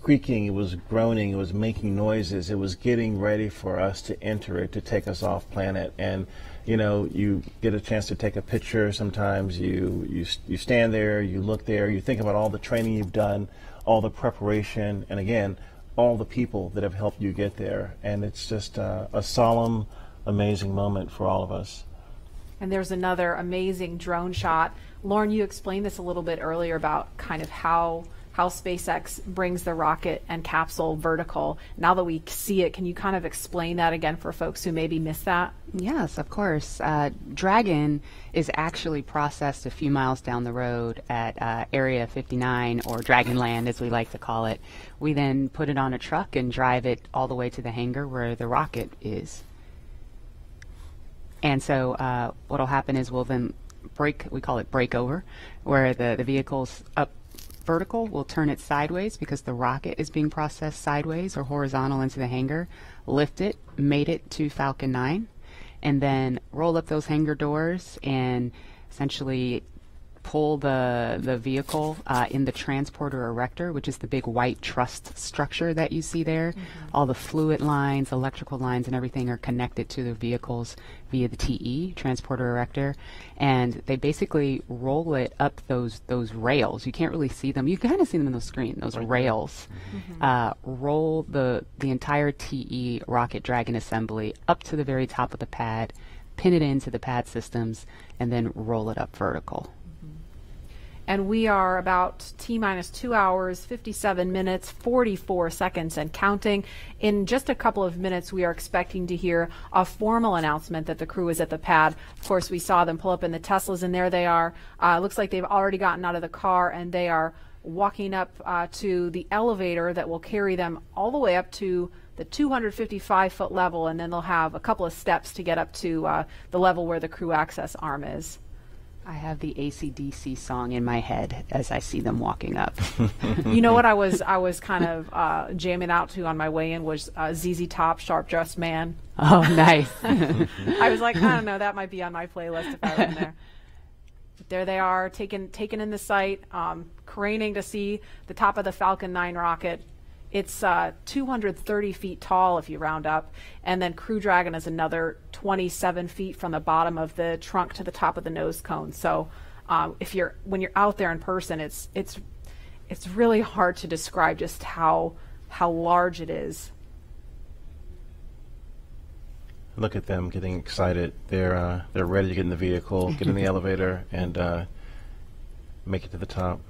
creaking, it was groaning, it was making noises, it was getting ready for us to enter it, to take us off planet. And you know, you get a chance to take a picture. Sometimes you stand there, you look there, you think about all the training you've done, all the preparation, and again, all the people that have helped you get there. And it's just a solemn, amazing moment for all of us. And there's another amazing drone shot. Lauren, you explained this a little bit earlier about kind of how SpaceX brings the rocket and capsule vertical. Now that we see it, can you kind of explain that again for folks who maybe missed that? Yes, of course. Dragon is actually processed a few miles down the road at Area 59, or Dragonland as we like to call it. We then put it on a truck and drive it all the way to the hangar where the rocket is. And so what will happen is we'll then we call it breakover, where the vehicle's up vertical, we'll turn it sideways because the rocket is being processed sideways or horizontal into the hangar, lift it, mate it to Falcon 9, and then roll up those hangar doors and essentially pull the vehicle in the transporter erector, which is the big white truss structure that you see there. All the fluid lines, electrical lines, and everything are connected to the vehicles via the TE, transporter erector, and they basically roll it up those rails. You can't really see them. You kind of see them in the screen, those rails. Roll the entire TE rocket Dragon assembly up to the very top of the pad, pin it into the pad systems, and then roll it up vertical. And we are about T-minus 2 hours, 57 minutes, 44 seconds and counting. In just a couple of minutes, we are expecting to hear a formal announcement that the crew is at the pad. Of course, we saw them pull up in the Teslas, and there they are. Looks like they've already gotten out of the car, and they are walking up to the elevator that will carry them all the way up to the 255-foot level, and then they'll have a couple of steps to get up to the level where the crew access arm is. I have the AC/DC song in my head as I see them walking up. You know what I was kind of jamming out to on my way in was ZZ Top, Sharp Dressed Man. Oh, nice. I was like, I don't know, that might be on my playlist if I were in there. There they are, taken in the sight, craning to see the top of the Falcon 9 rocket. It's 230 feet tall if you round up, and then Crew Dragon is another 27 feet from the bottom of the trunk to the top of the nose cone. So when you're out there in person, it's really hard to describe just how large it is. Look at them getting excited. They're ready to get in the vehicle, get in the elevator, and make it to the top.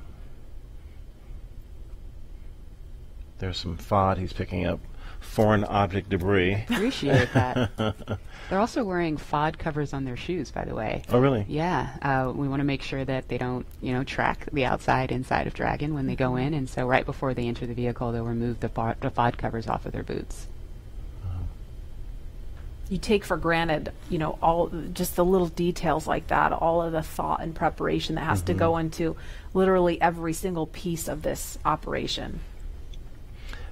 There's some FOD. He's picking up foreign object debris. Appreciate that. They're also wearing FOD covers on their shoes, by the way. Oh, really? Yeah. We want to make sure that they don't, track the inside of Dragon when they go in. And so right before they enter the vehicle, they'll remove the FOD covers off of their boots. You take for granted, all just the little details like that, all of the thought and preparation that has to go into literally every single piece of this operation.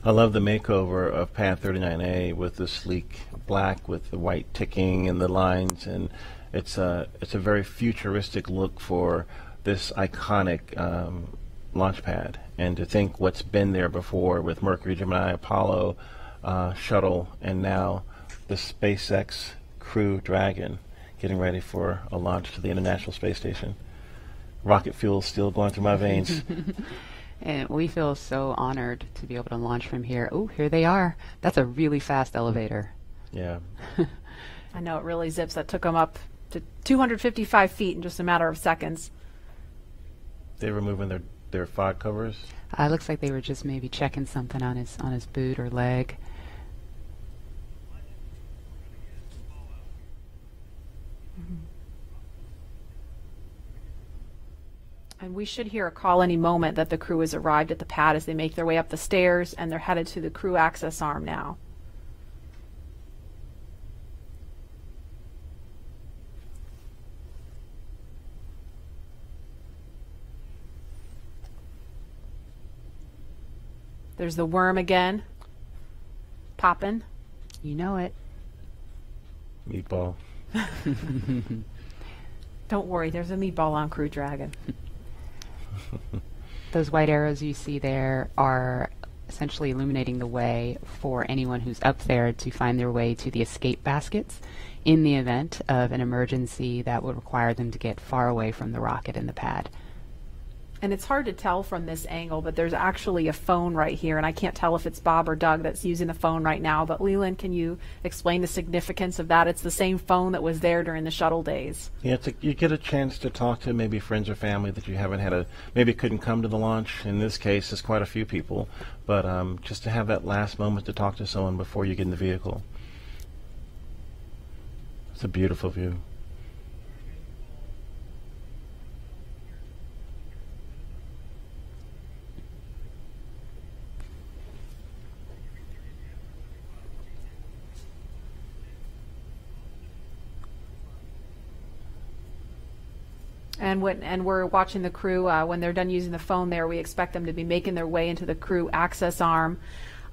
I love the makeover of Pad 39A with the sleek black with the white ticking and the lines, and it's a very futuristic look for this iconic launch pad. And to think what's been there before with Mercury, Gemini, Apollo, shuttle, and now the SpaceX Crew Dragon getting ready for a launch to the International Space Station. Rocket fuel still going through my veins. And we feel so honored to be able to launch from here. Oh, here they are. That's a really fast elevator. Yeah. I know, it really zips. That took them up to 255 feet in just a matter of seconds. They're removing their FOD covers? Looks like they were just maybe checking something on his boot or leg. And we should hear a call any moment that the crew has arrived at the pad as they make their way up the stairs, and they're headed to the crew access arm now. There's the worm again, popping. You know it. Meatball. Don't worry, there's a meatball on Crew Dragon. Those white arrows you see there are essentially illuminating the way for anyone who's up there to find their way to the escape baskets in the event of an emergency that would require them to get far away from the rocket and the pad. And it's hard to tell from this angle, but there's actually a phone right here, and I can't tell if it's Bob or Doug that's using the phone right now. But Leland, can you explain the significance of that? It's the same phone that was there during the shuttle days. Yeah, you get a chance to talk to maybe friends or family that you haven't had maybe couldn't come to the launch. In this case, it's quite a few people, but just to have that last moment to talk to someone before you get in the vehicle. It's a beautiful view. And we're watching the crew when they're done using the phone there. We expect them to be making their way into the crew access arm.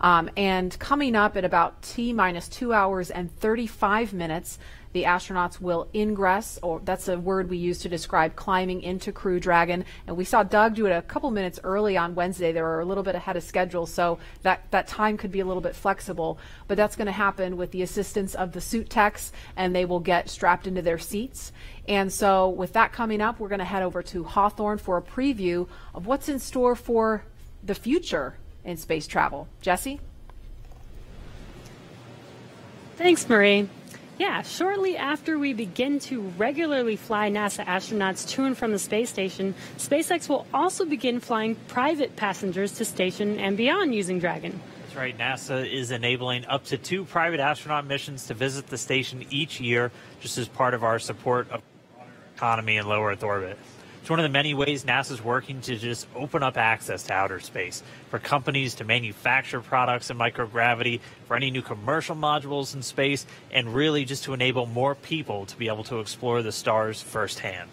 And coming up at about T-minus 2 hours and 35 minutes, the astronauts will ingress, or that's a word we use to describe climbing into Crew Dragon. And we saw Doug do it a couple minutes early on Wednesday. They were a little bit ahead of schedule, so that time could be a little bit flexible. But that's going to happen with the assistance of the suit techs, and they will get strapped into their seats. And so with that coming up, we're going to head over to Hawthorne for a preview of what's in store for the future in space travel. Jesse? Thanks, Marie. Yeah, shortly after we begin to regularly fly NASA astronauts to and from the space station, SpaceX will also begin flying private passengers to station and beyond using Dragon. That's right. NASA is enabling up to 2 private astronaut missions to visit the station each year, just as part of our support of the economy in low Earth orbit. It's one of the many ways NASA's working to just open up access to outer space for companies to manufacture products in microgravity, for any new commercial modules in space, and really just to enable more people to be able to explore the stars firsthand.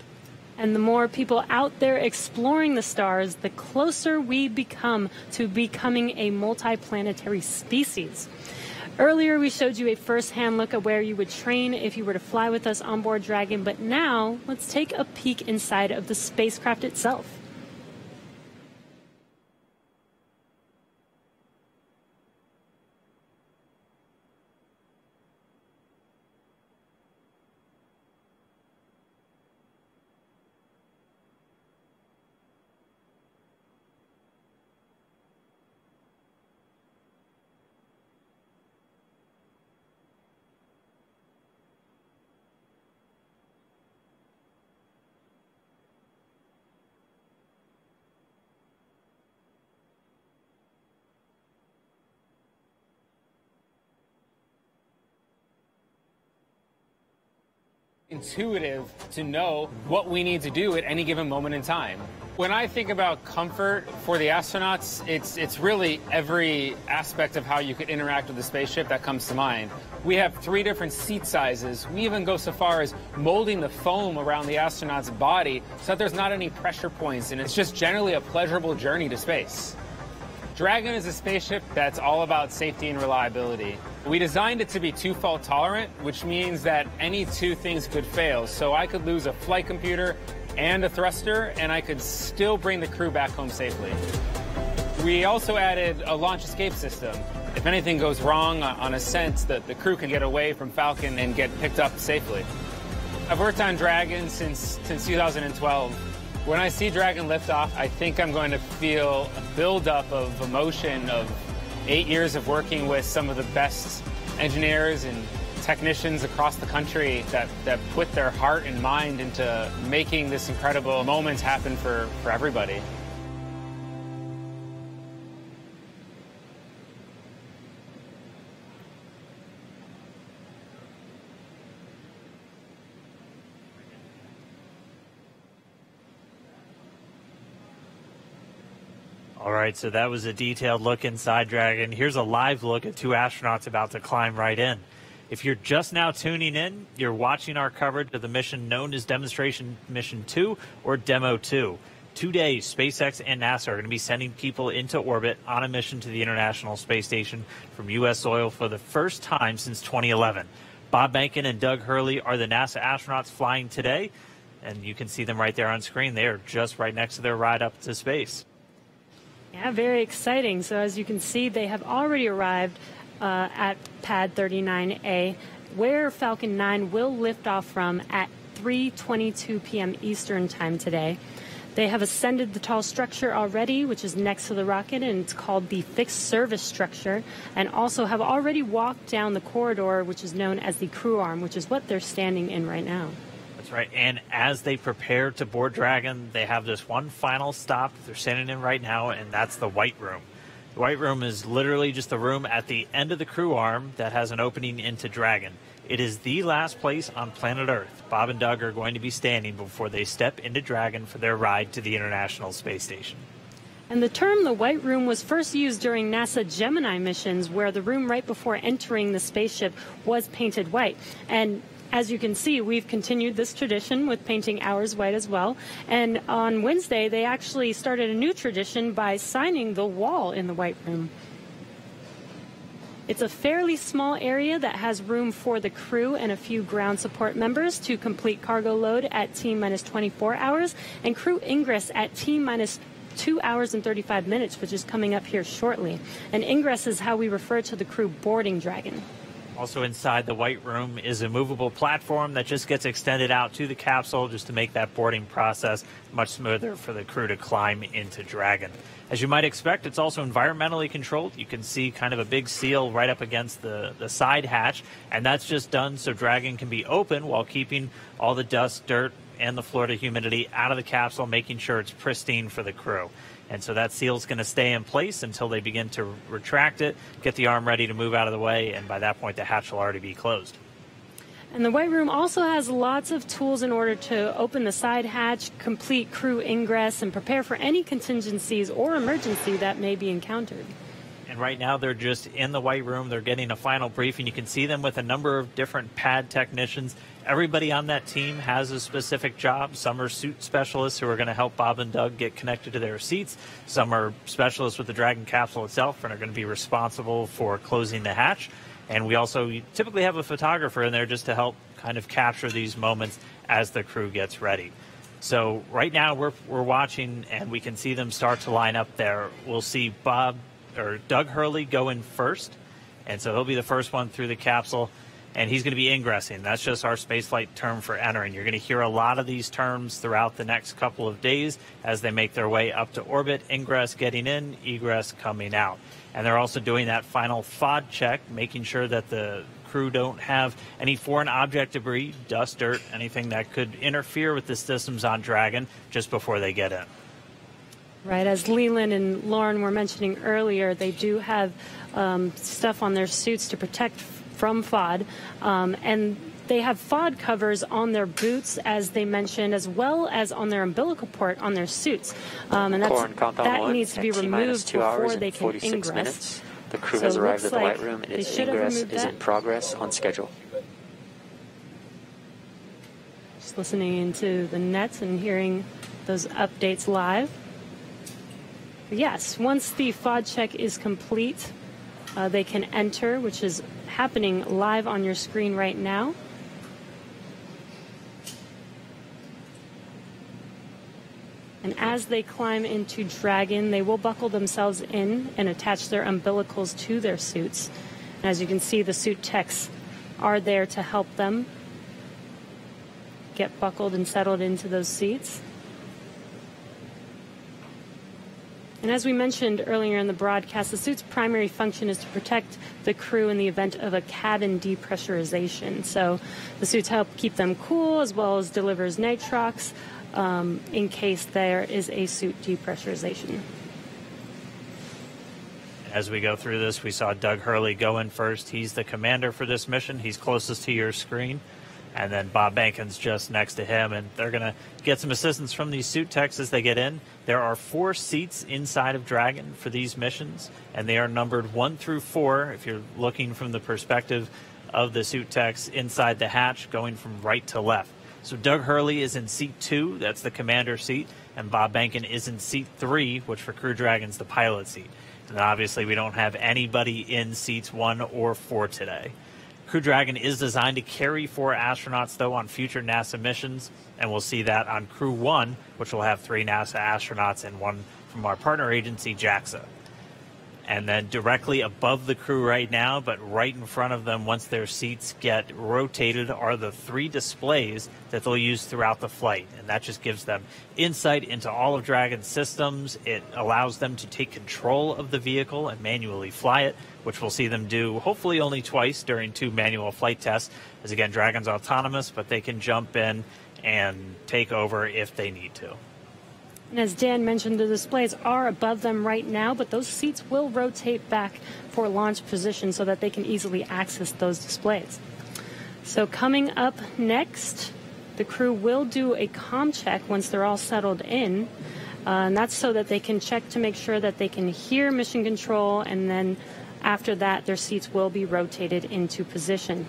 And the more people out there exploring the stars, the closer we become to becoming a multiplanetary species. Earlier, we showed you a first-hand look at where you would train if you were to fly with us on board Dragon, but now let's take a peek inside of the spacecraft itself. Intuitive to know what we need to do at any given moment in time. When I think about comfort for the astronauts, it's really every aspect of how you could interact with the spaceship that comes to mind. We have 3 different seat sizes. We even go so far as molding the foam around the astronaut's body so that there's not any pressure points, and it's just generally a pleasurable journey to space. Dragon is a spaceship that's all about safety and reliability. We designed it to be 2-fault tolerant, which means that any 2 things could fail. So I could lose a flight computer and a thruster, and I could still bring the crew back home safely. We also added a launch escape system. If anything goes wrong on ascent, the crew can get away from Falcon and get picked up safely. I've worked on Dragon since 2012. When I see Dragon lift off, I think I'm going to feel a buildup of emotion of 8 years of working with some of the best engineers and technicians across the country that put their heart and mind into making this incredible moment happen for everybody. All right, so that was a detailed look inside Dragon. Here's a live look at 2 astronauts about to climb right in. If you're just now tuning in, you're watching our coverage of the mission known as Demonstration Mission 2 or Demo2. 2 days, SpaceX and NASA are going to be sending people into orbit on a mission to the International Space Station from U.S. soil for the first time since 2011. Bob Behnken and Doug Hurley are the NASA astronauts flying today, and you can see them right there on screen. They are just right next to their ride up to space. Yeah, very exciting. So as you can see, they have already arrived at pad 39A, where Falcon 9 will lift off from at 3:22 p.m. Eastern time today. They have ascended the tall structure already, which is next to the rocket, and it's called the fixed service structure, and also have already walked down the corridor, which is known as the crew arm, which is what they're standing in right now. That's right. And as they prepare to board Dragon, they have this one final stop that they're standing in right now, and that's the White Room. The White Room is literally just the room at the end of the crew arm that has an opening into Dragon. It is the last place on planet Earth Bob and Doug are going to be standing before they step into Dragon for their ride to the International Space Station. And the term the White Room was first used during NASA Gemini missions, where the room right before entering the spaceship was painted white. And as you can see, we've continued this tradition with painting ours white as well. And on Wednesday, they actually started a new tradition by signing the wall in the White Room. It's a fairly small area that has room for the crew and a few ground support members to complete cargo load at T-minus 24 hours and crew ingress at T-minus 2 hours and 35 minutes, which is coming up here shortly. And ingress is how we refer to the crew boarding Dragon. Also inside the White Room is a movable platform that just gets extended out to the capsule just to make that boarding process much smoother for the crew to climb into Dragon. As you might expect, it's also environmentally controlled. You can see kind of a big seal right up against the side hatch, and that's just done so Dragon can be open while keeping all the dust, dirt, and the Florida humidity out of the capsule, making sure it's pristine for the crew. And so that seal's going to stay in place until they begin to retract it, get the arm ready to move out of the way, and by that point the hatch will already be closed. And the White Room also has lots of tools in order to open the side hatch, complete crew ingress, and prepare for any contingencies or emergency that may be encountered. And right now they're just in the White Room. They're getting a final briefing. You can see them with a number of different pad technicians. Everybody on that team has a specific job. Some are suit specialists who are going to help Bob and Doug get connected to their seats. Some are specialists with the Dragon capsule itself and are going to be responsible for closing the hatch. And we also typically have a photographer in there just to help kind of capture these moments as the crew gets ready. So right now we're watching, and we can see them start to line up there. We'll see Doug Hurley go in first, and so he'll be the first one through the capsule, and he's going to be ingressing. That's just our spaceflight term for entering. You're going to hear a lot of these terms throughout the next couple of days as they make their way up to orbit. Ingress getting in, egress coming out. And they're also doing that final FOD check, making sure that the crew don't have any foreign object debris, dust, dirt, anything that could interfere with the systems on Dragon just before they get in. Right, as Leland and Lauren were mentioning earlier, they do have stuff on their suits to protect from FOD, and they have FOD covers on their boots, as they mentioned, as well as on their umbilical port on their suits, and that needs to be removed before they can ingress. Minutes. The crew has arrived at the White Room, and its ingress is in progress on schedule. Just listening into the nets and hearing those updates live. Yes, once the FOD check is complete, they can enter, which is happening live on your screen right now. And as they climb into Dragon, they will buckle themselves in and attach their umbilicals to their suits. And as you can see, the suit techs are there to help them get buckled and settled into those seats. And as we mentioned earlier in the broadcast, the suit's primary function is to protect the crew in the event of a cabin depressurization. So the suits help keep them cool, as well as delivers nitrox in case there is a suit depressurization. As we go through this, we saw Doug Hurley go in first. He's the commander for this mission. He's closest to your screen. And then Bob Behnken's just next to him, and they're going to get some assistance from these suit techs as they get in. There are 4 seats inside of Dragon for these missions, and they are numbered 1 through 4 if you're looking from the perspective of the suit techs inside the hatch, going from right to left. So Doug Hurley is in seat 2, that's the commander seat, and Bob Behnken is in seat 3, which for Crew Dragon's the pilot seat. And obviously we don't have anybody in seats 1 or 4 today. Crew Dragon is designed to carry 4 astronauts, though, on future NASA missions, and we'll see that on Crew 1, which will have 3 NASA astronauts and 1 from our partner agency, JAXA. And then directly above the crew right now, but right in front of them, once their seats get rotated, are the 3 displays that they'll use throughout the flight. And that just gives them insight into all of Dragon's systems. It allows them to take control of the vehicle and manually fly it, which we'll see them do hopefully only twice during 2 manual flight tests. As again, Dragon's autonomous, but they can jump in and take over if they need to. And as Dan mentioned, the displays are above them right now, but those seats will rotate back for launch position so that they can easily access those displays. So coming up next, the crew will do a comm check once they're all settled in. And that's so that they can check to make sure that they can hear mission control, and then after that, their seats will be rotated into position.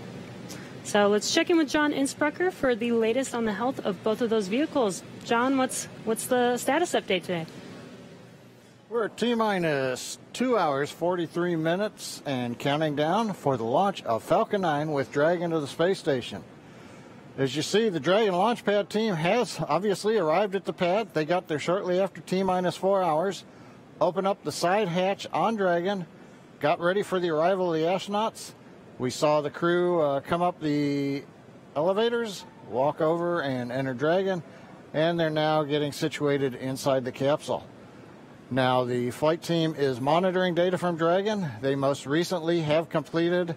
So let's check in with John Innsbrucker for the latest on the health of both of those vehicles. John, what's the status update today? We're at T-minus 2 hours, 43 minutes, and counting down for the launch of Falcon 9 with Dragon to the space station. As you see, the Dragon launch pad team has obviously arrived at the pad. They got there shortly after T-minus 4 hours, opened up the side hatch on Dragon, got ready for the arrival of the astronauts. We saw the crew come up the elevators, walk over and enter Dragon, and they're now getting situated inside the capsule. Now the flight team is monitoring data from Dragon. They most recently have completed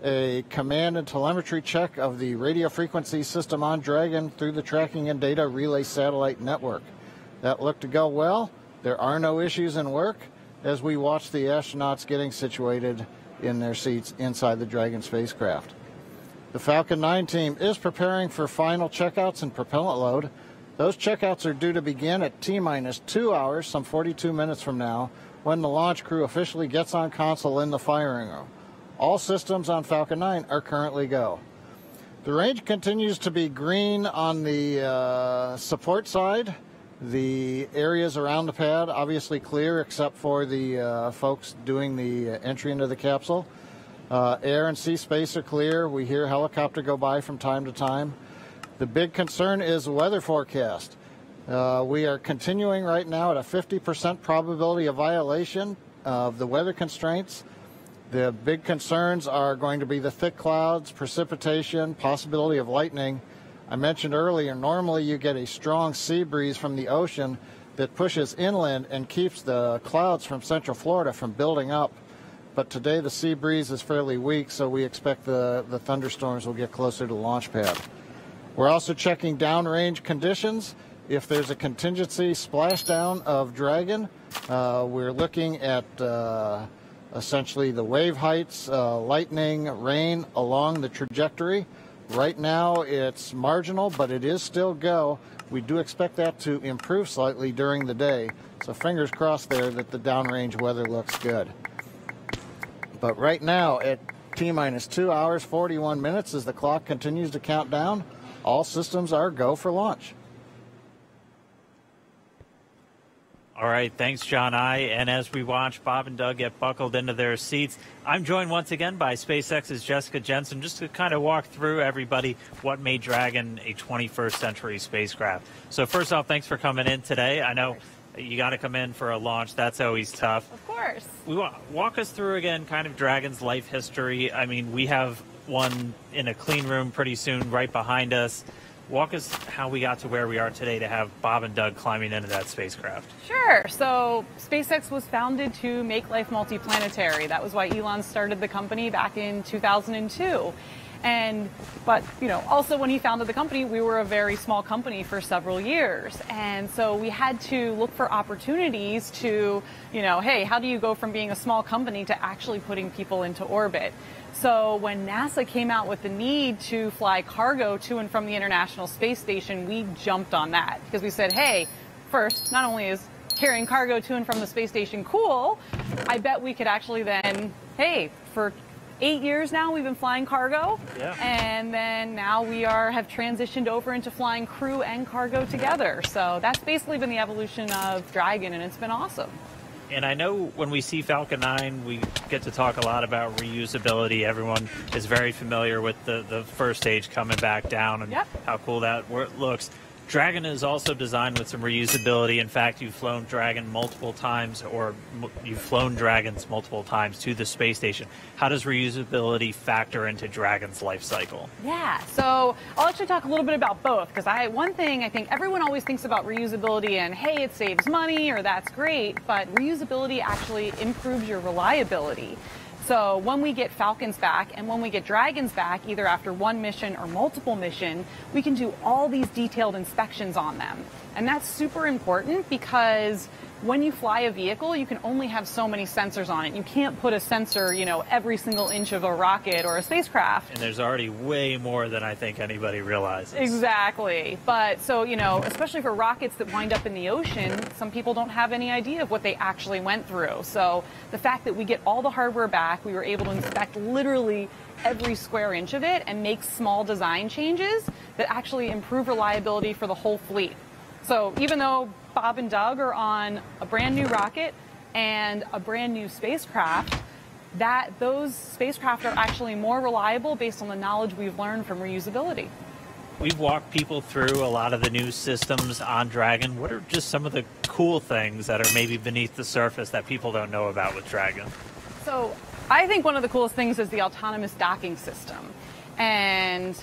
a command and telemetry check of the radio frequency system on Dragon through the Tracking and Data Relay Satellite Network. That looked to go well. There are no issues in work as we watch the astronauts getting situated in their seats inside the Dragon spacecraft. The Falcon 9 team is preparing for final checkouts and propellant load. Those checkouts are due to begin at T-minus 2 hours, some 42 minutes from now, when the launch crew officially gets on console in the firing room. All systems on Falcon 9 are currently go. The range continues to be green on the support side. The areas around the pad obviously clear except for the folks doing the entry into the capsule. Air and sea space are clear. We hear helicopter go by from time to time. The big concern is the weather forecast. We are continuing right now at a 50% probability of violation of the weather constraints. The big concerns are going to be the thick clouds, precipitation, possibility of lightning. I mentioned earlier, normally you get a strong sea breeze from the ocean that pushes inland and keeps the clouds from Central Florida from building up. But today the sea breeze is fairly weak, so we expect the thunderstorms will get closer to the launch pad. We're also checking downrange conditions. If there's a contingency splashdown of Dragon, we're looking at essentially the wave heights, lightning, rain along the trajectory. Right now it's marginal, but it is still go. We do expect that to improve slightly during the day. So fingers crossed there that the downrange weather looks good. But right now at T-minus 2 hours, 41 minutes as the clock continues to count down, all systems are go for launch. All right, thanks, John I. And as we watch Bob and Doug get buckled into their seats, I'm joined once again by SpaceX's Jessica Jensen, just to kind of walk through everybody what made Dragon a 21st century spacecraft. So first off, thanks for coming in today. I know you got to come in for a launch. That's always tough. Of course. Walk us through again kind of Dragon's life history. I mean, we have one in a clean room pretty soon right behind us. Walk us how we got to where we are today to have Bob and Doug climbing into that spacecraft. Sure. So SpaceX was founded to make life multiplanetary. That was why Elon started the company back in 2002. But also when he founded the company, we were a very small company for several years. And so we had to look for opportunities to, hey, how do you go from being a small company to actually putting people into orbit? So when NASA came out with the need to fly cargo to and from the International Space Station, we jumped on that because we said, hey, first, not only is carrying cargo to and from the space station cool, I bet we could actually then, hey, for 8 years now we've been flying cargo, and then now we have transitioned over into flying crew and cargo together. So that's basically been the evolution of Dragon, and it's been awesome. And I know when we see Falcon 9, we get to talk a lot about reusability. Everyone is very familiar with the first stage coming back down and how cool that looks. Dragon is also designed with some reusability. In fact, you've flown Dragon multiple times, or you've flown Dragons multiple times to the space station. How does reusability factor into Dragon's life cycle? Yeah, so I'll actually talk a little bit about both, because one thing I think everyone always thinks about reusability and, hey, it saves money, or that's great, but reusability actually improves your reliability. So when we get Falcons back and when we get Dragons back, either after one mission or multiple mission, we can do all these detailed inspections on them. And that's super important because when you fly a vehicle, you can only have so many sensors on it. You can't put a sensor, every single inch of a rocket or a spacecraft. And there's already way more than I think anybody realizes. Exactly. But so, especially for rockets that wind up in the ocean, some people don't have any idea of what they actually went through. So the fact that we get all the hardware back, we were able to inspect literally every square inch of it and make small design changes that actually improve reliability for the whole fleet. So even though Bob and Doug are on a brand new rocket and a brand new spacecraft, those spacecraft are actually more reliable based on the knowledge we've learned from reusability. We've walked people through a lot of the new systems on Dragon. What are just some of the cool things that are maybe beneath the surface that people don't know about with Dragon? So I think one of the coolest things is the autonomous docking system. And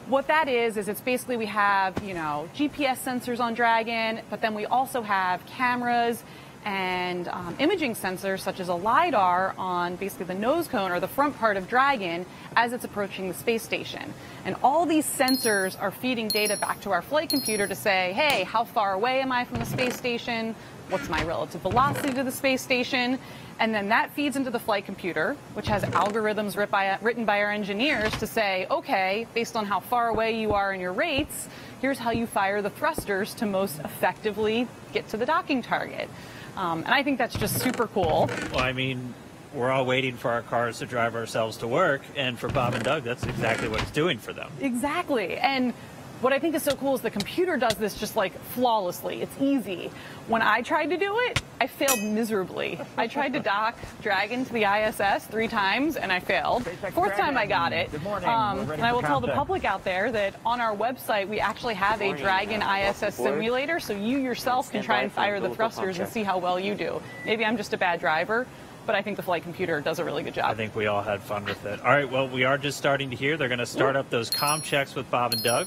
what that is it's basically we have, GPS sensors on Dragon, but then we also have cameras and imaging sensors such as a LiDAR on basically the nose cone or the front part of Dragon as it's approaching the space station. And all these sensors are feeding data back to our flight computer to say, hey, how far away am I from the space station? What's my relative velocity to the space station? And then that feeds into the flight computer, which has algorithms written by our engineers to say, okay, based on how far away you are in your rates, here's how you fire the thrusters to most effectively get to the docking target. And I think that's just super cool. Well, I mean, we're all waiting for our cars to drive ourselves to work, and for Bob and Doug, that's exactly what it's doing for them. Exactly. And what I think is so cool is the computer does this just like flawlessly. It's easy. When I tried to do it, I failed miserably. I tried to dock Dragon to the ISS 3 times and I failed. Fourth time I got it. Good morning. And I will tell the public out there that on our website we actually have a Dragon ISS simulator, so you yourself can try and fire the thrusters and see how well you do. Maybe I'm just a bad driver, but I think the flight computer does a really good job. I think we all had fun with it. All right, well, we are just starting to hear. They're going to start up those comm checks with Bob and Doug.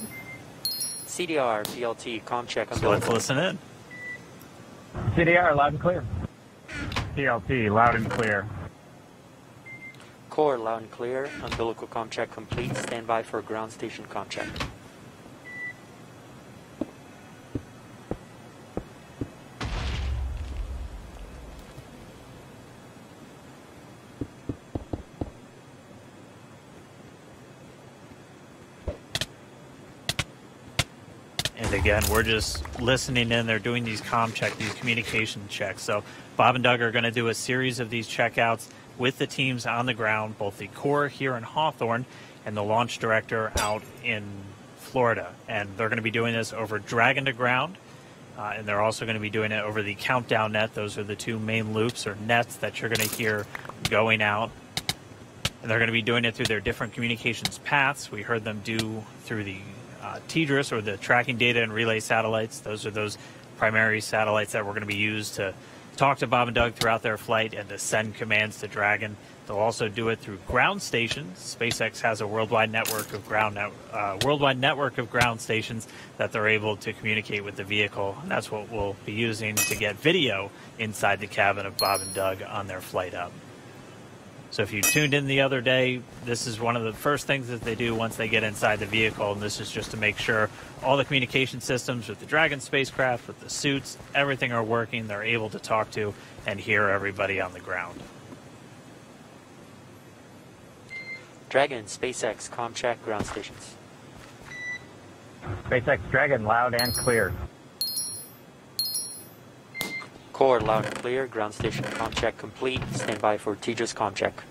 CDR, PLT, comm check. So let's listen in. CDR, loud and clear. PLT, loud and clear. Core, loud and clear. Umbilical comm check complete. Stand by for ground station comm check. And again, we're just listening in. They're doing these comm checks, these communication checks. So Bob and Doug are going to do a series of these checkouts with the teams on the ground, both the Corps here in Hawthorne and the launch director out in Florida. And they're going to be doing this over Dragon to ground. And they're also going to be doing it over the countdown net. Those are the 2 main loops or nets that you're going to hear going out. And they're going to be doing it through their different communications paths. We heard them do through the TDRS, or the tracking data and relay satellites. Those are those primary satellites that were going to be used to talk to Bob and Doug throughout their flight and to send commands to Dragon. They'll also do it through ground stations. SpaceX has a worldwide network of ground stations that they're able to communicate with the vehicle. And that's what we'll be using to get video inside the cabin of Bob and Doug on their flight up. So if you tuned in the other day, this is one of the first things that they do once they get inside the vehicle, and this is just to make sure all the communication systems with the Dragon spacecraft, with the suits, everything are working. They're able to talk to and hear everybody on the ground. Dragon, SpaceX, comm check, ground stations. SpaceX Dragon, loud and clear. Core, loud and clear. Ground station comm check complete. Stand by for TDRS comm check.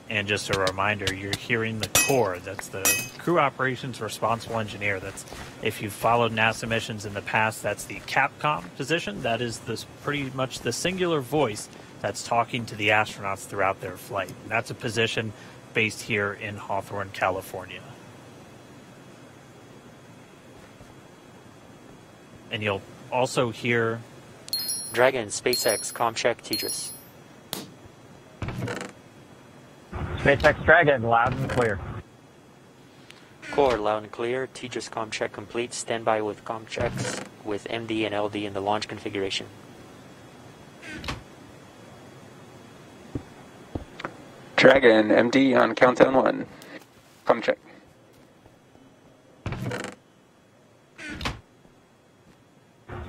And just a reminder, you're hearing the Core. That's the Crew Operations Responsible Engineer. That's, if you've followed NASA missions in the past, that's the CAPCOM position. That is pretty much the singular voice that's talking to the astronauts throughout their flight. And that's a position based here in Hawthorne, California. And you'll also hear Dragon, SpaceX, comm check, TDRS. SpaceX Dragon, loud and clear. Core, loud and clear. TDRS comm check complete. Stand by with comm checks with MD and LD in the launch configuration. Dragon, MD on countdown 1. Comm check.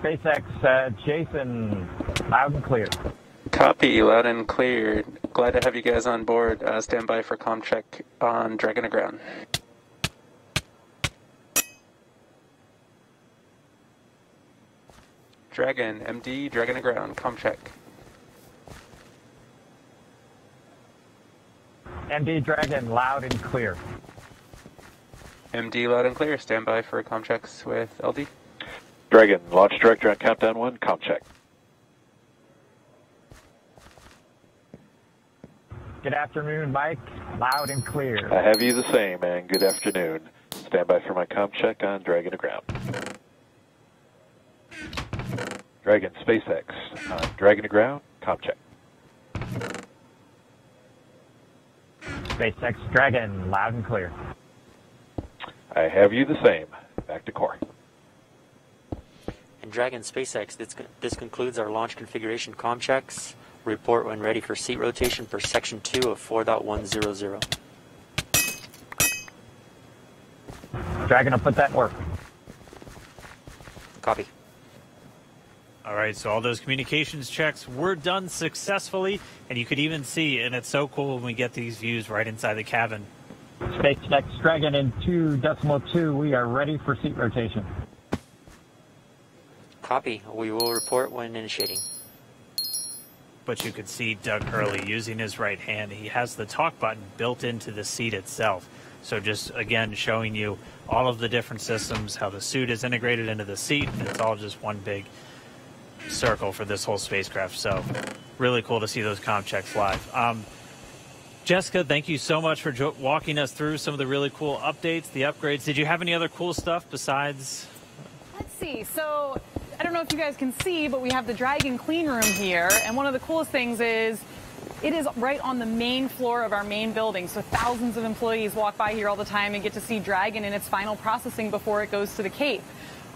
SpaceX Jason, loud and clear. Copy, loud and clear. Glad to have you guys on board. Stand by for comm check on Dragon to ground. Dragon, MD, Dragon to ground. Comm check. MD Dragon, loud and clear. MD, loud and clear. Stand by for comm checks with LD. Dragon, launch director on countdown 1. Comm check. Good afternoon, Mike. Loud and clear. I have you the same, and good afternoon. Stand by for my comm check on Dragon to ground. Dragon, SpaceX. On Dragon to ground, comm check. SpaceX Dragon, loud and clear. I have you the same. Back to core. And Dragon SpaceX, this concludes our launch configuration comm checks. Report when ready for seat rotation for Section 2 of 4.100. Dragon will put that in work. Copy. All right, so all those communications checks were done successfully, and you could even see, and it's so cool when we get these views right inside the cabin. SpaceX Dragon in 2.2, we are ready for seat rotation. Copy. We will report when initiating. But you could see Doug Hurley using his right hand. He has the talk button built into the seat itself. So just, again, showing you all of the different systems, how the suit is integrated into the seat, and it's all just one big circle for this whole spacecraft. So really cool to see those comm checks live. Jessica, thank you so much for walking us through some of the really cool updates, the upgrades. Did you have any other cool stuff besides? Let's see. So I don't know if you guys can see, but we have the Dragon clean room here. And one of the coolest things is it is right on the main floor of our main building. So thousands of employees walk by here all the time and get to see Dragon in its final processing before it goes to the Cape.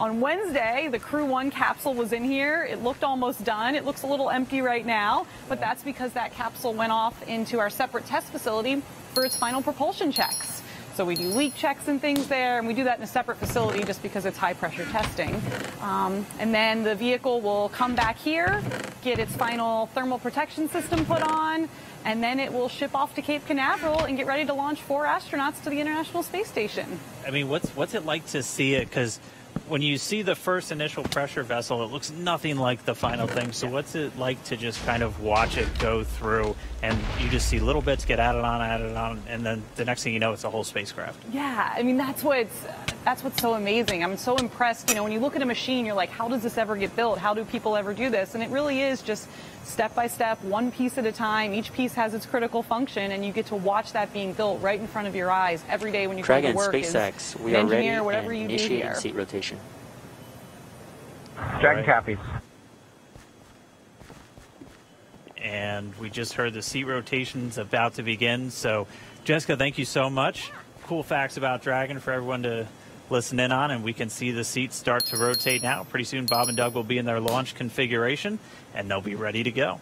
On Wednesday, the Crew 1 capsule was in here. It looked almost done. It looks a little empty right now, but that's because that capsule went off into our separate test facility for its final propulsion checks. So we do leak checks and things there, and we do that in a separate facility just because it's high pressure testing. And then the vehicle will come back here, get its final thermal protection system put on, and then it will ship off to Cape Canaveral and get ready to launch 4 astronauts to the International Space Station. I mean, what's it like to see it? Because when you see the first initial pressure vessel, it looks nothing like the final thing. So what's it like to just kind of watch it go through, and you just see little bits get added on, and then the next thing you know, it's a whole spacecraft? Yeah, I mean, that's what's so amazing. I'm so impressed. You know, when you look at a machine, you're like, how does this ever get built? How do people ever do this? And it really is just step by step, one piece at a time. Each piece has its critical function, and you get to watch that being built right in front of your eyes every day when you come to work. Dragon SpaceX, we are ready and initiating seat rotation. Dragon copies. And we just heard the seat rotation's about to begin. So, Jessica, thank you so much. Cool facts about Dragon for everyone to listen in on, and we can see the seats start to rotate now. Pretty soon, Bob and Doug will be in their launch configuration, and they'll be ready to go.